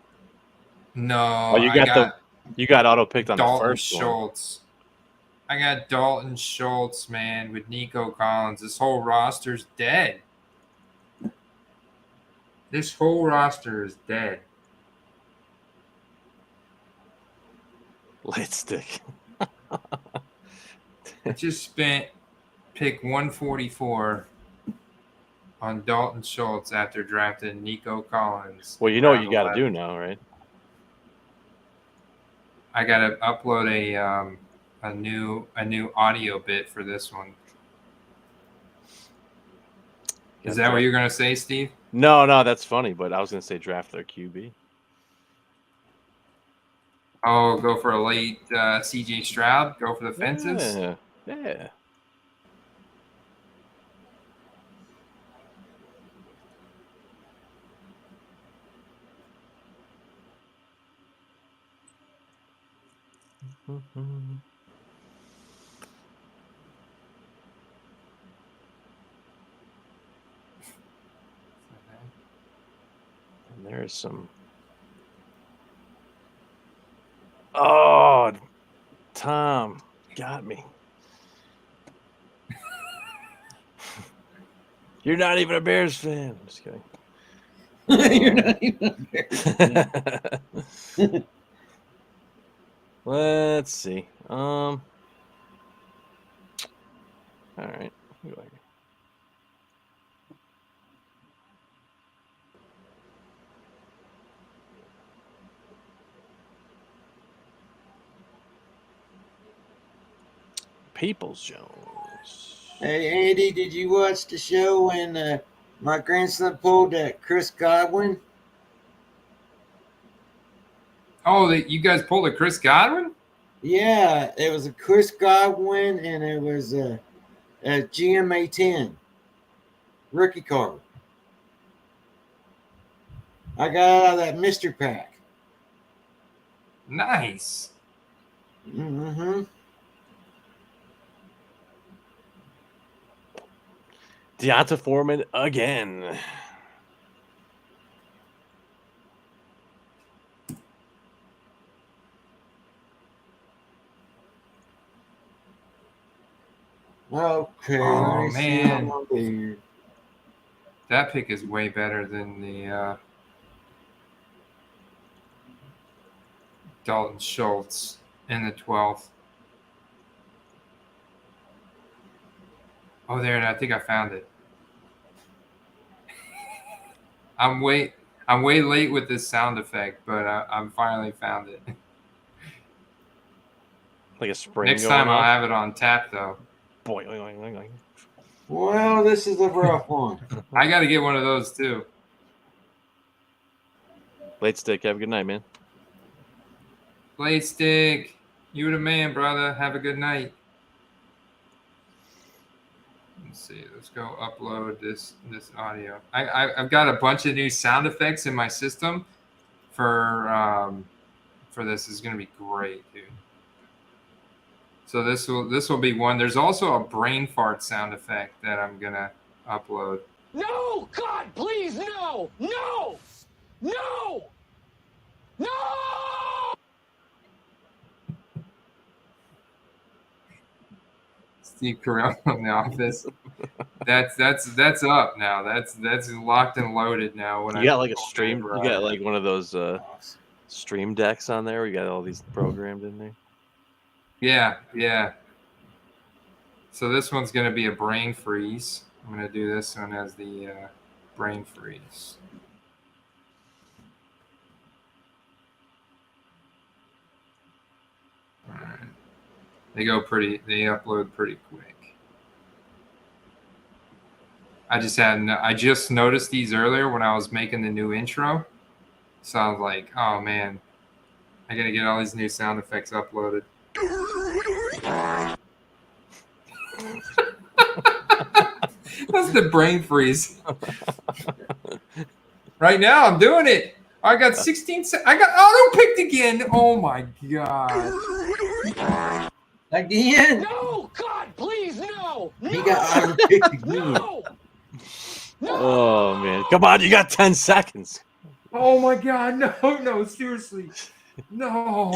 No, Oh, you got auto picked on the Dalton first one. Schultz. I got Dalton Schultz, man, with Nico Collins. This whole roster's dead. This whole roster is dead. Light stick. I just spent pick 144 on Dalton Schultz after drafting Nico Collins. Well, you know what round you got to 11. do now, right? I got to upload a new audio bit for this one. Is that what you're gonna say, Steve? No, that's funny. But I was gonna say draft their QB. Oh, go for a late CJ Stroud. Go for the fences. Yeah. And there's some. Oh, Tom got me. You're not even a Bears fan. Just kidding. You're not even a Bears fan. Let's see. All right. Peoples Jones. Hey, Andy, did you watch the show when my grandson pulled that Chris Godwin? Oh, you guys pulled a Chris Godwin? Yeah, it was a Chris Godwin, and it was a GMA 10 rookie card. I got out of that mystery pack. Nice. Mm-hmm. Deonta Foreman again. Okay. Oh, man. See That pick is way better than the Dalton Schultz in the 12th. Oh, there, I think I found it. I'm way late with this sound effect, but I'm finally found it. Like a spring. Next time I'll have it on tap, though. Boing. Well, this is a rough one. I got to get one of those, too. Late stick. Have a good night, man. Late stick. You the man, brother. Have a good night. Let's see. Let's go upload this audio. I've got a bunch of new sound effects in my system for this. Is going to be great, dude. So this will be one. There's also a brain fart sound effect that I'm gonna upload. No, God, please, no. Steve Carell in the office. That's up now. That's locked and loaded now. When you got like a stream. You got like one of those stream decks on there. We got all these programmed in there. Yeah. So this one's going to be a brain freeze. I'm going to do this one as the brain freeze. All right. They upload pretty quick. I just noticed these earlier when I was making the new intro. So I was like, oh man, I got to get all these new sound effects uploaded. That's the brain freeze. Right now, I'm doing it. I got 16. I got auto picked again. Oh my god. Again? No! God, please, no! No! He got auto-picked again. No! No! Oh man, come on! You got 10 seconds. Oh my God! No, seriously, no.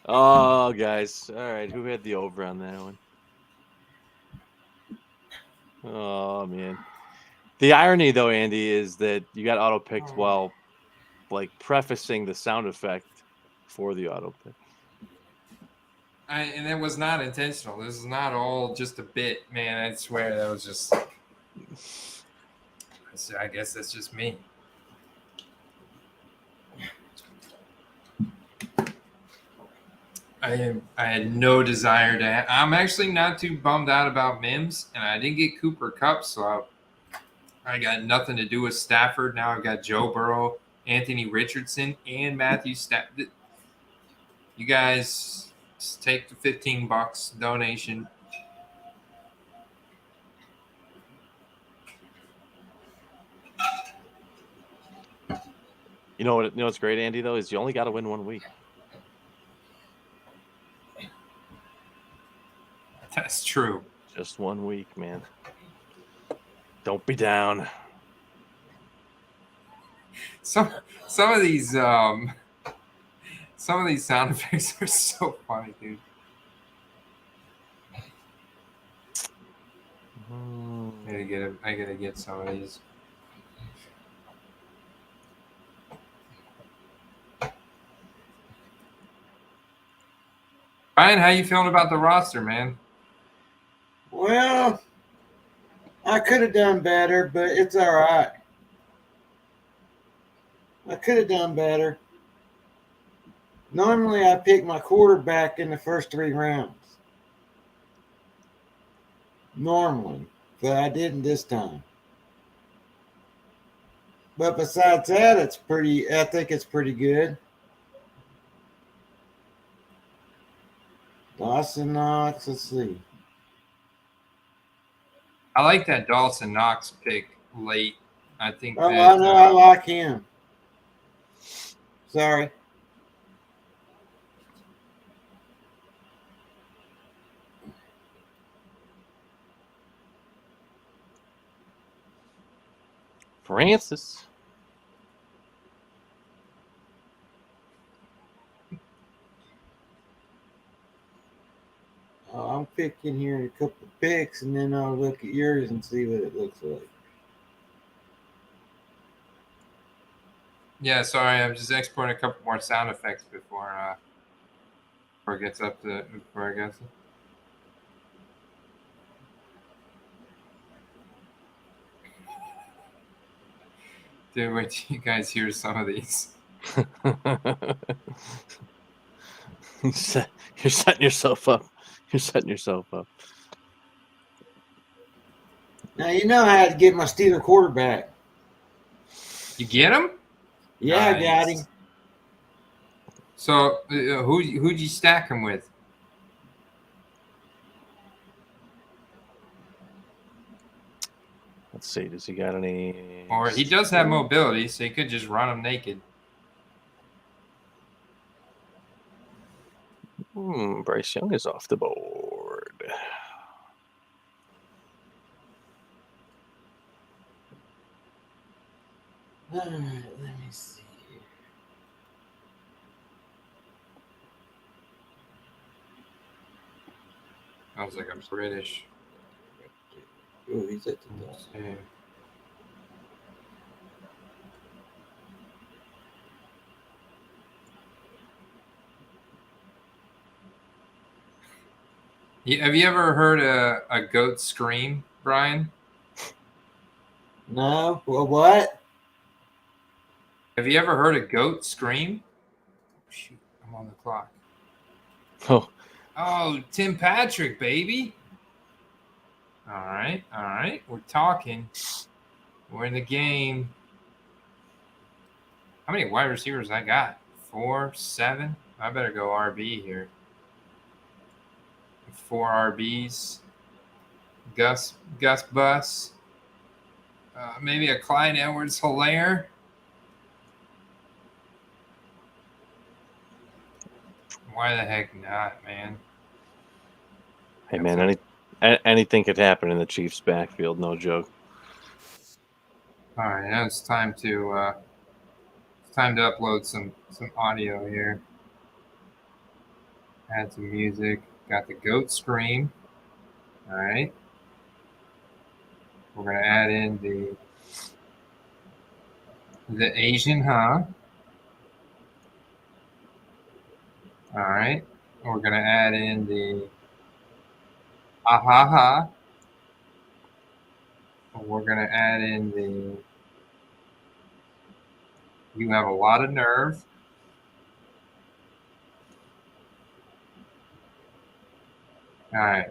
Oh, guys. All right, who had the over on that one? Oh man. The irony, though, Andy, is that you got auto picked while, like, prefacing the sound effect for the auto pick. And it was not intentional. This is not all just a bit, man. I swear that was just. I guess that's just me. I had no desire to. I'm actually not too bummed out about Mims, and I didn't get Cooper Kupp, so I got nothing to do with Stafford. Now I've got Joe Burrow, Anthony Richardson, and Matthew Stafford. You guys just take the $15 donation. You know what's great, Andy, though, is you only got to win 1 week. That's true. Just 1 week, man. Don't be down. Some of these sound effects are so funny, dude. I gotta get some of these. Ryan, how you feeling about the roster, man? Well, I could have done better, but it's all right. I could have done better. Normally, I pick my quarterback in the first 3 rounds. Normally, but I didn't this time. But besides that, I think it's pretty good. Dawson Knox, let's see. I like that Dawson Knox pick late. I think. Oh, that, I know. I like him. Sorry. Francis. I'm picking here a couple of picks, and then I'll look at yours and see what it looks like. Yeah, sorry, I'm just exporting a couple more sound effects before it gets up to before I guess. Dude, wait till you guys hear some of these. You're setting yourself up. You're setting yourself up. Now, you know I had to get my Steeler quarterback. You get him? Yeah, I Nice. got him. So who'd you stack him with? Let's see. Does he got any? Or he does have mobility, so you could just run him naked. Bryce Young is off the board. All right, let me see. Sounds like I'm British. Oh, he's at the top. Yeah. Have you ever heard a goat scream, Brian? No? Well, what? Have you ever heard a goat scream? Shoot, I'm on the clock. Oh, Tim Patrick, baby. All right. We're talking. We're in the game. How many wide receivers I got? 4, 7. I better go RB here. 4 RBs. Gus Bus. Maybe a Clyde Edwards-Helaire. Why the heck not, man? Hey, man, anything could happen in the Chiefs' backfield. No joke. All right, now it's time to upload some audio here. Add some music. Got the goat scream. All right. We're gonna add in the Asian, huh? All right. We're gonna add in the ah ha ha. We're gonna add in the you have a lot of nerve. All right.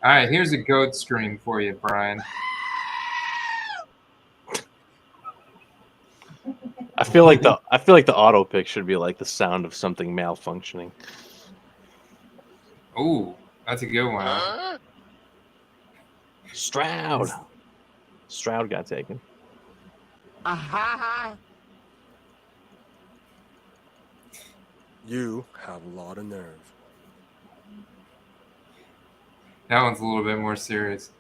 All right, here's a goat scream for you, Brian. I feel like the auto pick should be like the sound of something malfunctioning. Ooh, that's a good one. Huh? Stroud got taken. Aha! You have a lot of nerve. That one's a little bit more serious.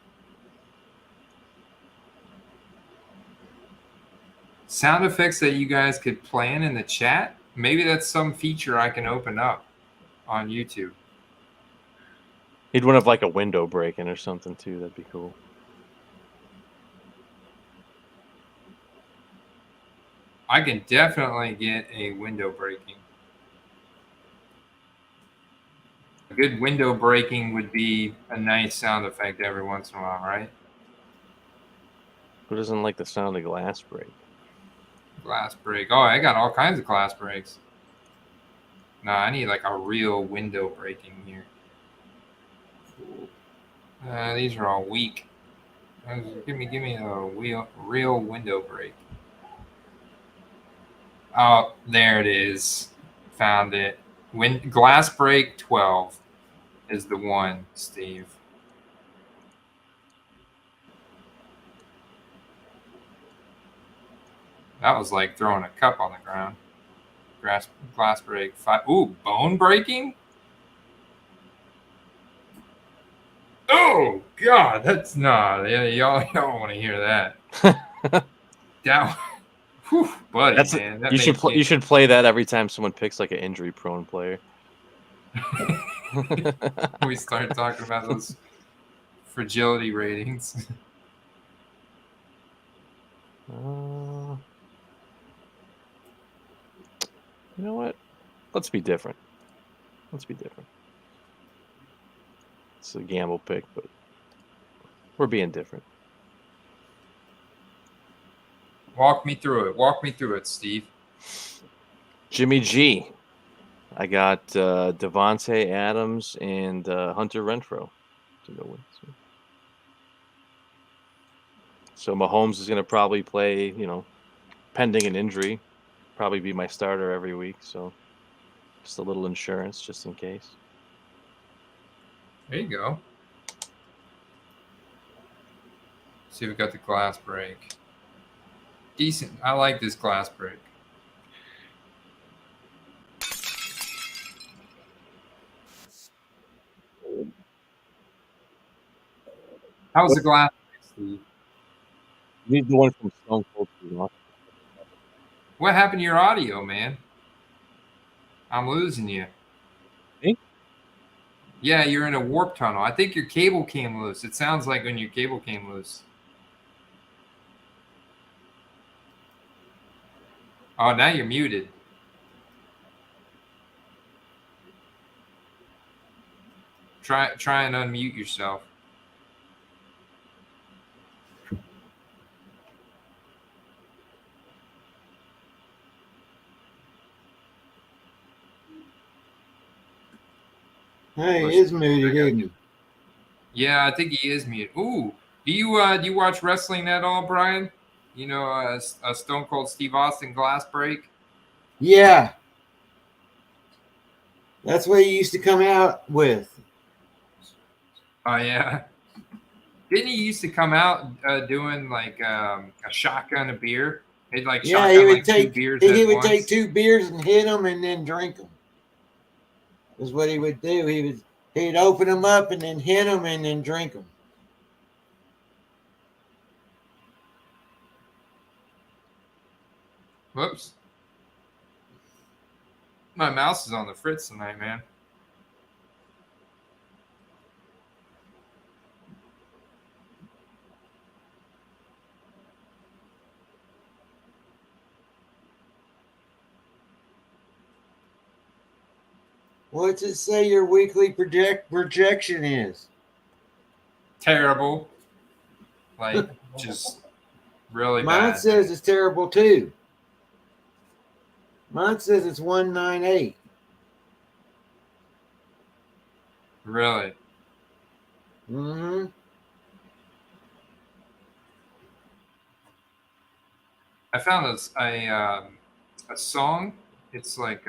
Sound effects that you guys could plan in the chat. Maybe that's some feature I can open up on YouTube. He'd want to have like a window breaking or something too. That'd be cool. I can definitely get a window breaking. A good window breaking would be a nice sound effect every once in a while, right? Who doesn't like the sound of glass break? Glass break. Oh, I got all kinds of glass breaks. No, I need like a real window breaking here. These are all weak. Give me a real window break. Oh, there it is. Found it. Glass break 12 is the one, Steve. That was like throwing a cup on the ground. Glass break 5. Ooh, bone breaking? Oh God, that's not. Yeah, y'all don't want to hear that. That, whew, buddy, man. That you should play that every time someone picks like an injury-prone player. We start talking about those fragility ratings. You know what? Let's be different. It's a gamble pick, but we're being different. Walk me through it, Steve. Jimmy G. I got Devontae Adams and Hunter Renfrow to go with. So Mahomes is going to probably play, pending an injury, probably be my starter every week. So just a little insurance just in case. There you go. See, we got the glass break. Decent. I like this glass break. How's the glass break, Steve? You need the one from Stone Cold Steve Austin. What happened to your audio, man? I'm losing you. Me? Yeah, you're in a warp tunnel. I think your cable came loose. It sounds like when your cable came loose. Oh, now you're muted. Try and unmute yourself. Hey, he is muted, isn't he? Yeah, I think he is muted. Ooh, do you watch wrestling at all, Brian? You know, a Stone Cold Steve Austin glass break. Yeah, that's what he used to come out with. Oh yeah. Didn't he used to come out doing like a shotgun of beer? He'd like Yeah, shotgun he would like take 2 beers. he would once. take 2 beers and hit them and then drink them. is what he would do. He'd open them up and then hit them and then drink them. Whoops. My mouse is on the fritz tonight, man. What's it say your weekly projection is? Terrible. Like, just really Mine bad. says it's terrible too. Mine says it's 198. Really? Mm-hmm. I found a song. It's like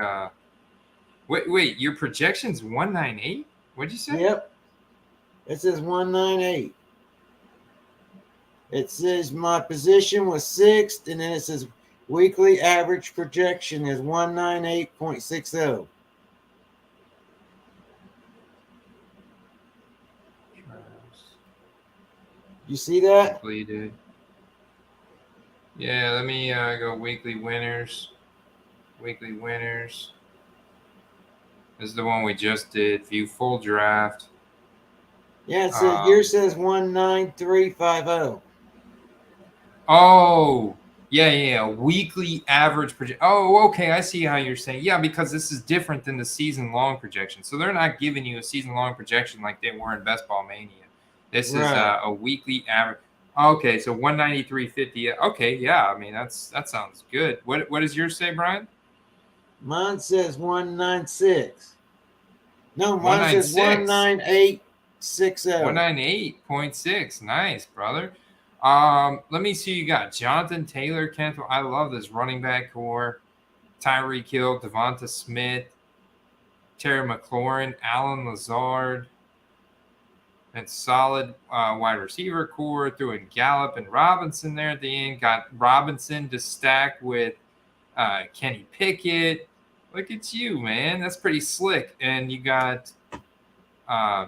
wait, your projection's 198? What'd you say? Yep. It says 198. It says my position was 6th, and then it says weekly average projection is 198.60. You see that? Completed. Yeah, let me go weekly winners. Weekly winners. This is the one we just did. View full draft. Yeah, it says yours says 19350. Oh, yeah. Weekly average projection. Oh, okay. I see how you're saying. Yeah, because this is different than the season-long projection. So they're not giving you a season-long projection like they were in Best Ball Mania. This is a weekly average. Okay, so 193.50. Okay, yeah. I mean, that sounds good. What does yours say, Brian? Mine says 196. No, mine says 196. 198.60. 198.6. Nice, brother. Let me see. You got Jonathan Taylor, Kent. I love this running back core. Tyreek Hill, Devonta Smith, Terry McLaurin, Alan Lazard. And solid wide receiver core. Threw in Gallup and Robinson there at the end. Got Robinson to stack with Kenny Pickett. Look at you, man. That's pretty slick. And you got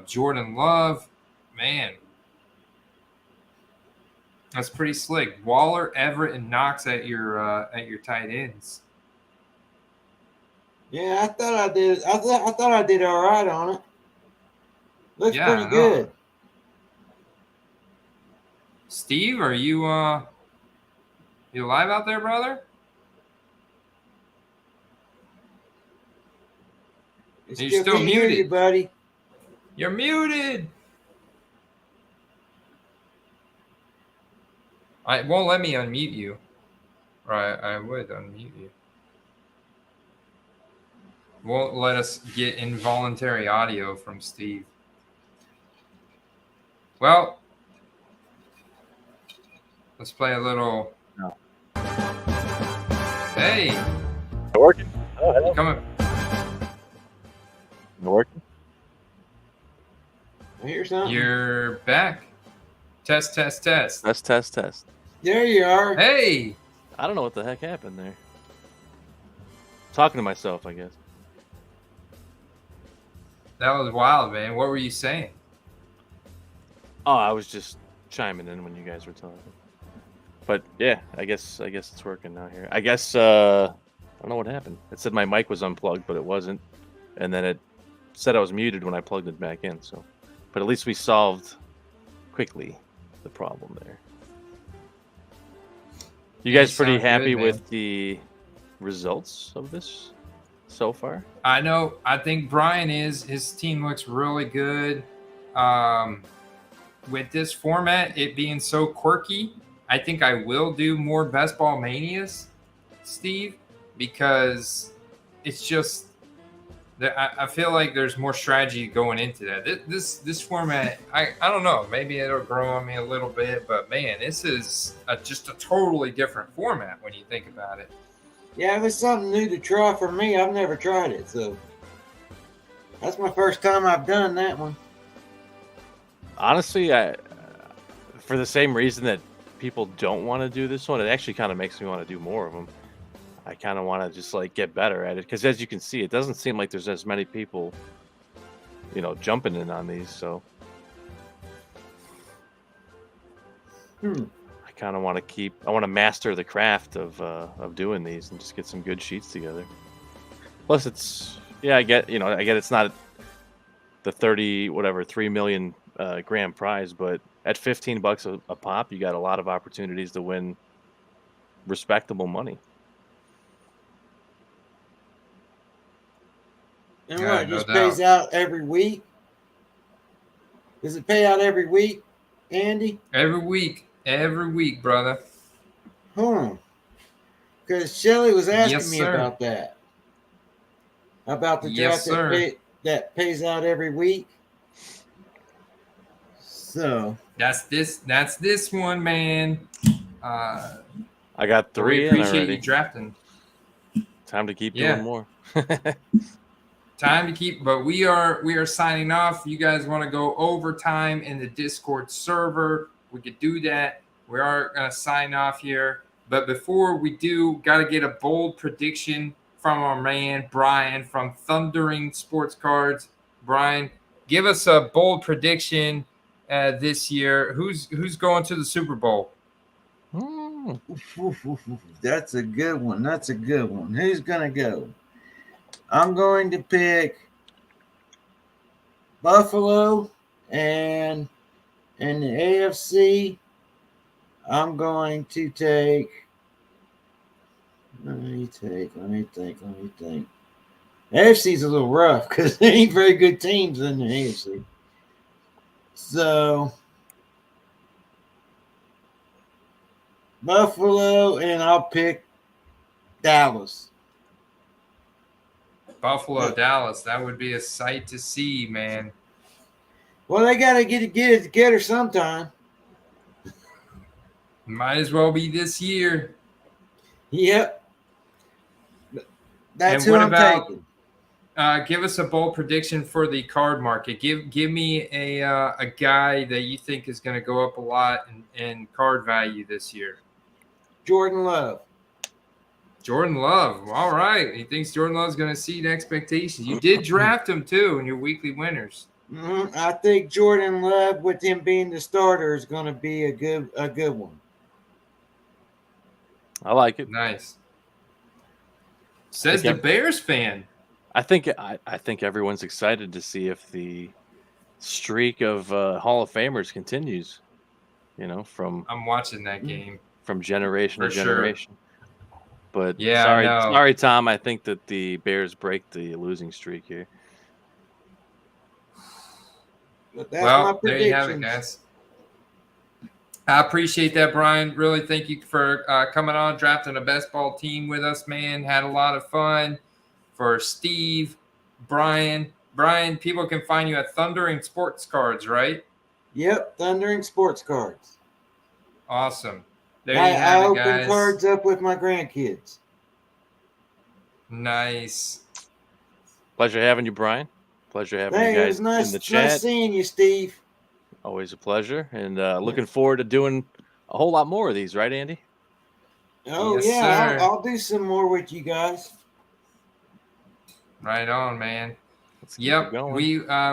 Jordan Love. Man, that's pretty slick. Waller, Everett, and Knox at your tight ends. Yeah, I thought I did. I thought I did all right on it. Looks pretty good. Steve, are you live out there, brother? You're still muted, you, buddy. You're muted. I won't let me unmute you. Or I would unmute you. Won't let us get involuntary audio from Steve. Well, let's play a little. No. Hey. Working. Oh, hello. Coming. Working. Here's something. You're back. Test. Test. There you are. Hey. I don't know what the heck happened there. Talking to myself, I guess. That was wild, man. What were you saying? Oh, I was just chiming in when you guys were talking. But yeah, I guess it's working now here. I guess I don't know what happened. It said my mic was unplugged, but it wasn't, and then it said I was muted when I plugged it back in. So, but at least we solved quickly the problem there. You guys pretty happy with the results of this so far? I know. I think Brian is. His team looks really good. With this format, it being so quirky, I think I will do more Best Ball Manias, Steve, because it's just I feel like there's more strategy going into that. This format, I don't know. Maybe it'll grow on me a little bit, but man, this is just a totally different format when you think about it. Yeah, if it's something new to try for me, I've never tried it, so that's my first time I've done that one. Honestly, for the same reason that people don't want to do this one, it actually kind of makes me want to do more of them. I kind of want to just like get better at it because, as you can see, it doesn't seem like there's as many people, jumping in on these. So I kind of want to I want to master the craft of doing these and just get some good sheets together. Plus, I get it's not the 3 million grand prize, but at $15 a pop, you got a lot of opportunities to win respectable money. And Yeah, what, it no just doubt. pays out every week? Does it pay out every week, Andy? Every week, brother. Because Shelly was asking Yes, me sir. about that. About the Yes, draft sir. that pays out every week. So That's this one, man. I got We 3 in appreciate already. you drafting. Time to keep Yeah. doing more. Time to keep, but we are signing off. You guys want to go overtime in the Discord server? We could do that. We are gonna sign off here, but before we do, got to get a bold prediction from our man Brian from Thundering Sports Cards. Brian, give us a bold prediction this year. Who's going to the Super Bowl? that's a good one. That's a good one. Who's gonna go? I'm going to pick Buffalo, and in the AFC, I'm going to take. Let me think. AFC's a little rough because there ain't very good teams in the AFC. So Buffalo, and I'll pick Dallas. Buffalo, Dallas. That would be a sight to see, man. Well, they got to get it together sometime. Might as well be this year. Yep. That's And who what I'm about- taking. Give us a bold prediction for the card market. Give me a guy that you think is going to go up a lot in card value this year. Jordan Love. Jordan Love. All right. He thinks Jordan Love is going to exceed expectations. You did draft him too in your weekly winners. I think Jordan Love, with him being the starter, is going to be a good one. I like it. Nice. Says the Bears fan. I think everyone's excited to see if the streak of Hall of Famers continues. From I'm watching that game from generation for to generation. Sure. But Yeah, I know. sorry, Tom. I think that the Bears break the losing streak here. But that's my there you have it, guys. I appreciate that, Brian. Really, thank you for coming on, drafting a best ball team with us, man. Had a lot of fun. For Steve, Brian, people can find you at Thundering Sports Cards, right? Yep, Thundering Sports Cards. Awesome. There you I have it, open guys. cards up with my grandkids. Nice. Pleasure having you, Brian. Pleasure having Hey, you it guys was in the chat. nice seeing you, Steve. Always a pleasure, and looking forward to doing a whole lot more of these, right, Andy? Oh, Yes, yeah, sir. I'll do some more with you guys. Right on, man. Let's keep Yep, it going.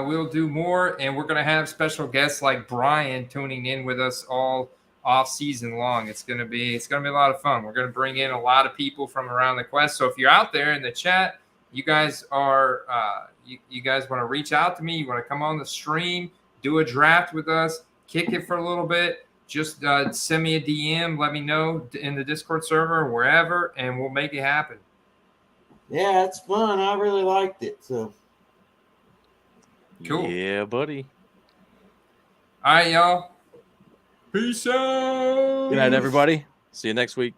we'll do more, and we're gonna have special guests like Brian tuning in with us all off season long. It's gonna be a lot of fun. We're gonna bring in a lot of people from around the Quest. So if you're out there in the chat, you guys are you guys want to reach out to me, you want to come on the stream, do a draft with us, kick it for a little bit, just send me a DM, let me know in the Discord server or wherever, and we'll make it happen. Yeah, it's fun. I really liked it. So Cool. Yeah, buddy. All right, y'all. Peace out. Good night, everybody. See you next week.